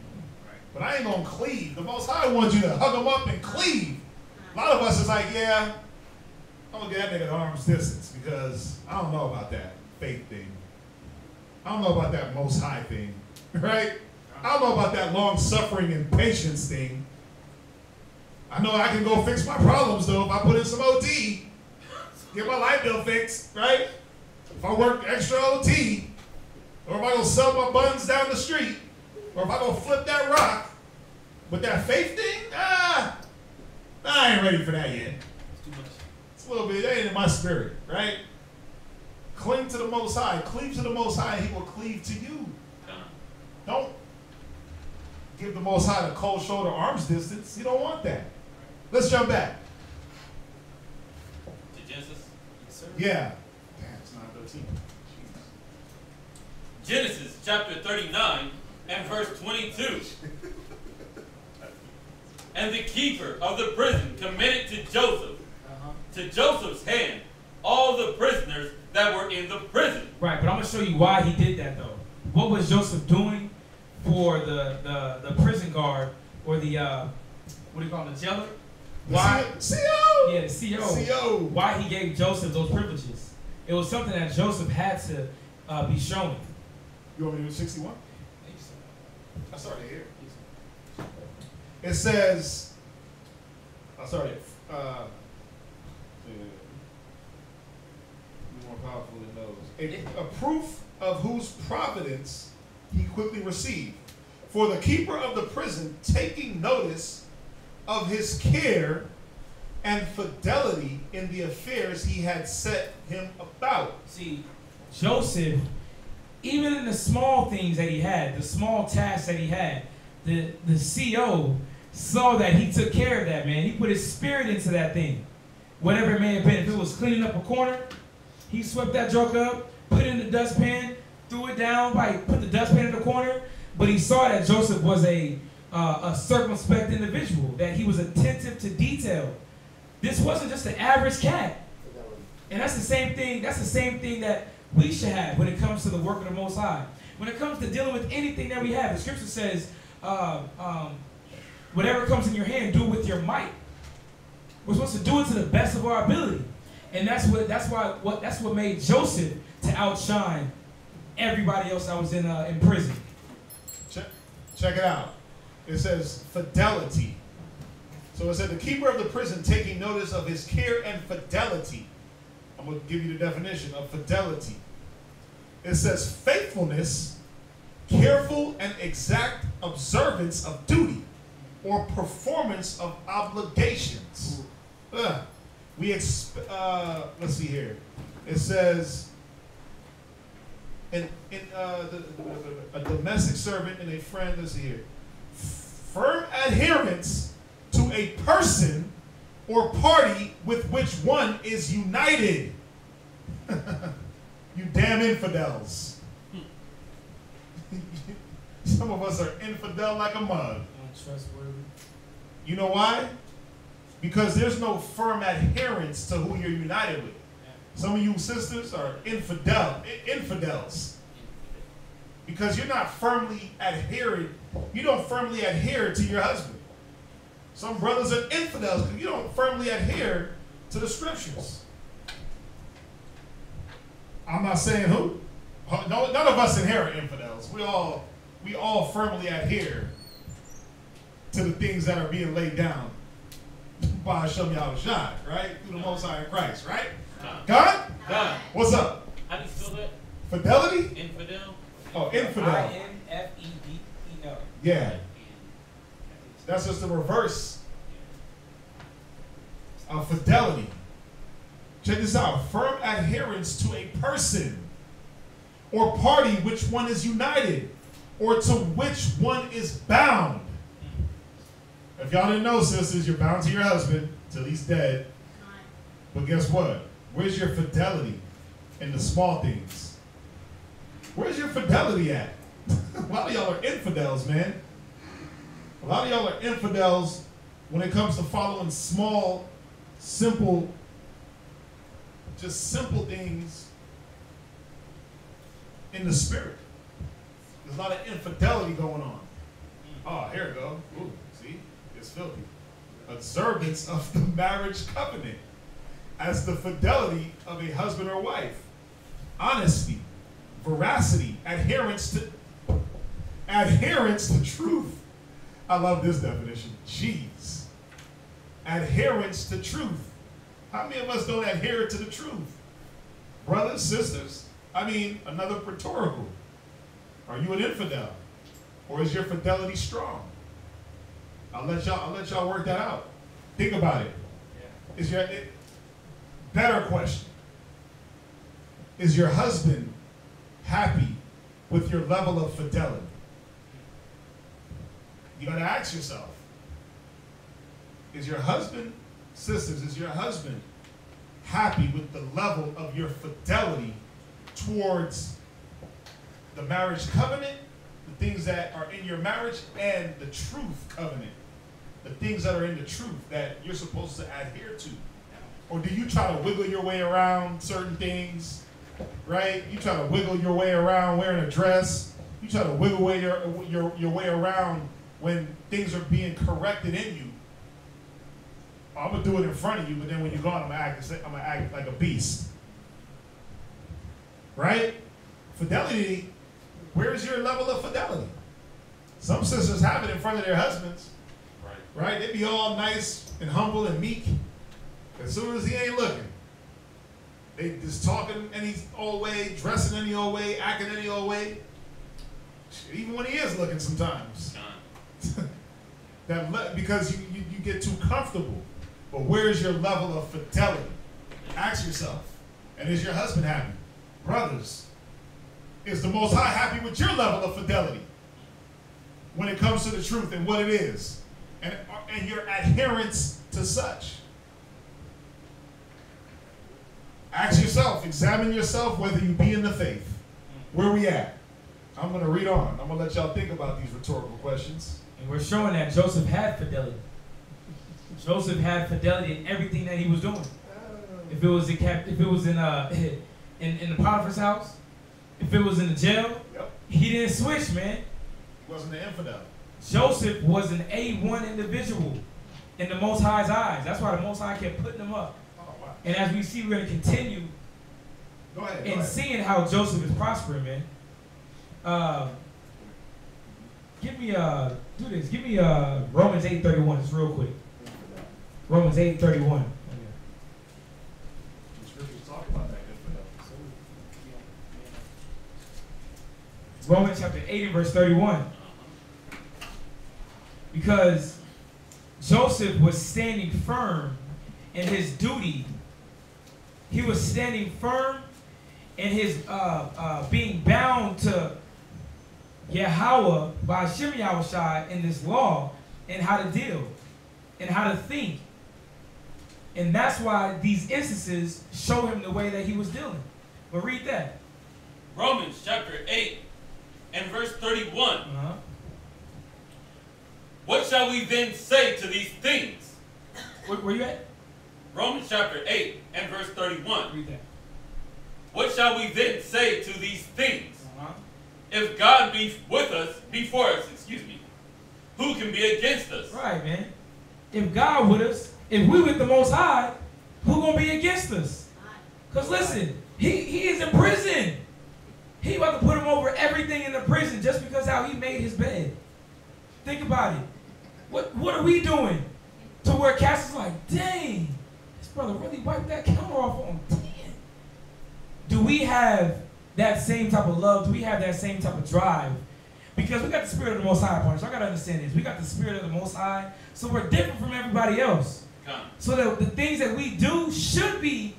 But I ain't going to cleave. The Most High wants you to hug him up and cleave. A lot of us is like, yeah, I'm going to get that nigga at arm's distance because I don't know about that faith thing. I don't know about that Most High thing, right? I don't know about that long-suffering and patience thing. I know I can go fix my problems, though, if I put in some OT. Get my light bill fixed, right? If I work extra OT, or if I go sell my buns down the street, or if I go flip that rock, but that faith thing, I ain't ready for that yet. It's a little bit, that ain't in my spirit, right? Cling to the Most High, cleave to the Most High, and he will cleave to you. Don't give the Most High the cold shoulder arms distance. You don't want that. Let's jump back. To Genesis? Yes, sir. Yeah. Damn, it's 9:13. Genesis chapter 39 and verse 22. And the keeper of the prison committed to Joseph's hand all in the prison. Right, but I'm going to show you why he did that, though. What was Joseph doing for the prison guard, or the, what do you call him, the jailer? Why? CO? Yeah, the CO. Why he gave Joseph those privileges. It was something that Joseph had to be shown. You want me to do 61? I started here. It says, I started, more powerful than those. A proof of whose providence he quickly received. For the keeper of the prison, taking notice of his care and fidelity in the affairs he had set him about. See, Joseph, even in the small things that he had, the small tasks that he had, the CO saw that he took care of that, man. He put his spirit into that thing. Whatever it may have been. If it was cleaning up a corner, he swept that joke up, put it in the dustpan, threw it down, put the dustpan in the corner. But he saw that Joseph was a circumspect individual, that he was attentive to detail. This wasn't just an average cat. And that's the same thing that we should have when it comes to the work of the Most High. When it comes to dealing with anything that we have, the scripture says, whatever comes in your hand, do it with your might. We're supposed to do it to the best of our ability. And that's what made Joseph to outshine everybody else that was in prison. Check it out. It says fidelity. So it said the keeper of the prison taking notice of his care and fidelity. I'm going to give you the definition of fidelity. It says faithfulness, careful and exact observance of duty, or performance of obligations. Let's see here. It says a domestic servant and a friend. Let's see here. Firm adherence to a person or party with which one is united. You damn infidels. Some of us are infidel like a mug. Untrustworthy. You know why? Because there's no firm adherence to who you're united with. Some of you sisters are infidels. Because you're not firmly adherent. You don't firmly adhere to your husband. Some brothers are infidels because you don't firmly adhere to the scriptures. I'm not saying who. No, none of us in here are infidels. We all firmly adhere to the things that are being laid down by Hashem Yahushua, right? Through the Most High in Christ, right? God? God. What's up? How do you spell that? Fidelity? Infidel? Oh, infidel. I-N-F-E-D-E-L. Yeah. That's just the reverse of fidelity. Check this out. Firm adherence to a person or party which one is united or to which one is bound. If y'all didn't know, sisters, you're bound to your husband till he's dead. But guess what? Where's your fidelity in the small things? Where's your fidelity at? A lot of y'all are infidels, man. A lot of y'all are infidels when it comes to following small, simple, just simple things in the spirit. There's a lot of infidelity going on. Oh, here we go. Ooh, see? It's filthy. Observance of the marriage covenant as the fidelity of a husband or wife. Honesty, veracity, adherence to truth. I love this definition. Jeez. Adherence to truth. How many of us don't adhere to the truth? Brothers, sisters, another rhetorical. Are you an infidel? Or is your fidelity strong? I'll let y'all work that out. Think about it. Better question. Is your husband happy with your level of fidelity? You gotta ask yourself. Is your husband, sisters, is your husband happy with the level of your fidelity towards the marriage covenant, the things that are in your marriage, and the truth covenant, the things that are in the truth that you're supposed to adhere to? Or do you try to wiggle your way around certain things right? You try to wiggle your way around wearing a dress. You try to wiggle your way around when things are being corrected in you. I'm gonna do it in front of you, but then when you're gone, I'm gonna act like a beast. Right? Fidelity, where's your level of fidelity? Some sisters have it in front of their husbands. Right? They be all nice and humble and meek. As soon as he ain't looking, they just talking any old way, dressing any old way, acting any old way. Even when he is looking sometimes. Because you get too comfortable. But where's your level of fidelity? Ask yourself. And is your husband happy? Brothers, is the Most High happy with your level of fidelity when it comes to the truth and what it is? And your adherence to such. Ask yourself, examine yourself whether you be in the faith. Where we at? I'm going to read on. I'm going to let y'all think about these rhetorical questions. And we're showing that Joseph had fidelity. Joseph had fidelity in everything that he was doing. If it was in the Potiphar's house, if it was in the jail, yep. He didn't switch, man. He wasn't an infidel. Joseph was an A1 individual in the Most High's eyes. That's why the Most High kept putting him up. Oh, wow. And as we see, we're going to continue seeing how Joseph is prospering, man. Give me Romans 8:31, just real quick. Romans 8:31. The scriptures talk about that infidel. Romans chapter 8 and verse 31. Because Joseph was standing firm in his duty. He was standing firm in his being bound to Yahweh by Shem Yahushai in this law and how to deal and how to think. And that's why these instances show him the way that he was dealing. But read that. Romans chapter 8 and verse 31. What shall we then say to these things? Where you at? Romans chapter 8 and verse 31. Read that. What shall we then say to these things? If God be with us, before us, who can be against us? Right, man. If God with us, if we with the Most High, who gonna be against us? Because listen, he is in prison. He about to put him over everything in the prison just because how he made his bed. Think about it. What are we doing? To where Cass is like, dang, this brother really wiped that counter off on 10. Do we have that same type of love? Do we have that same type of drive? Because we got the spirit of the Most High upon us. Y'all got to understand this. We got the spirit of the Most High, so we're different from everybody else. So that the things that we do should be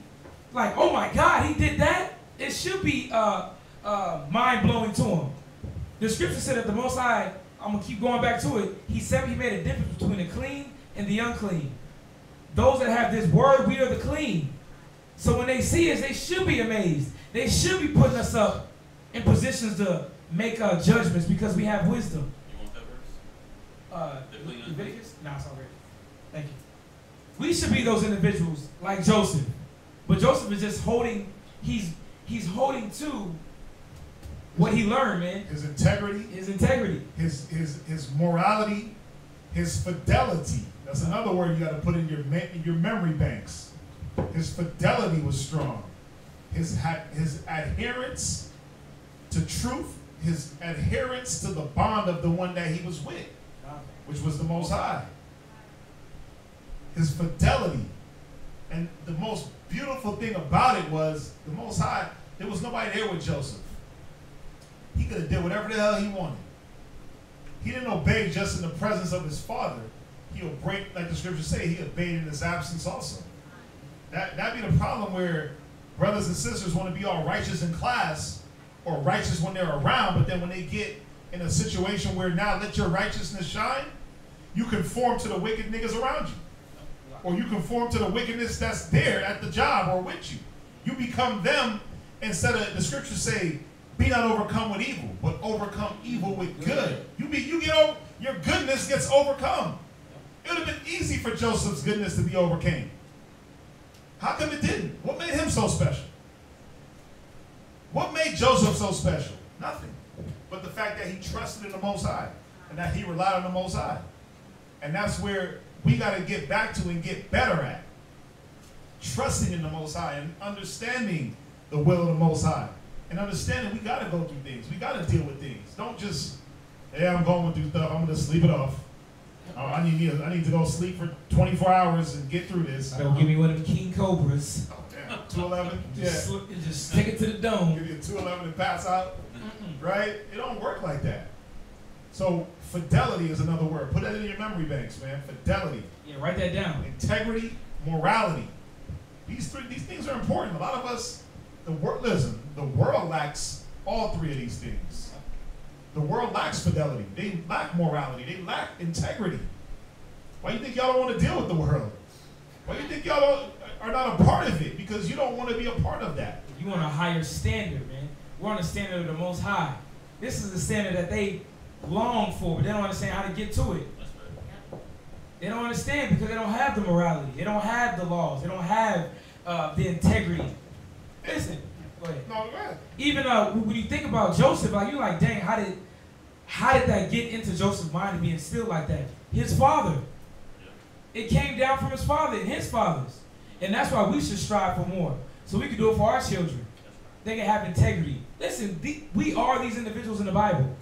like, oh my God, he did that. It should be mind-blowing to him. The scripture said that the Most High, I'm going to keep going back to it, he said he made a difference between the clean and the unclean. Those that have this word, we are the clean. So when they see us, they should be amazed. They should be putting us up in positions to make judgments because we have wisdom. You want that verse? Leviticus? No, it's already. Thank you. We should be those individuals like Joseph. But Joseph is just holding, he's holding to what he learned, man. His integrity. His integrity. His morality. His fidelity. That's another word you got to put in your memory banks. His fidelity was strong. His adherence to truth. His adherence to the bond of the one that he was with, which was the Most High. His fidelity. And the most beautiful thing about it was the Most High, there was nobody there with Joseph. He could have did whatever the hell he wanted. He didn't obey just in the presence of his father. He obeyed, like the scriptures say, he obeyed in his absence also. That'd be the problem where brothers and sisters want to be all righteous in class or righteous when they're around, but then when they get in a situation where now let your righteousness shine, you conform to the wicked niggas around you. Or you conform to the wickedness that's there at the job or with you. You become them instead of, the scriptures say, be not overcome with evil, but overcome evil with good. Your goodness gets overcome. It would have been easy for Joseph's goodness to be overcame. How come it didn't? What made him so special? so special? Nothing. But the fact that he trusted in the Most High and that he relied on the Most High. And that's where we got to get back to and get better at. Trusting in the Most High and understanding the will of the Most High. And understanding we got to go through things. We got to deal with things. Don't just, hey, I'm going through stuff. I'm going to sleep it off. Oh, I need to go sleep for 24 hours and get through this. Don't give me one of them king cobras. Oh, damn. 211? Just stick it to the dome. Give you a 211 and pass out. Right? It don't work like that. So fidelity is another word. Put that in your memory banks, man. Fidelity. Yeah, write that down. Integrity, morality. These things are important. A lot of us, the world lacks all three of these things. The world lacks fidelity. They lack morality. They lack integrity. Why do you think y'all don't want to deal with the world? Why do you think y'all are not a part of it? Because you don't want to be a part of that. You want a higher standard, man. We're on the standard of the Most High. This is the standard that they long for, but they don't understand how to get to it. That's right. They don't understand because they don't have the morality. They don't have the laws. They don't have the integrity. Listen, go ahead. No, go ahead. Even when you think about Joseph, like you're like, dang, how did that get into Joseph's mind to be instilled like that? His father. It came down from his father and his fathers. And that's why we should strive for more. So we can do it for our children. They can have integrity. Listen, we are these individuals in the Bible.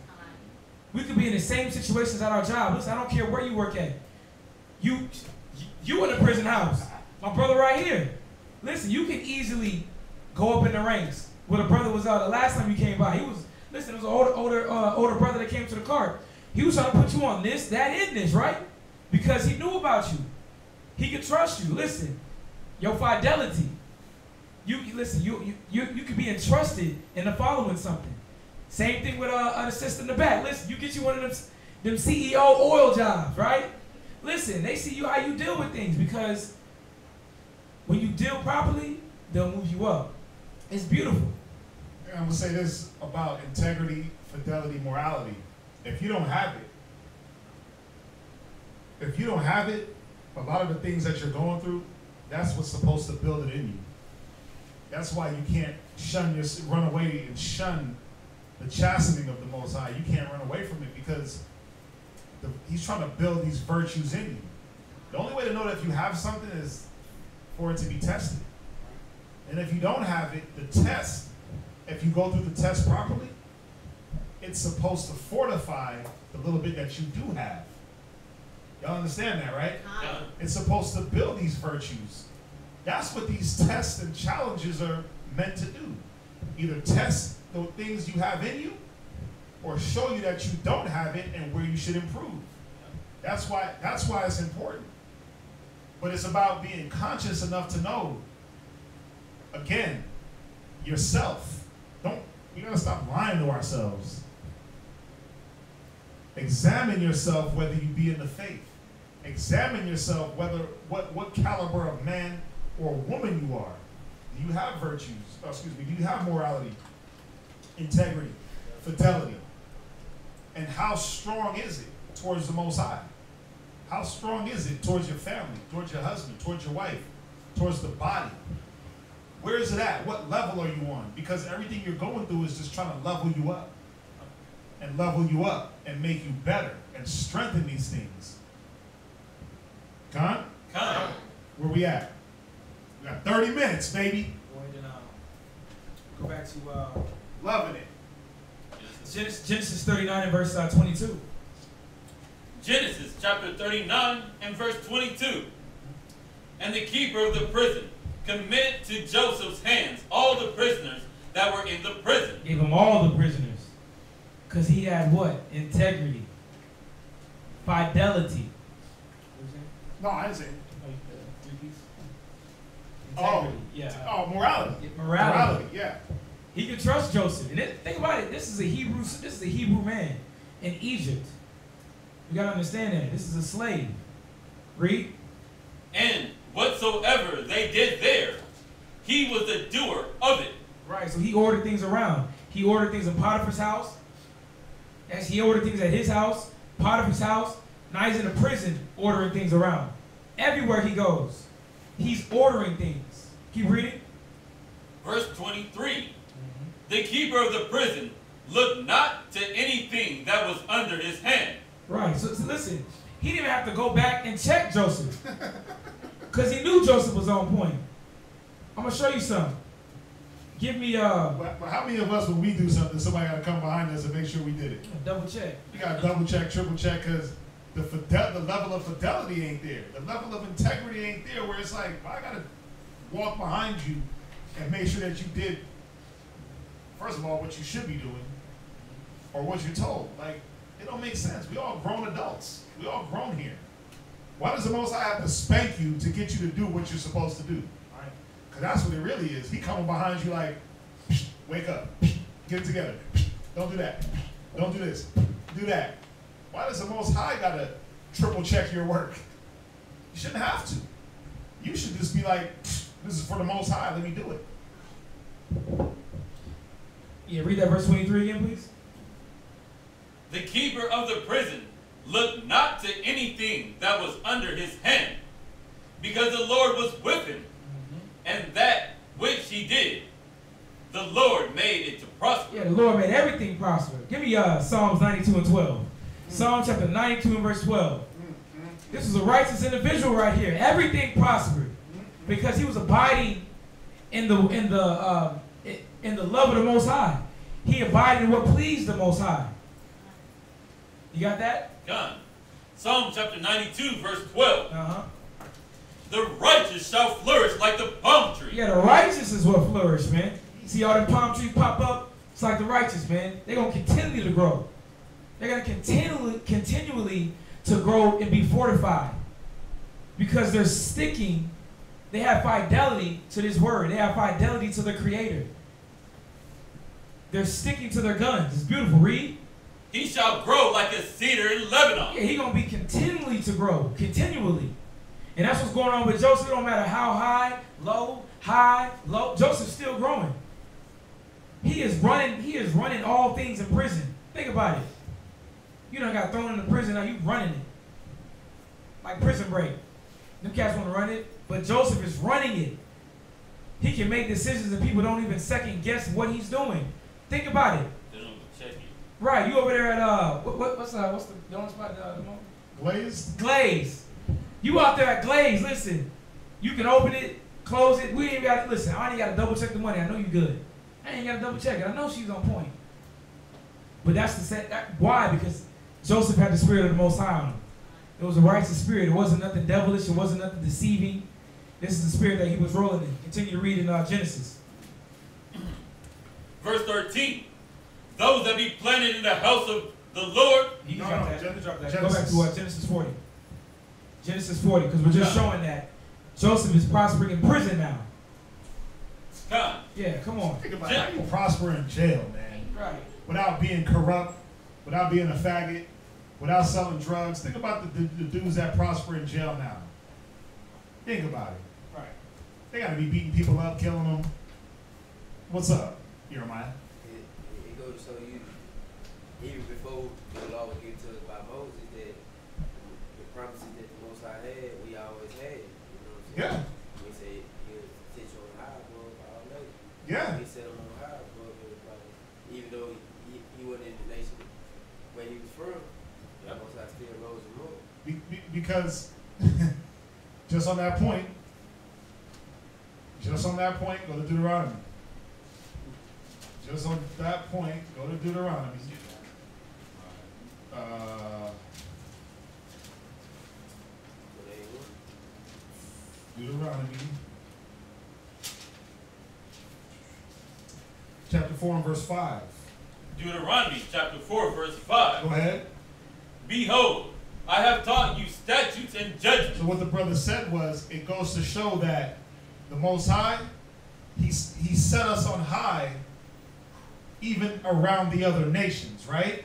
We could be in the same situations at our job. Listen, I don't care where you work at. You in a prison house. My brother right here. Listen, you can easily go up in the ranks. Where the brother was the last time you came by. It was an older brother that came to the cart. He was trying to put you on this, that, and this, right? Because he knew about you. He could trust you. Listen, your fidelity. You could be entrusted into following something. Same thing with the sister in the back. Listen, you get you one of them CEO oil jobs, right? Listen, they see you how you deal with things because when you deal properly, they'll move you up. It's beautiful. And I'm gonna say this about integrity, fidelity, morality. If you don't have it, a lot of the things that you're going through, that's what's supposed to build it in you. That's why you can't run away and shun the chastening of the Most High. You can't run away from it because he's trying to build these virtues in you. The only way to know that if you have something is for it to be tested. And if you don't have it, the test, if you go through the test properly, it's supposed to fortify the little bit that you do have. Y'all understand that, right? Yeah. It's supposed to build these virtues. That's what these tests and challenges are meant to do. Either test the things you have in you or show you that you don't have it and where you should improve. That's why it's important. But it's about being conscious enough to know, again, yourself. We gotta stop lying to ourselves. Examine yourself whether you be in the faith. Examine yourself what caliber of man or woman you are. Do you have virtues? Do you have morality, integrity, fidelity? And how strong is it towards the Most High? How strong is it towards your family, towards your husband, towards your wife, towards the body? Where is it at? What level are you on? Because everything you're going through is just trying to level you up and make you better and strengthen these things. Con? Where we at? We got 30 minutes, baby. Go ahead and go back to Loving it. Genesis 39 and verse 22. Genesis chapter 39 and verse 22. And the keeper of the prison committed to Joseph's hands all the prisoners that were in the prison. Gave him all the prisoners. Because he had what? Integrity. Fidelity. No, I didn't say. Integrity. Yeah. Oh, morality. Morality. Yeah. He could trust Joseph. And think about it. This is a Hebrew man in Egypt. You gotta understand that. This is a slave. Read. And whatsoever they did there, he was the doer of it. Right, so he ordered things around. He ordered things in Potiphar's house. He ordered things at his house, Potiphar's house. Now he's in a prison ordering things around. Everywhere he goes, he's ordering things. Keep reading. Verse 23. The keeper of the prison looked not to anything that was under his hand. Right. So listen, he didn't even have to go back and check Joseph. Because he knew Joseph was on point. I'm going to show you something. Give me But how many of us, when we do something, somebody got to come behind us and make sure we did it? double check. You got to double check, triple check, because the level of fidelity ain't there. The level of integrity ain't there where it's like, I got to walk behind you and make sure that you did, first of all, what you should be doing or what you're told. Like, it don't make sense. We all grown adults. We all grown here. Why does the Most High have to spank you to get you to do what you're supposed to do? Because that's what it really is. He coming behind you like, wake up, get it together. Don't do that. Don't do this. Do that. Why does the Most High got to triple check your work? You shouldn't have to. You should just be like, this is for the Most High. Let me do it. Yeah, read that verse 23 again, please. The keeper of the prison looked not to anything that was under his hand, because the Lord was with him, and that which he did, the Lord made it to prosper. Yeah, the Lord made everything prosper. Give me Psalms 92 and 12. Psalm chapter 92 and verse 12. This is a righteous individual right here. Everything prospered because he was abiding in the love of the Most High. He abided in what pleased the Most High. You got that? Done. Psalm chapter 92 verse 12. Uh-huh. The righteous shall flourish like the palm tree. Yeah, the righteous is what flourish, man. See all the palm trees pop up? It's like the righteous, man. They're going to continue to grow. They're going to continually to grow and be fortified. Because they're sticking, they have fidelity to this word. They have fidelity to the Creator. They're sticking to their guns. It's beautiful. Read. He shall grow like a cedar in Lebanon. Yeah, he's going to be continually to grow. Continually. And that's what's going on with Joseph. It don't matter how high, low, Joseph's still growing. He is running all things in prison. Think about it. You done got thrown into prison, now you running it. Like Prison Break. Them cats want to run it, but Joseph is running it. He can make decisions and people don't even second guess what he's doing. Think about it. They don't even check it. Right, you over there at what's the donut spot? Glaze? Glaze. You out there at Glaze, listen. You can open it, close it. We ain't got to listen. I ain't got to double check the money. I know you good. I ain't got to double check it. I know she's on point. But that's the set. Why? Because Joseph had the spirit of the Most High on him. It was a righteous spirit. It wasn't nothing devilish. It wasn't nothing deceiving. This is the spirit that he was rolling in. Continue to read in Genesis. Verse 13. Those that be planted in the house of the Lord. You can drop that. Genesis. Go back to Genesis 40. Genesis 40, because we're just showing that Joseph is prospering in prison now. God. Yeah, come on. Think about how you prosper in jail, man. Right. Without being corrupt, without being a faggot, without selling drugs. Think about the dudes that prosper in jail now. Think about it. Right. They got to be beating people up, killing them. What's up, Jeremiah? It goes to show you, even before the law was given to us by Moses, that the promises that the Most High had, we always had. You know what I'm saying? Yeah. We say he'll sit you on high above all nations. Yeah. He set him on high above everybody. Even though he wasn't in the nation where he was from, the Most High still rose him up. Because just on that point, go to Deuteronomy. Just on that point, go to Deuteronomy. Deuteronomy. Chapter 4 and verse 5. Deuteronomy chapter 4 verse 5. Go ahead. Behold, I have taught you statutes and judgments. So what the brother said was, it goes to show that the Most High, he set us on high even around the other nations, right?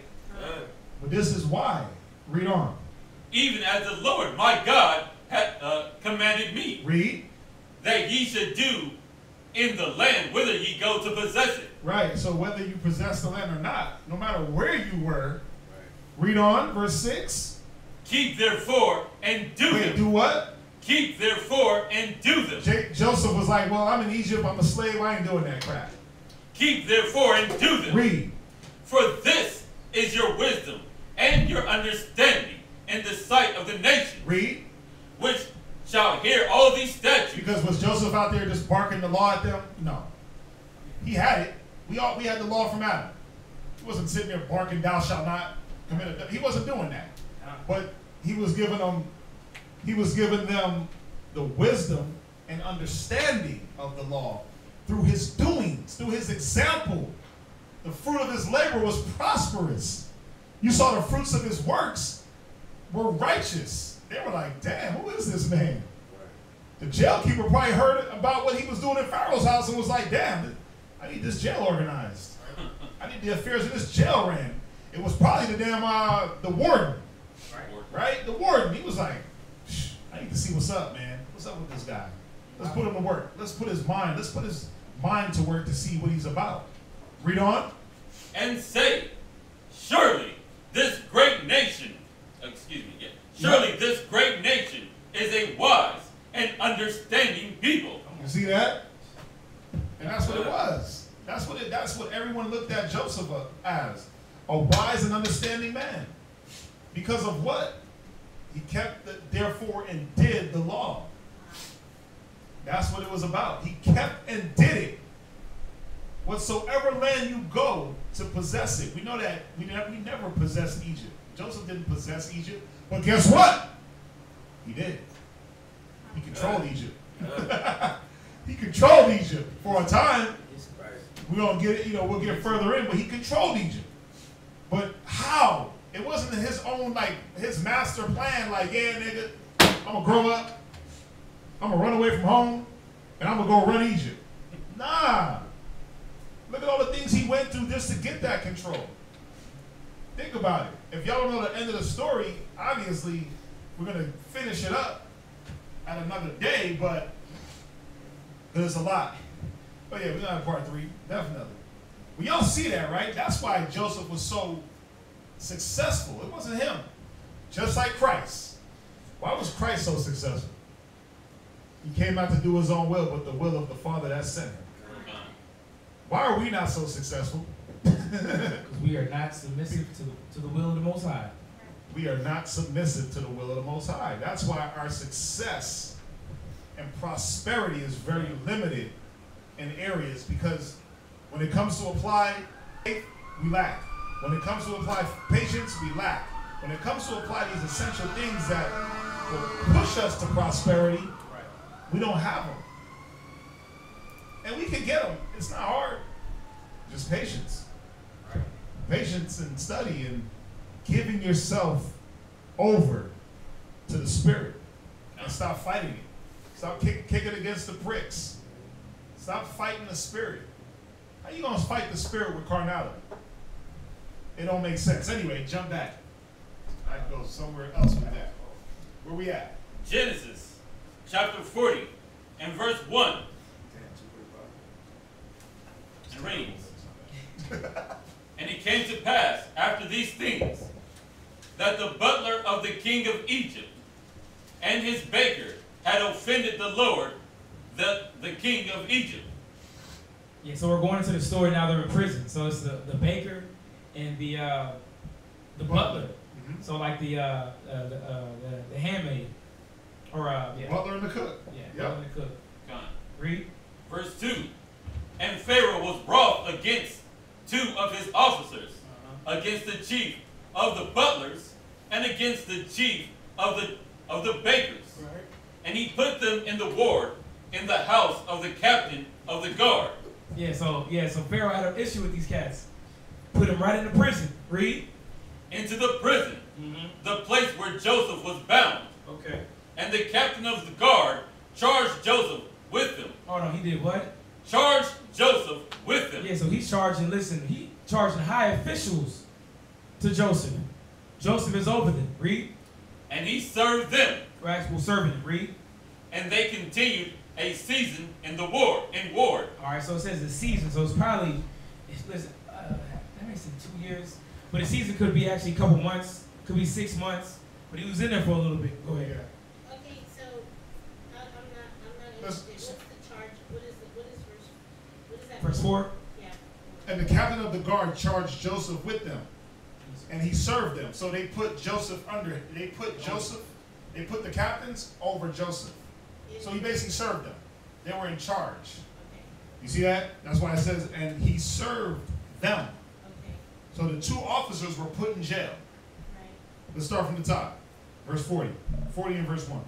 But this is why. Read on. Even as the Lord my God had commanded me. Read. That ye should do in the land whither ye go to possess it. Right, so whether you possess the land or not, no matter where you were, read on, verse 6. Keep therefore and do them. Do what? Keep therefore and do them. Joseph was like, well, I'm in Egypt, I'm a slave, I ain't doing that crap. Keep therefore and do them. Read. For this is your wisdom and your understanding in the sight of the nation, Read. which shall hear all these statutes. Because was Joseph out there just barking the law at them? No. He had it. We had the law from Adam. He wasn't sitting there barking, thou shalt not commit adultery. He wasn't doing that. But he was giving them the wisdom and understanding of the law through his doings, through his example. The fruit of his labor was prosperous. You saw the fruits of his works were righteous. They were like, damn, who is this man? The jailkeeper probably heard about what he was doing in Pharaoh's house and was like, damn, I need this jail organized. I need the affairs of this jail ran. It was probably the damn, the warden. Right? The warden. He was like, I need to see what's up, man. What's up with this guy? Let's put him to work. Let's put his mind to work to see what he's about. Read on. And say, surely this great nation, surely this great nation is a wise and understanding people. You see that? And that's what it was. That's what everyone looked at Joseph as. A wise and understanding man. Because of what? He kept, therefore, and did the law. That's what it was about. He kept and did it. Whatsoever land you go to possess it. We know that we never possessed Egypt. Joseph didn't possess Egypt. But guess what? He did. He controlled Egypt. He controlled Egypt for a time. We're gonna get, we'll get further in, but he controlled Egypt. But how? It wasn't his own, his master plan, yeah, nigga, I'm gonna grow up, I'm gonna run away from home, and I'm gonna go run Egypt. Nah. Look at all the things he went through just to get that control. Think about it. If y'all don't know the end of the story, obviously, we're gonna finish it up at another day, but there's a lot. But yeah, we're gonna have part 3, definitely. Well, y'all see that, right? That's why Joseph was so successful. It wasn't him. Just like Christ. Why was Christ so successful? He came out to do his own will, but the will of the Father that sent him. Why are we not so successful? Because we are not submissive to the will of the Most High. We are not submissive to the will of the Most High. That's why our success and prosperity is very limited in areas, because when it comes to apply faith, we lack. When it comes to apply patience, we lack. When it comes to apply these essential things that will push us to prosperity, we don't have them. And we can get them. It's not hard. Just patience. Patience and study and giving yourself over to the Spirit. And stop fighting it. Stop kicking against the pricks. Stop fighting the Spirit. How you going to fight the Spirit with carnality? It don't make sense. Anyway, jump back. I go somewhere else with that. Where we at? Genesis chapter 40 and verse 1. It reads, And it came to pass after these things that the butler of the king of Egypt and his baker had offended the Lord, the king of Egypt. Yeah, so we're going into the story now. They're in prison. So it's the baker and the butler. Mm-hmm. So like the handmaid, or yeah. Butler and the cook. Yeah, Yep. butler and the cook. Come on. Read. Verse 2. And Pharaoh was wroth against 2 of his officers, against the chief of the butlers, and against the chief of the bakers. Right. And he put them in the ward in the house of the captain of the guard. So Pharaoh had an issue with these cats. Put them right into prison. Read. Into the prison, the place where Joseph was bound. Okay. And the captain of the guard charged Joseph with them. Oh no, he did what? Charged Joseph with them. Yeah, so he's charging, he charging high officials to Joseph. Joseph is over them. Read. And he served them. Actual servant. Read. And they continued a season in the ward. All right, so it says the season, so it's probably, that makes it 2 years. But the season could be actually a couple months, could be 6 months. But he was in there for a little bit. Go ahead. Okay, so I'm not interested. What's the charge? What is that? Verse 4? Yeah. And the captain of the guard charged Joseph with them, and he served them. So they put Joseph under. They put the captains over Joseph. So he basically served them. They were in charge. You see that? That's why it says, and he served them. So the two officers were put in jail. Let's start from the top. Verse 40. 40 and verse 1.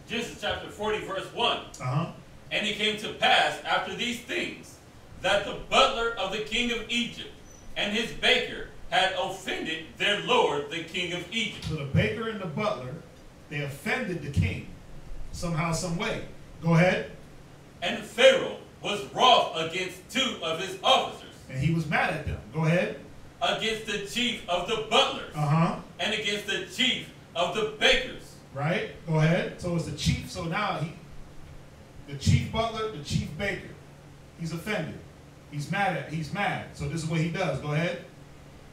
Genesis chapter 40, verse 1. Uh-huh. And it came to pass after these things that the butler of the king of Egypt and his baker had offended their lord, the king of Egypt. So the baker and the butler, they offended the king somehow, some way. Go ahead. And Pharaoh was wroth against two of his officers. And he was mad at them. Go ahead. Against the chief of the butlers. Uh-huh. And against the chief of the bakers. Right? Go ahead. So it's the chief. So now the chief butler, the chief baker, he's offended. He's mad. So this is what he does. Go ahead.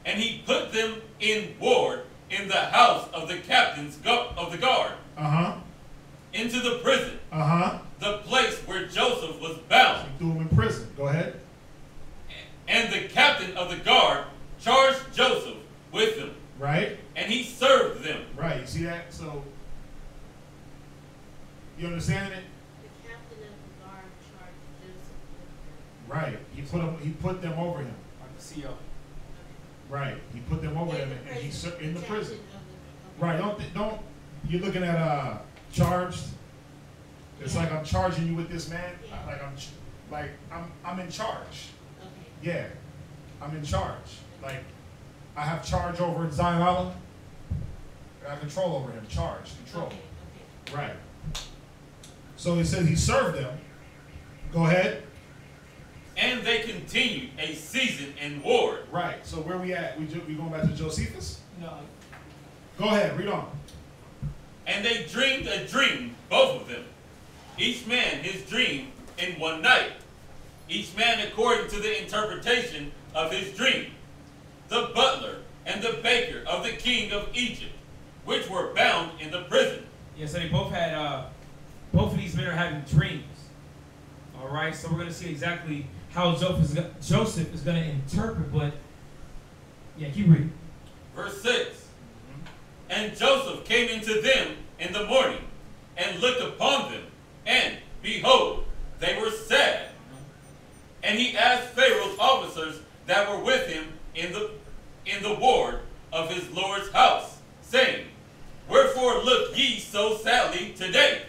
And he put them in ward in the house of the captains of the guard. Uh-huh. Into the prison. Uh-huh. The place where Joseph was bound. So he threw him in prison. Go ahead. And the captain of the guard charged Joseph with them. Right. And he served them. Right. You see that? So you understand it? The captain of the guard charged Joseph with them. Right. He put them over him. Like the CO. Right. He put them over him, and he's in the prison. Right. Don't. You're looking at charged. It's like I'm charging you with this man. Yeah. I'm in charge. Okay. Yeah. I'm in charge. Like I have charge over Zion Island. I have control over him. Charge. Control. Okay. Right. So he said he served them. Go ahead. And they continued a season in ward. Right. So where we at? We going back to Josephus? No. Go ahead. Read on. And they dreamed a dream, both of them. Each man his dream in one night. Each man according to the interpretation of his dream. The butler and the baker of the king of Egypt, which were bound in the prison. Yeah, so they both had, both of these men are having dreams. All right, so we're going to see exactly how Joseph is going to interpret, but yeah, keep reading. Verse 6. And Joseph came into them in the morning, and looked upon them, and behold, they were sad. And he asked Pharaoh's officers that were with him in the ward of his lord's house, saying, Wherefore look ye so sadly today?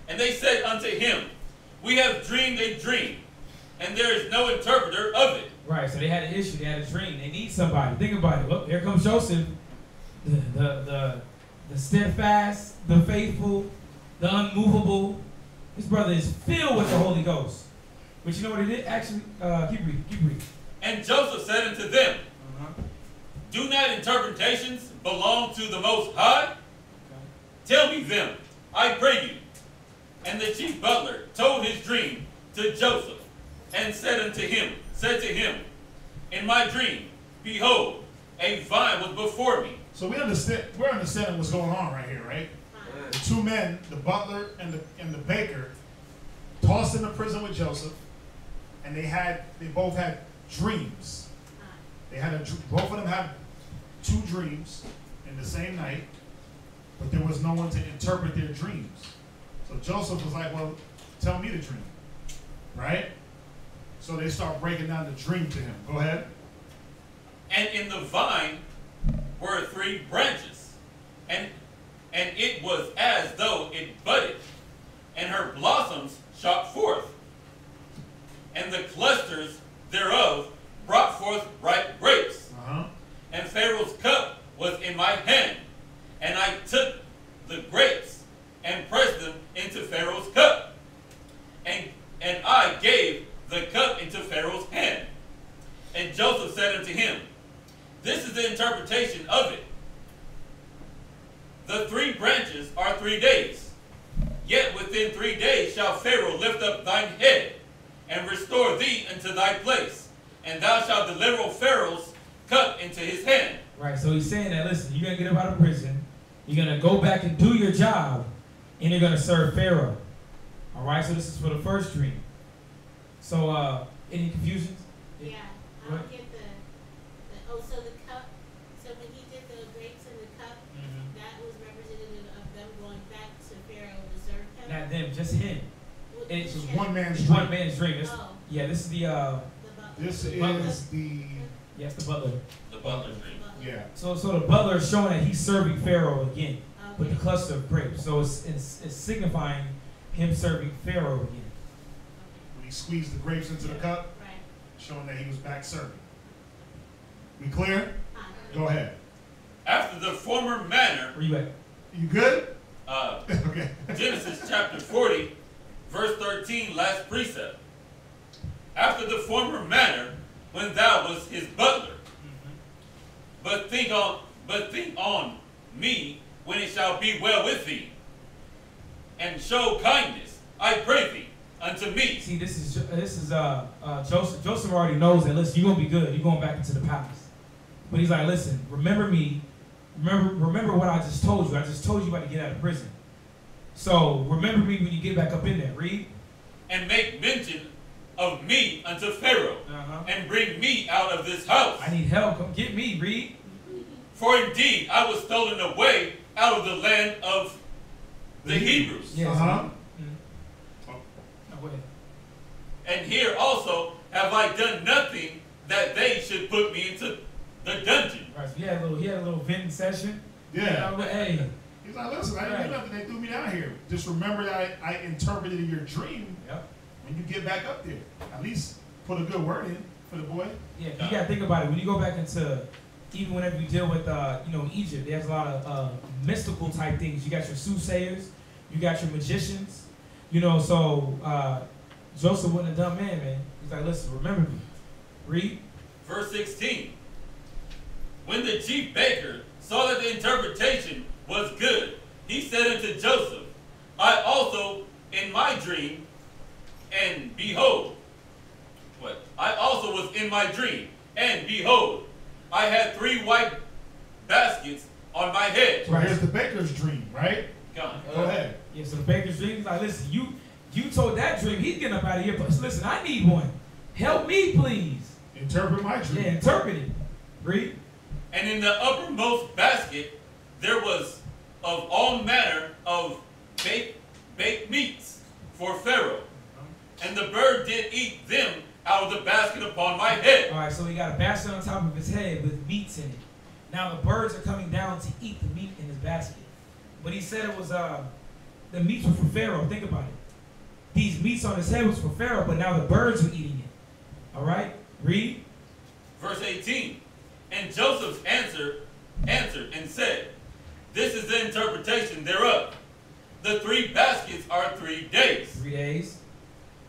And they said unto him, We have dreamed a dream, and there is no interpreter of it. Right, so they had an issue, they had a dream, they need somebody. Think about it. Look, here comes Joseph, the steadfast, the faithful, the unmovable. His brother is filled with the Holy Ghost. But you know what it is? Actually, keep reading. And Joseph said unto them, Do not interpretations belong to the Most High? Tell me them, I pray you. And the chief butler told his dream to Joseph, and said to him, In my dream, behold, a vine was before me. So we're understanding what's going on right here, right? The two men, the butler and the baker, tossed in the prison with Joseph, and they both had dreams. Both of them had two dreams in the same night, but there was no one to interpret their dreams. So Joseph was like, well, tell me the dream, right? So they start breaking down the dream to him. Go ahead. And in the vine were 3 branches, and it was as though it budded, and her blossoms shot forth, and the clusters thereof brought forth ripe grapes. And Pharaoh's cup was in my hand, and I took the grapes and pressed them into Pharaoh's cup, and I gave the cup into Pharaoh's hand. And Joseph said unto him, This is the interpretation of it. The 3 branches are 3 days. Yet within 3 days shall Pharaoh lift up thine head, and restore thee into thy place, and thou shalt deliver Pharaoh's cup into his hand. Right, so he's saying that, listen, you're going to get up out of prison, you're going to go back and do your job, and you're going to serve Pharaoh. All right, so this is for the first dream. So Any confusions? Yeah, I don't get so the cup, so when he did the grapes in the cup, that was representative of them going back to Pharaoh to serve him? Not them, just him. It's just one man's One drink. man's drink. Yeah, this is the This is the yes, the butler. The butler's drink. yeah. So the butler is showing that he's serving Pharaoh again with Okay. the cluster of grapes. So it's signifying him serving Pharaoh again. When he squeezed the grapes into the cup, Right. showing that he was back serving. We clear? Go ahead. After the former manner, Where you at? You good? Okay. Genesis chapter 40, verse 13, last precept. After the former manner, when thou was his butler, but think on me when it shall be well with thee, and show kindness, I pray thee, unto me. See, this is Joseph. Joseph already knows that. Listen, you're gonna be good. You're going back into the palace. But he's like, listen, remember me. Remember what I just told you. I just told you about to get out of prison. So remember me when you get back up in there. Read. And make mention of me unto Pharaoh, and bring me out of this house. I need help. Come get me. Read. For indeed I was stolen away out of the land of the Hebrews. Yes. Uh-huh. No, go ahead. And here also have I done nothing that they should put me into the dungeon. Right. So he had a little venting session. Yeah. You know, hey. He's like, listen, I didn't do nothing. They threw me down here. Just remember that I interpreted your dream. Yep. When you get back up there, at least put a good word in for the boy. Yeah. You gotta think about it. When you go back into, even whenever you deal with, Egypt, there's a lot of mystical type things. You got your soothsayers, you got your magicians. So Joseph wasn't a dumb man. He's like, listen, remember me. Read. Verse 16. When the chief baker saw that the interpretation was good, he said unto Joseph, I also in my dream, and behold, I also was in my dream, and behold, I had 3 white baskets on my head. So here's the baker's dream, right? Go ahead. Yeah, so the baker's dream, he's like, listen, you told that dream, he's getting up out of here, but listen, I need one. Help me, please. Interpret my dream. Yeah, interpret it. Read. And in the uppermost basket there was of all manner of baked meats for Pharaoh. And the bird did eat them out of the basket upon my head. All right, so he got a basket on top of his head with meats in it. Now the birds are coming down to eat the meat in his basket. But he said it was, the meats were for Pharaoh. Think about it. These meats on his head was for Pharaoh, but now the birds were eating it. All right, read. Verse 18. And Joseph answered and said, this is the interpretation thereof. The 3 baskets are 3 days. 3 days.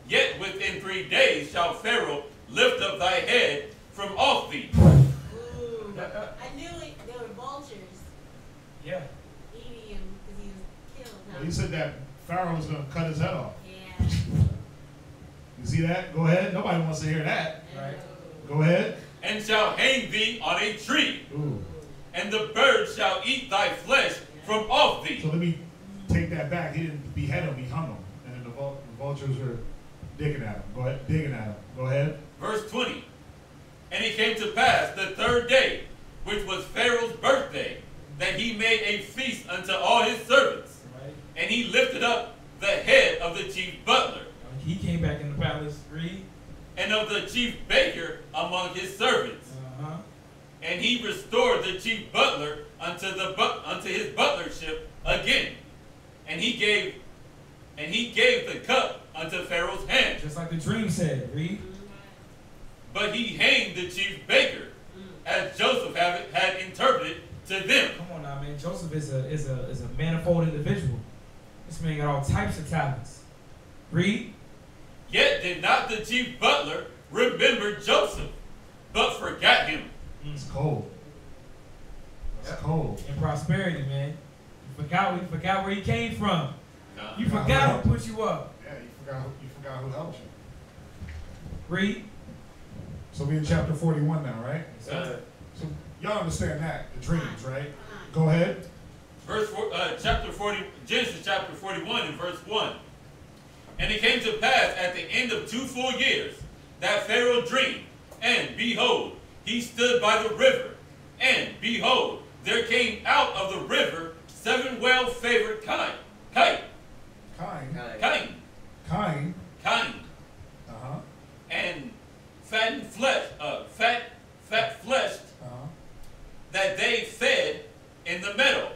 Yet within 3 days shall Pharaoh lift up thy head from off thee. Ooh. I knew it. There were vultures Yeah. eating him because he was killed. Well, he said that Pharaoh was going to cut his head off. Yeah. You see that? Go ahead. Nobody wants to hear that. Right. Go ahead. And shall hang thee on a tree. Ooh. And the birds shall eat thy flesh from off thee. So let me take that back. He didn't behead him, he hung him. And then the vultures were digging at him. Go ahead. Digging at him. Go ahead. Verse 20. And it came to pass the 3rd day, which was Pharaoh's birthday, that he made a feast unto all his servants. Right. And he lifted up the head of the chief butler, He came back in the palace. Read. and of the chief baker among his servants. And he restored the chief butler unto his butlership again. And he gave the cup unto Pharaoh's hand. Just like the dream said. Read. But he hanged the chief baker, as Joseph had interpreted to them. Come on now, man. Joseph is a manifold individual. This man got all types of talents. Read. Yet did not the chief butler remember Joseph, but forgot him. It's cold. It's cold. In prosperity, man. You forgot where he came from. You God forgot who put you up. Yeah, you forgot who helped you. Read. So we in chapter 41 now, right? Uh, So y'all understand that, the dreams, right? Go ahead. Genesis chapter 41 and verse 1. And it came to pass at the end of 2 full years that Pharaoh dreamed, and behold, he stood by the river, and behold, there came out of the river 7 well-favored kine. And fattened flesh, fat-fleshed, that they fed in a meadow.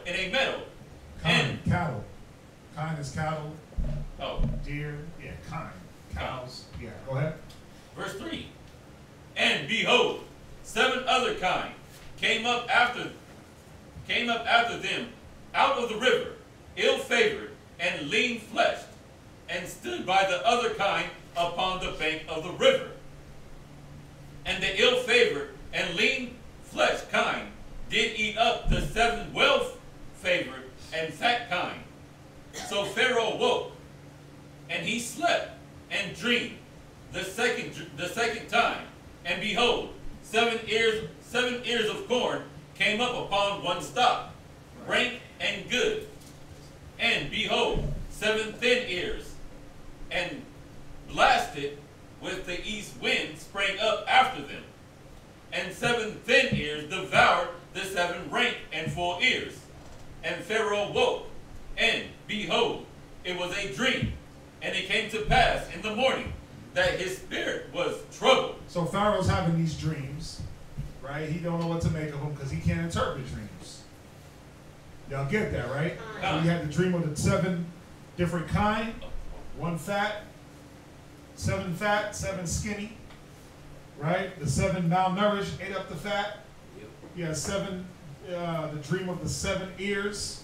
Cattle. Kine is cattle. Oh. Deer. Yeah, kine. Cows. Yeah, go ahead. Verse 3. And behold, 7 other kine came up after them out of the river, ill-favored and lean-fleshed, and stood by the other kine upon the bank of the river. And the ill-favored and lean-fleshed kine did eat up the 7 well-favored and fat kine. So Pharaoh woke, and he slept and dreamed the second time. And behold, 7 ears of corn came up upon one stalk, rank and good. And behold, 7 thin ears, and blasted with the east wind sprang up after them. And 7 thin ears devoured the 7 rank and full ears. And Pharaoh woke, and behold, it was a dream. And it came to pass in the morning that his spirit was troubled. So Pharaoh's having these dreams, right? He don't know what to make of them because he can't interpret dreams. Y'all get that, right? So he had the dream of the 7 different kind, 1 fat, 7 skinny, right? The 7 malnourished ate up the fat. He had 7, the dream of the 7 ears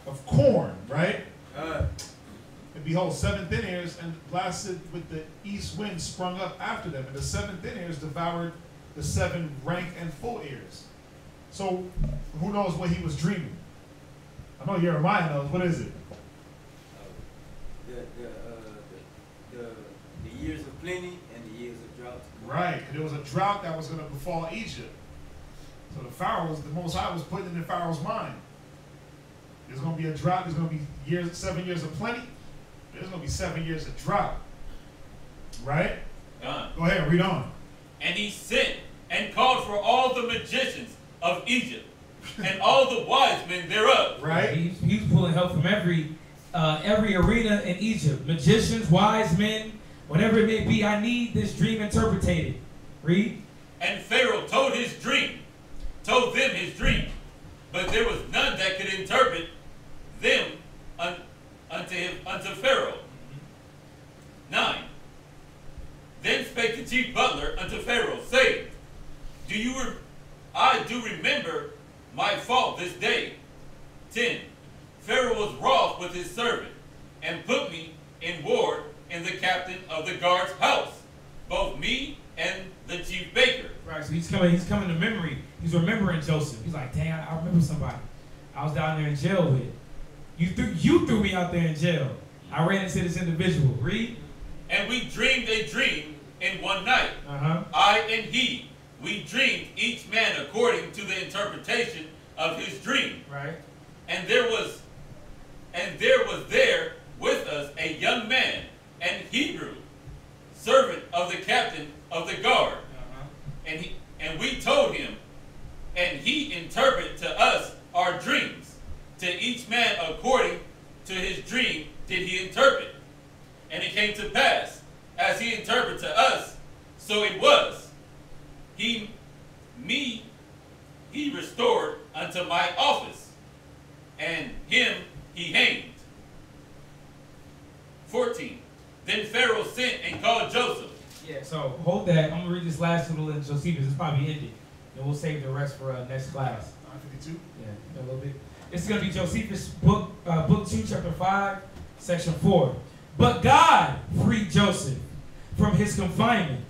of corn, right? And behold, 7 thin ears, and blasted with the east wind sprung up after them, and the 7 thin ears devoured the 7 rank and full ears. So, who knows what he was dreaming? I know Jeremiah knows. What is it? The years of plenty and the years of drought. Right. There was a drought that was going to befall Egypt. So the Most High was putting it in Pharaoh's mind. There's going to be a drought. There's going to be 7 years of plenty. There's going to be 7 years of drought. Right? Go ahead, read on. And he sent and called for all the magicians of Egypt and all the wise men thereof. Right? He's pulling help from every arena in Egypt. Magicians, wise men, whatever it may be. I need this dream interpreted. Read. And Pharaoh told them his dream, but there was none that could interpret them unto Pharaoh. 9. Then spake the chief butler unto Pharaoh, saying, I do remember my fault this day. 10. Pharaoh was wroth with his servant, and put me in ward in the captain of the guard's house, both me and the chief baker. Right, so he's coming to memory. He's remembering Joseph. He's like, dang, I remember somebody I was down there in jail with. You threw me out there in jail. I ran into this individual. Read. And we dreamed a dream in one night. I and he, we dreamed each man according to the interpretation of his dream. Right. And there was there with us a young man, an Hebrew, servant of the captain of the guard. And we told him, and he interpreted to us our dreams. To each man according to his dream did he interpret. And it came to pass, as he interpreted to us, so it was. He restored unto my office, and him he hanged. 14. Then Pharaoh sent and called Joseph. Yeah, so hold that. I'm going to read this last little in Josephus. It's probably ended. And we'll save the rest for next class. 952? Yeah, a little bit. It's going to be Josephus, book 2, chapter 5, section 4. But God freed Joseph from his confinement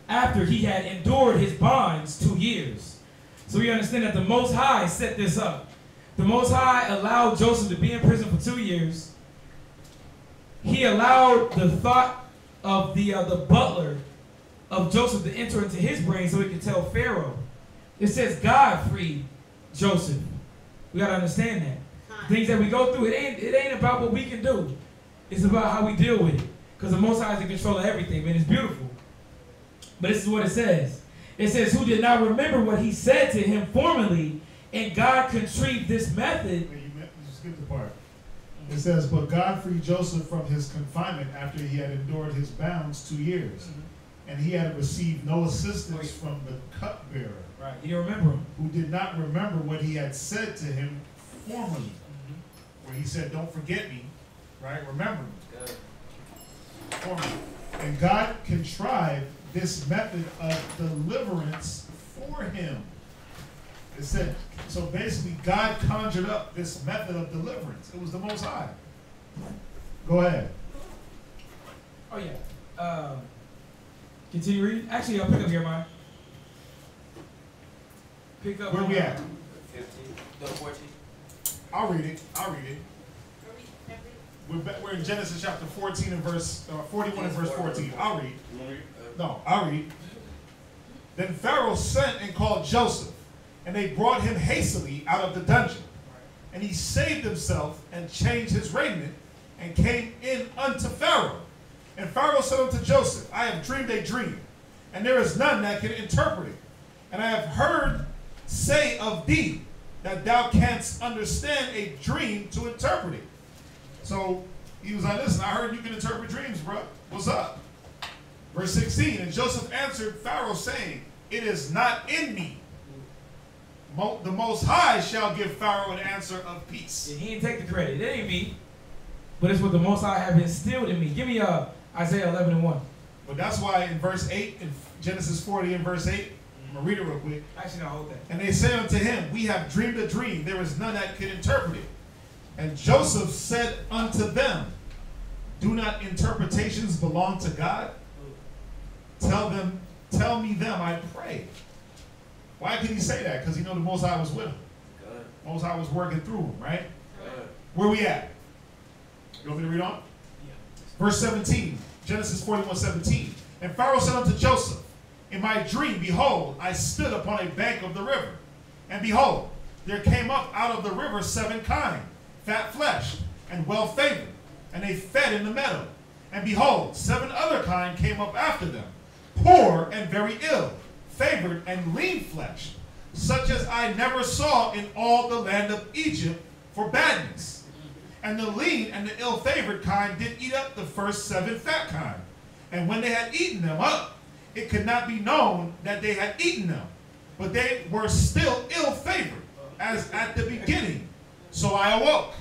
after he had endured his bonds 2 years. So we understand that the Most High set this up. The Most High allowed Joseph to be in prison for 2 years. He allowed the thought of the butler of Joseph to enter into his brain so he could tell Pharaoh. It says God freed Joseph. We got to understand that. Things that we go through, it ain't about what we can do. It's about how we deal with it. Because the Most High is in control of everything, man. It's beautiful. But this is what it says. It says, who did not remember what he said to him formerly, and God contrived this method. You skipped the part. It says, but God freed Joseph from his confinement after he had endured his bounds 2 years. And he had received no assistance from the cupbearer. Right. He didn't remember him. Who did not remember what he had said to him formerly. Where he said, don't forget me. Right? Remember me. Formerly. And God contrived this method of deliverance for him. It said, so basically God conjured up this method of deliverance. It was the Most High. Go ahead. Oh yeah. Continue reading. Actually, I'll pick up here, Mike. Pick up. Where we at? 15. Go to 14. I'll read it. We're in Genesis chapter 14 and verse 41 and verse 14. I'll read. No, I'll read. Then Pharaoh sent and called Joseph, and they brought him hastily out of the dungeon. And he saved himself and changed his raiment and came in unto Pharaoh. And Pharaoh said unto Joseph, I have dreamed a dream, and there is none that can interpret it. And I have heard say of thee that thou canst understand a dream to interpret it. So he was like, listen, I heard you can interpret dreams, bro. What's up? Verse 16, and Joseph answered Pharaoh, saying, it is not in me. The Most High shall give Pharaoh an answer of peace. Yeah, he didn't take the credit. It ain't me. But it's what the Most High have instilled in me. Give me Isaiah 11 and 1. But that's why in verse 8, in Genesis 40 and verse 8, I'm going to read it real quick. Actually, no, hold that. And they say unto him, we have dreamed a dream. There is none that can interpret it. And Joseph said unto them, do not interpretations belong to God? Tell me them, I pray. Why could he say that? Because he knew the Most High was with him. Good. Most High was working through him, right? Good. Where we at? You want me to read on? Yeah. Verse 17, Genesis 41:17. And Pharaoh said unto Joseph, in my dream, behold, I stood upon a bank of the river. And behold, there came up out of the river 7 kine, fat-fleshed, and well-favored. And they fed in the meadow. And behold, 7 other kine came up after them, poor and very ill, favored and lean-fleshed, such as I never saw in all the land of Egypt for badness. And the lean and the ill-favored kind did eat up the first 7 fat kine. And when they had eaten them up, it could not be known that they had eaten them, but they were still ill-favored, as at the beginning. So I awoke,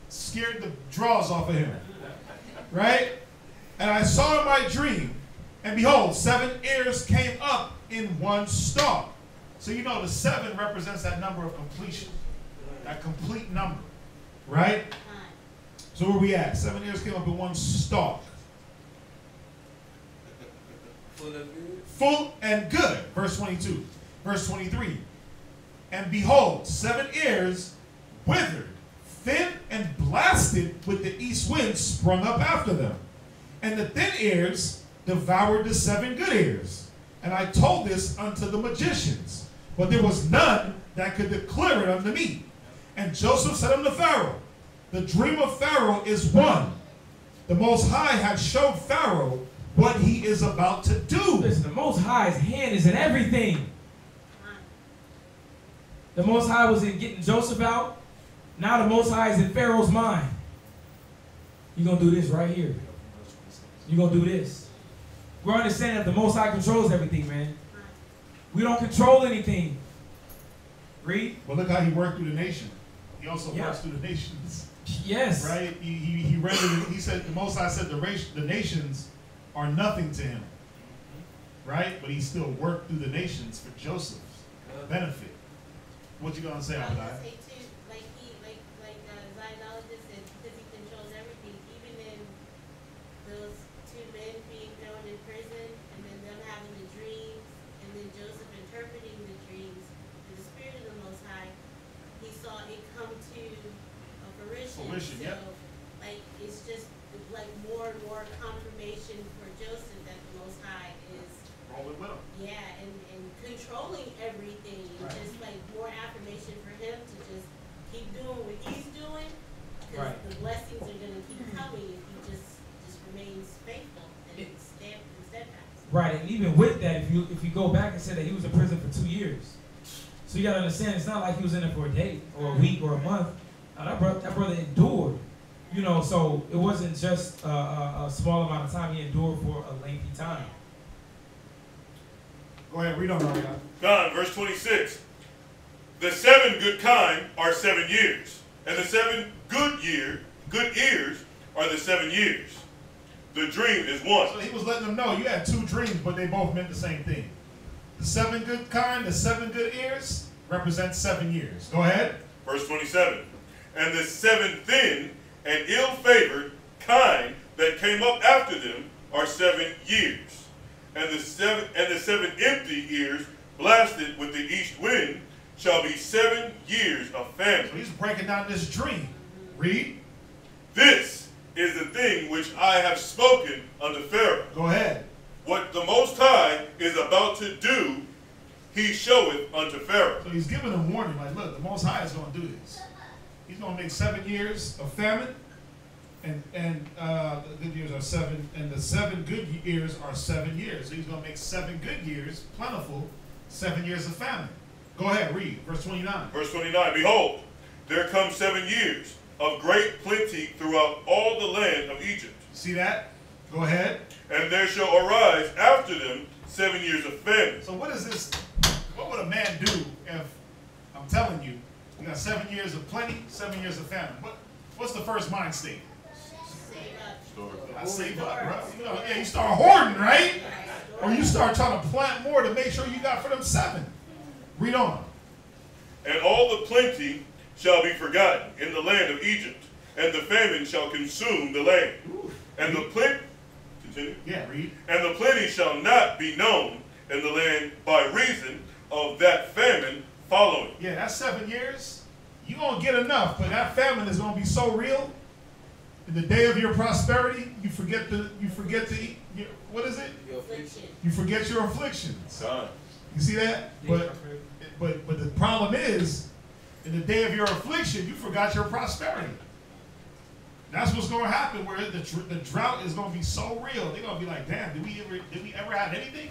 scared the draws off of him, right? And I saw in my dream, and behold, 7 ears came up in one stalk. So you know the 7 represents that number of completion, that complete number, right? So where we at? 7 ears came up in one stalk. Full and good. Verse 22. Verse 23. And behold, 7 ears withered, thin and blasted with the east wind sprung up after them. And the thin ears devoured the 7 good ears. And I told this unto the magicians, but there was none that could declare it unto me. And Joseph said unto Pharaoh, the dream of Pharaoh is one. The Most High had showed Pharaoh what he is about to do. Listen, the Most High's hand is in everything. The Most High was in getting Joseph out. Now the Most High is in Pharaoh's mind. You're going to do this right here. You're going to do this. We're understanding that the Most High controls everything, man. We don't control anything. Read. Well, look how he worked through the nation. He also works through the nations. Yes. Right? He rendered, he said, the Most High said the nations are nothing to him. Right? But he still worked through the nations for Joseph's benefit. What you gonna say about that? Like Zionologist said, because he controls everything, even in those 2 men being thrown in prison, and then them having the dreams, and then Joseph interpreting the dreams, in the spirit of the Most High, he saw it come to a fruition. Yep. Like, it's just like more and more confirmation for Joseph that the Most High is rolling with him. Yeah, and controlling everything. Right. Just like more affirmation for him to just keep doing what he's doing, because the blessings are going to keep coming if he just remains faithful and steadfast. Right, and even with that, if you go back and say that he was in prison for 2 years, so you gotta understand, it's not like he was in there for a day or a week or a month. That brother endured, you know. So it wasn't just a small amount of time; he endured for a lengthy time. Go ahead, read on, Mariana. God, verse 26. The 7 good kind are 7 years, and the 7 good ears are the 7 years. The dream is one. So he was letting them know you had 2 dreams, but they both meant the same thing. The 7 good kind, the 7 good ears, represent 7 years. Go ahead. Verse 27. And the 7 thin and ill-favored kind that came up after them are 7 years. And the 7 empty ears blasted with the east wind shall be 7 years of famine. So he's breaking down this dream. Read. This is the thing which I have spoken unto Pharaoh. Go ahead. What the Most High is about to do, he showeth unto Pharaoh. So he's giving them warning, like, look, the Most High is going to do this. He's going to make 7 years of famine, and the good years are 7, and the 7 good years are 7 years. So he's going to make 7 good years plentiful, 7 years of famine. Go ahead, read, verse 29. Verse 29, behold, there come 7 years of great plenty throughout all the land of Egypt. See that? Go ahead. And there shall arise after them 7 years of famine. So what is this? What would a man do if, I'm telling you, you got 7 years of plenty, 7 years of famine? What's the first mind state? I save up, bro. You know, yeah, you start hoarding, right? Or you start trying to plant more to make sure you got for them 7. Read on. And all the plenty shall be forgotten in the land of Egypt, and the famine shall consume the land. Ooh. And the plenty, continue. Yeah, read. And the plenty shall not be known in the land by reason of that famine following. Yeah, that's 7 years. You're going to get enough, but that famine is going to be so real. In the day of your prosperity, you forget to eat. What is it? Your affliction. You forget your afflictions. God. You see that? But the problem is, in the day of your affliction, you forgot your prosperity. That's what's going to happen. Where the drought is going to be so real, they're going to be like, "Damn, did we ever have anything?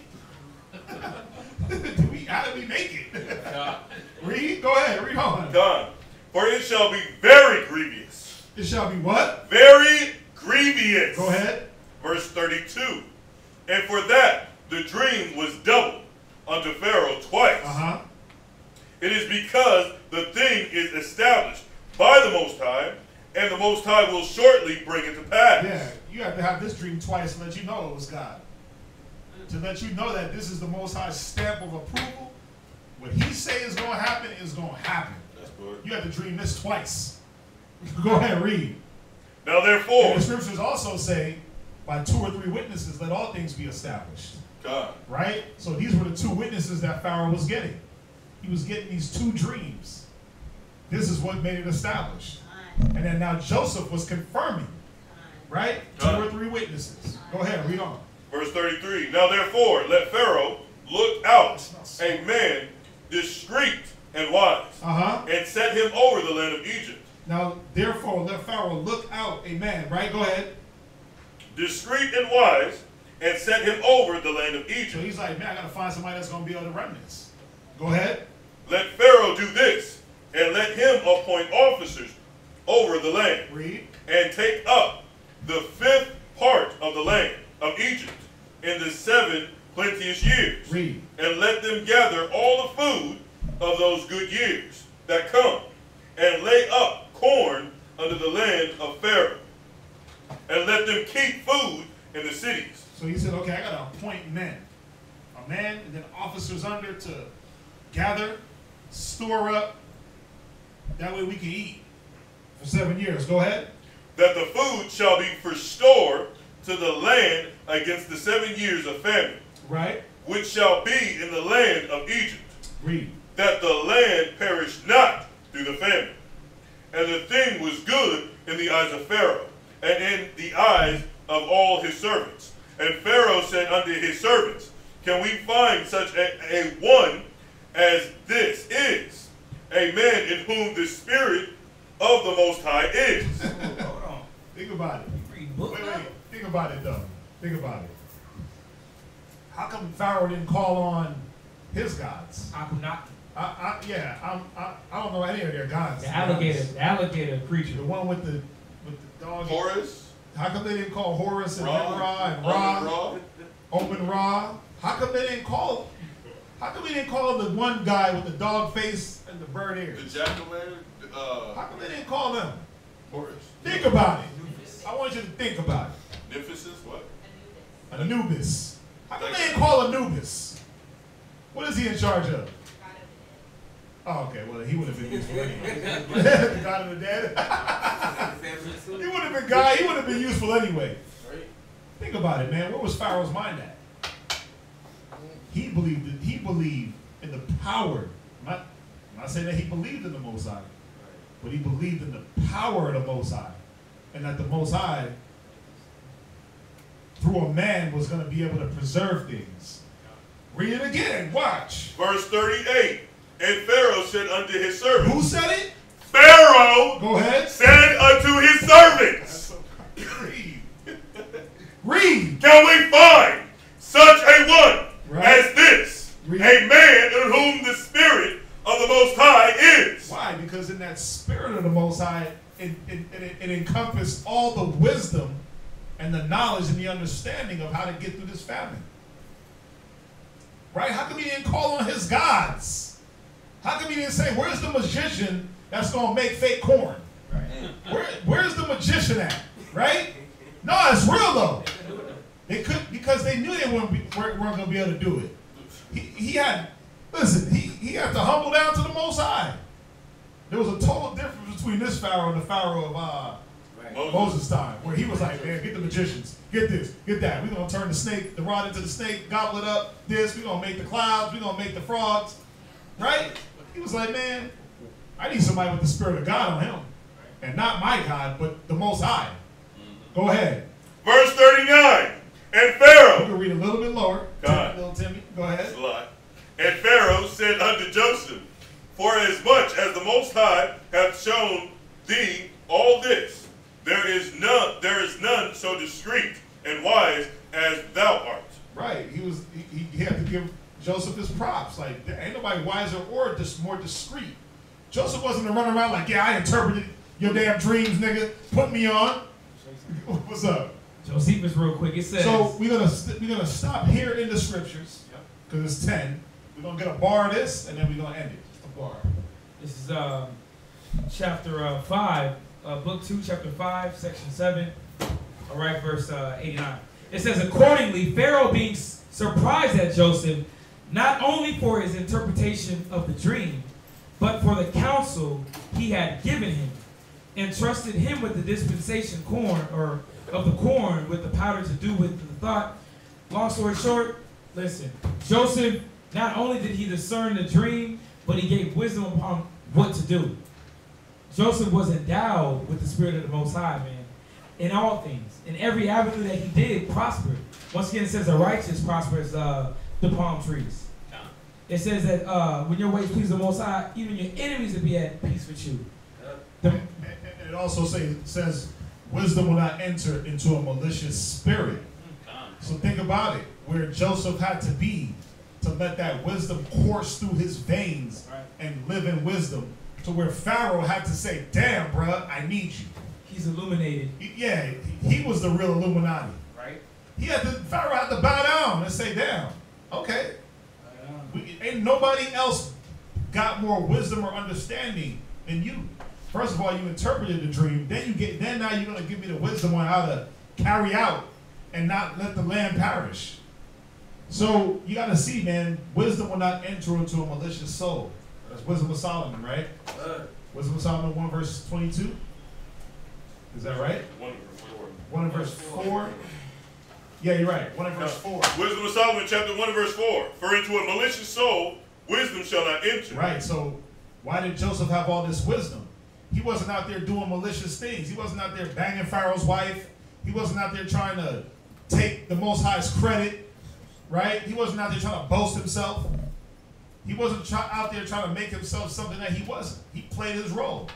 How did we make it?" Read. Go ahead. Read on. God. For it shall be very grievous. It shall be what? Very grievous. Go ahead. Verse 32. And for that the dream was doubled unto Pharaoh twice. It is because the thing is established by the Most High, and the Most High will shortly bring it to pass. Yeah, you have to have this dream twice to let you know it was God. To let you know that this is the Most High's stamp of approval. What he say is going to happen is going to happen. That's good. You have to dream this twice. Go ahead, read. Now therefore, And the scriptures also say, by 2 or 3 witnesses, let all things be established. God. Right? So these were the 2 witnesses that Pharaoh was getting. He was getting these 2 dreams. This is what made it established. And then now Joseph was confirming. Right? 2 or 3 witnesses. Go ahead, read on. Verse 33. Now therefore, let Pharaoh look out a man discreet and wise, and set him over the land of Egypt. Now, therefore, let Pharaoh look out a man, right? Go ahead. Discreet and wise, and set him over the land of Egypt. So he's like, man, I got to find somebody that's going to be able to run this. Go ahead. Let Pharaoh do this, and let him appoint officers over the land. Read. And take up the 5th part of the land of Egypt in the 7 plenteous years. Read. And let them gather all the food of those good years that come, and lay up corn under the land of Pharaoh, and let them keep food in the cities. So he said, okay, I got to appoint men. A man and then officers under to gather, store up. That way we can eat for 7 years. Go ahead. That the food shall be for store to the land against the 7 years of famine. Right. Which shall be in the land of Egypt. Read. That the land perish not through the famine. And the thing was good in the eyes of Pharaoh, and in the eyes of all his servants. And Pharaoh said unto his servants, can we find such a one as this is, a man in whom the Spirit of the Most High is? Hold on. Think about it. Wait. Think about it, though. Think about it. how come Pharaoh didn't call on his gods? How come not? I don't know any of their gods. The alligator creature. The one with the dog. Horus? How come they didn't call Horus and Ra, Ra and Ra? Omen Ra. How come they didn't call? How come we didn't call the one guy with the dog face and the bird ears? The jack-o'-lantern? How come they didn't call them? Horus. Think about it. I want you to think about it. Nephthys, what? Anubis. How come they didn't call Anubis? What is he in charge of? Oh, okay. Well, he would have been useful anyway. The God of the dead. He would have been God. He would have been useful anyway. Think about it, man. Where was Pharaoh's mind at? He believed in the power. I'm not saying that he believed in the Most High, but he believed in the power of the Most High, and that the Most High, through a man, was going to be able to preserve things. Read it again. Watch. Verse 38. And Pharaoh said unto his servants. Who said it? Pharaoh. Go ahead. Said unto his servants. Read. Read. Can we find such a one as this? Read. A man in whom the Spirit of the Most High is. Why? Because in that Spirit of the Most High, it encompassed all the wisdom and the knowledge and the understanding of how to get through this famine. Right? How come he didn't call on his gods? How come he didn't say, where's the magician that's going to make fake corn? Right. Where's the magician at? Right? No, it's real though. They could, because they knew they weren't going to be able to do it. He had to humble down to the Most High. There was a total difference between this Pharaoh and the Pharaoh of Moses' time, where he was like, man, get the magicians, get this, get that. We're going to turn the rod into the snake, gobble it up, we're going to make the clouds, we're going to make the frogs. Right? He was like, man, I need somebody with the Spirit of God on him. And not my God, but the Most High. Go ahead. Verse 39. And Pharaoh. You can read a little bit lower. God. Little Timmy. Go ahead. That's a lot. And Pharaoh said unto Joseph, for as much as the Most High hath shown thee all this, there is none so discreet and wise as thou art. Right. He had to give Joseph his props. Like, there ain't nobody wiser or just more discreet. Joseph wasn't to run around like, yeah, I interpreted your damn dreams, nigga. Put me on. What's up? Josephus, real quick. It says. So we're gonna stop here in the scriptures because it's 10. We're gonna get a bar of this and then we're gonna end it. Just a bar. This is chapter 5, book 2, chapter 5, section 7. All right, verse 89. It says, accordingly, Pharaoh being surprised at Joseph, not only for his interpretation of the dream, but for the counsel he had given him, entrusted him with the dispensation of the corn with the powder to do with the thought. Long story short, listen, Joseph, not only did he discern the dream, but he gave wisdom upon what to do. Joseph was endowed with the Spirit of the Most High, man, in all things. In every avenue that he did, prospered. Once again, it says the righteous prospers the palm trees. It says that when your ways please the Most High, even your enemies will be at peace with you. And it also says wisdom will not enter into a malicious spirit. So think about it, where Joseph had to be to let that wisdom course through his veins and live in wisdom, to where Pharaoh had to say, damn, bruh, I need you. He's illuminated. He was the real Illuminati. Right. Pharaoh had to bow down and say, damn, okay. Ain't nobody else got more wisdom or understanding than you. First of all, you interpreted the dream. Then now you're going to give me the wisdom on how to carry out and not let the land perish. So you got to see, man, wisdom will not enter into a malicious soul. That's Wisdom of Solomon, right? Wisdom of Solomon 1 verse 22. Is that right? 1 verse 4. Yeah, you're right. 1 verse 4. Wisdom of Solomon, chapter 1 verse 4. For into a malicious soul, wisdom shall not enter. Right. So why did Joseph have all this wisdom? He wasn't out there doing malicious things. He wasn't out there banging Pharaoh's wife. He wasn't out there trying to take the Most High's credit. Right? He wasn't out there trying to boast himself. He wasn't out there trying to make himself something that he wasn't. He played his role.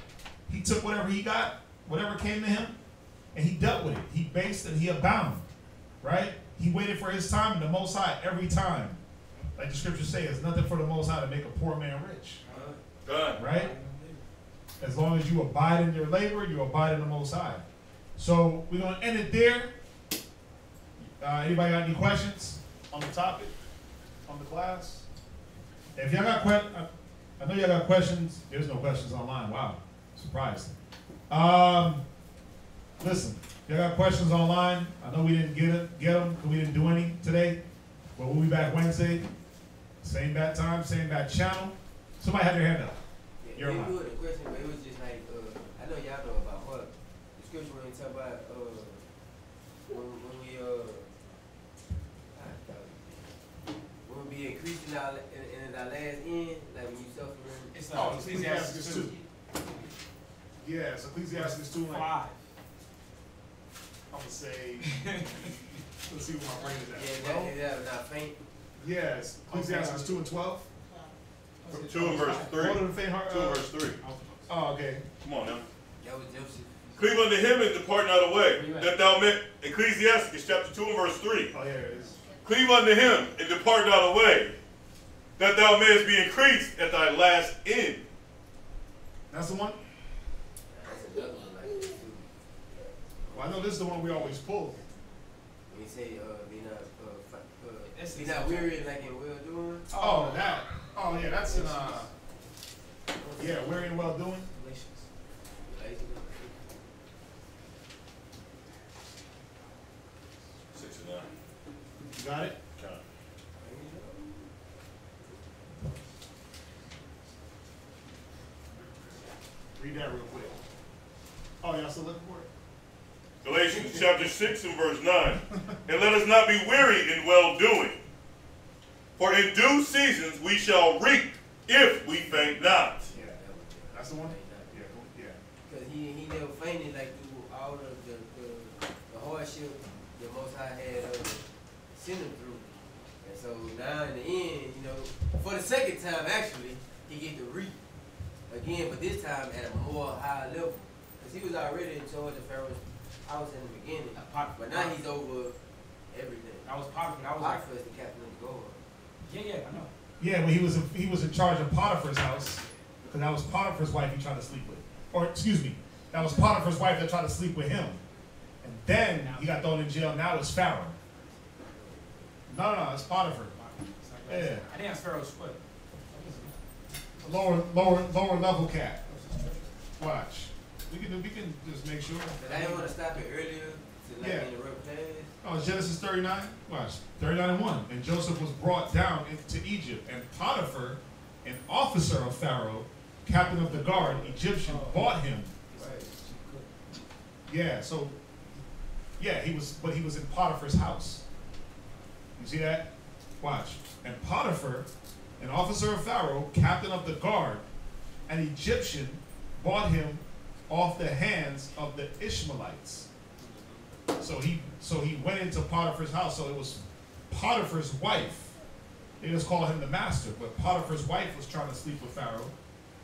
He took whatever he got, whatever came to him, and he dealt with it. He based and he abounded. Right? he waited for his time, and the Most High every time. Like the scriptures say, it's nothing for the Most High to make a poor man rich. God. Right? As long as you abide in your labor, you abide in the Most High. So we're going to end it there. Anybody got any questions on the topic, on the class? If y'all got questions, I know y'all got questions. There's no questions online. Wow, surprised. Listen, y'all got questions online. I know we didn't get them because we didn't do any today, but we'll be back Wednesday. Same bat time, same bat channel. Somebody had their hand up. Yeah, You're they online. good a question, but it was just like, I know y'all know about what the scripture when we talk about when we be increasing our in our last end, like when you suffer. It's Ecclesiastes 2. Yeah, it's Ecclesiastes 2 and 5. I'm gonna say. Let's see what my brain is at. Yeah, that not faint. Yes, Ecclesiastes 2 and 12. 2 and verse 3. 2 and verse 3. Oh, okay. Come on now. That was Joseph. Cleave unto him and depart not away. That thou may, Ecclesiastes chapter 2 and verse 3. Oh, yeah, it is. Cleave unto him and depart not away, that thou mayest be increased at thy last end. That's the one? That's another one like this too. Well, I know this is the one we always pull. When you say, be not weary like in well doing. Oh, that. Oh, yeah, that's in, yeah, weary and well doing. Galatians. 6 and 9. You got it? Got it. Read that real quick. Oh, y'all still looking for it? Galatians chapter 6 and verse 9. And let us not be weary in well-doing, for in due seasons we shall reap if we faint not. Yeah, that's the one? Yeah, yeah. Because he never fainted like through all of the hardship the Most High had sent him through. And so now in the end, you know, for the second time actually, he get to reap again, but this time at a more high level. Because he was already in charge of Pharaoh's house in the beginning. But now he's over everything. I was Potiphar. I was like, Potiphar is the captain of the guard. yeah, I know. Yeah, when he was in charge of Potiphar's house, because that was Potiphar's wife he tried to sleep with. Or, excuse me, that was Potiphar's wife that tried to sleep with him. And then he got thrown in jail. Now it's Pharaoh. No, it's Potiphar. Yeah. I think that's Pharaoh's foot. Lower level cat. Watch. We can just make sure. But I didn't want to stop it earlier to like interrupt class. Oh, it's Genesis 39. Watch. 39 and 1. And Joseph was brought down into Egypt, and Potiphar, an officer of Pharaoh, captain of the guard, Egyptian, bought him. Right. Yeah, so he was in Potiphar's house. You see that? Watch. And Potiphar, an officer of Pharaoh, captain of the guard, an Egyptian, bought him off the hands of the Ishmaelites. So he went into Potiphar's house. So it was Potiphar's wife. They just call him the master, but Potiphar's wife was trying to sleep with Pharaoh,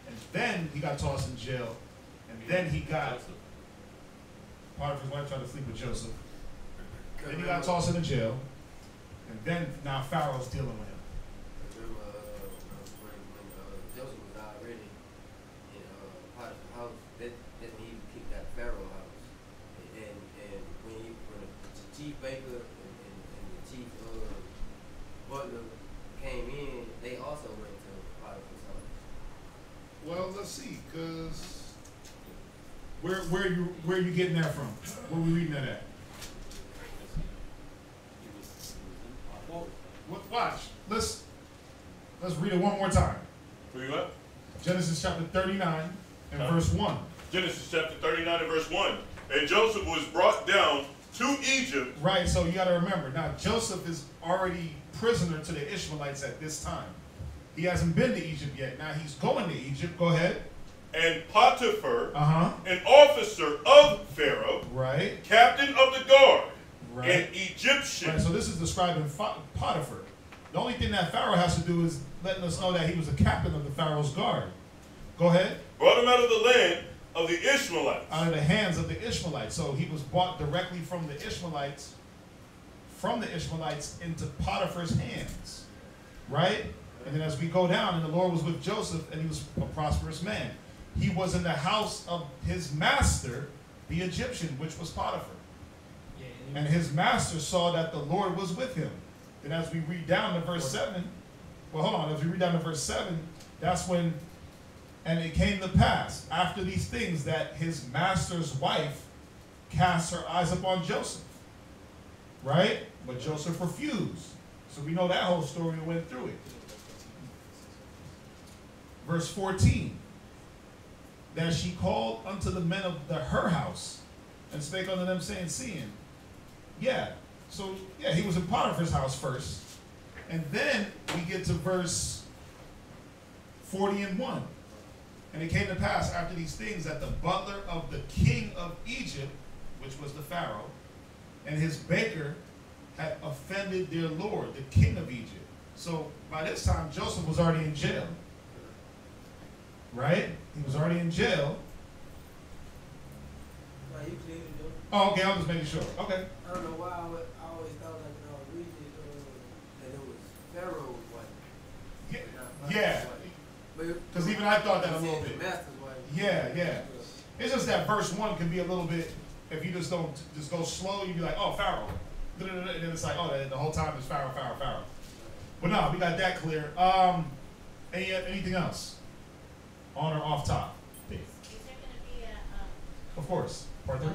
and then he got tossed in jail, and then he got Potiphar's wife tried to sleep with Joseph. Then he got tossed into jail, and then now Pharaoh's dealing with him. Remember when Joseph was already in Potiphar's house, that's when he kicked out Pharaoh's house. And when the chief baker and the chief butler came in, they also went to Potiphar's house. Well, let's see, cause where you getting that from? Where we reading that at? Watch. Let's read it one more time. Where you at? Genesis chapter 39 and verse 1. Genesis chapter 39 and verse 1. And Joseph was brought down to Egypt. Right, so you got to remember, now Joseph is already prisoner to the Ishmaelites at this time. He hasn't been to Egypt yet. Now he's going to Egypt. Go ahead. And Potiphar, Uh-huh. an officer of Pharaoh, Right. captain of the guard, Right. an Egyptian. Right, so this is describing Potiphar. The only thing that Pharaoh has to do is letting us know that he was a captain of the Pharaoh's guard. Go ahead. Brought him out of the land of the Ishmaelites. Out of the hands of the Ishmaelites. So he was bought directly from the Ishmaelites from the Ishmaelites into Potiphar's hands, right? And then as we go down, and the Lord was with Joseph, and he was a prosperous man. He was in the house of his master, the Egyptian, which was Potiphar. And his master saw that the Lord was with him. Then as we read down to verse 7, well, hold on, as we read down to verse 7, that's when, and it came to pass, after these things, that his master's wife cast her eyes upon Joseph. Right? But Joseph refused. So we know that whole story, we went through it. Verse 14. That she called unto the men of her house, and spake unto them, saying, seeing. Yeah. So, yeah, he was in Potiphar's house first. And then we get to verse 40:1. And it came to pass after these things that the butler of the king of Egypt, which was the Pharaoh, and his baker had offended their lord, the king of Egypt. So by this time, Joseph was already in jail. Right? He was already in jail. You clean it though. Oh, okay, I'm just making sure. Okay. I don't know why I always thought like when I was reading it, that it was Pharaoh's wife. Yeah. Because even I thought that a little bit. Master's wife. Yeah. It's just that verse 1 can be a little bit, if you just don't just go slow, you'd be like, oh, Pharaoh. And then it's like, oh, the whole time it's Pharaoh. But no, we got that clear. Anything else? On or off top? Is there going to be a Of course. Part 3?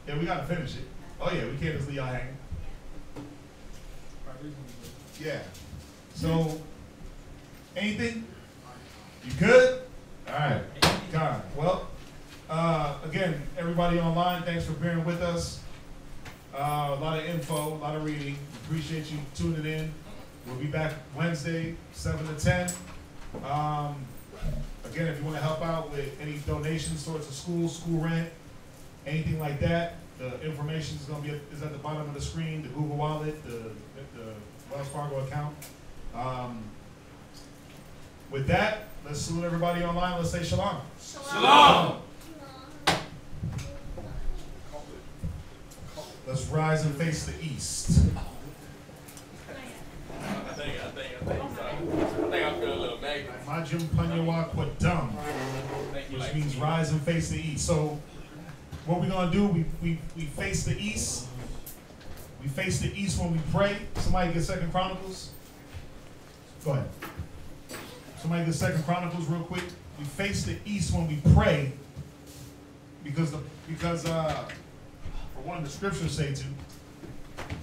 Yeah, we got to finish it. Oh, yeah, we can't just leave y'all hanging. Yeah. So, anything? You good? All right. God. Well, again, everybody online, thanks for bearing with us. A lot of info, a lot of reading. Appreciate you tuning in. We'll be back Wednesday, 7 to 10. Again, if you want to help out with any donations towards the school rent, anything like that, the information is going to be is at the bottom of the screen. The Google Wallet, the Wells Fargo account. With that, let's salute everybody online. Let's say shalom. shalom. Let's rise and face the east. I think I feel a little magnet. Majum Panyawa Kwadam, which means rise and face the east. So what we're going to do, we face the east. We face the east when we pray. Somebody get 2 Chronicles. Go ahead. Somebody get 2 Chronicles real quick. We face the east when we pray because for one, the scriptures say to.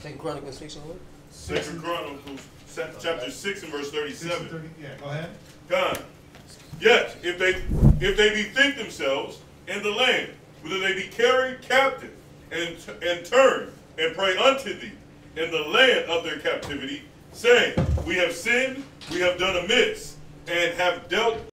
2 Chronicles 6 and what? 2 Chronicles chapter 6 and verse 37. Yeah, go ahead. God. Yet, if they bethink themselves in the land, whether they be carried captive and turn and pray unto thee in the land of their captivity, saying, we have sinned, we have done amiss, and have dealt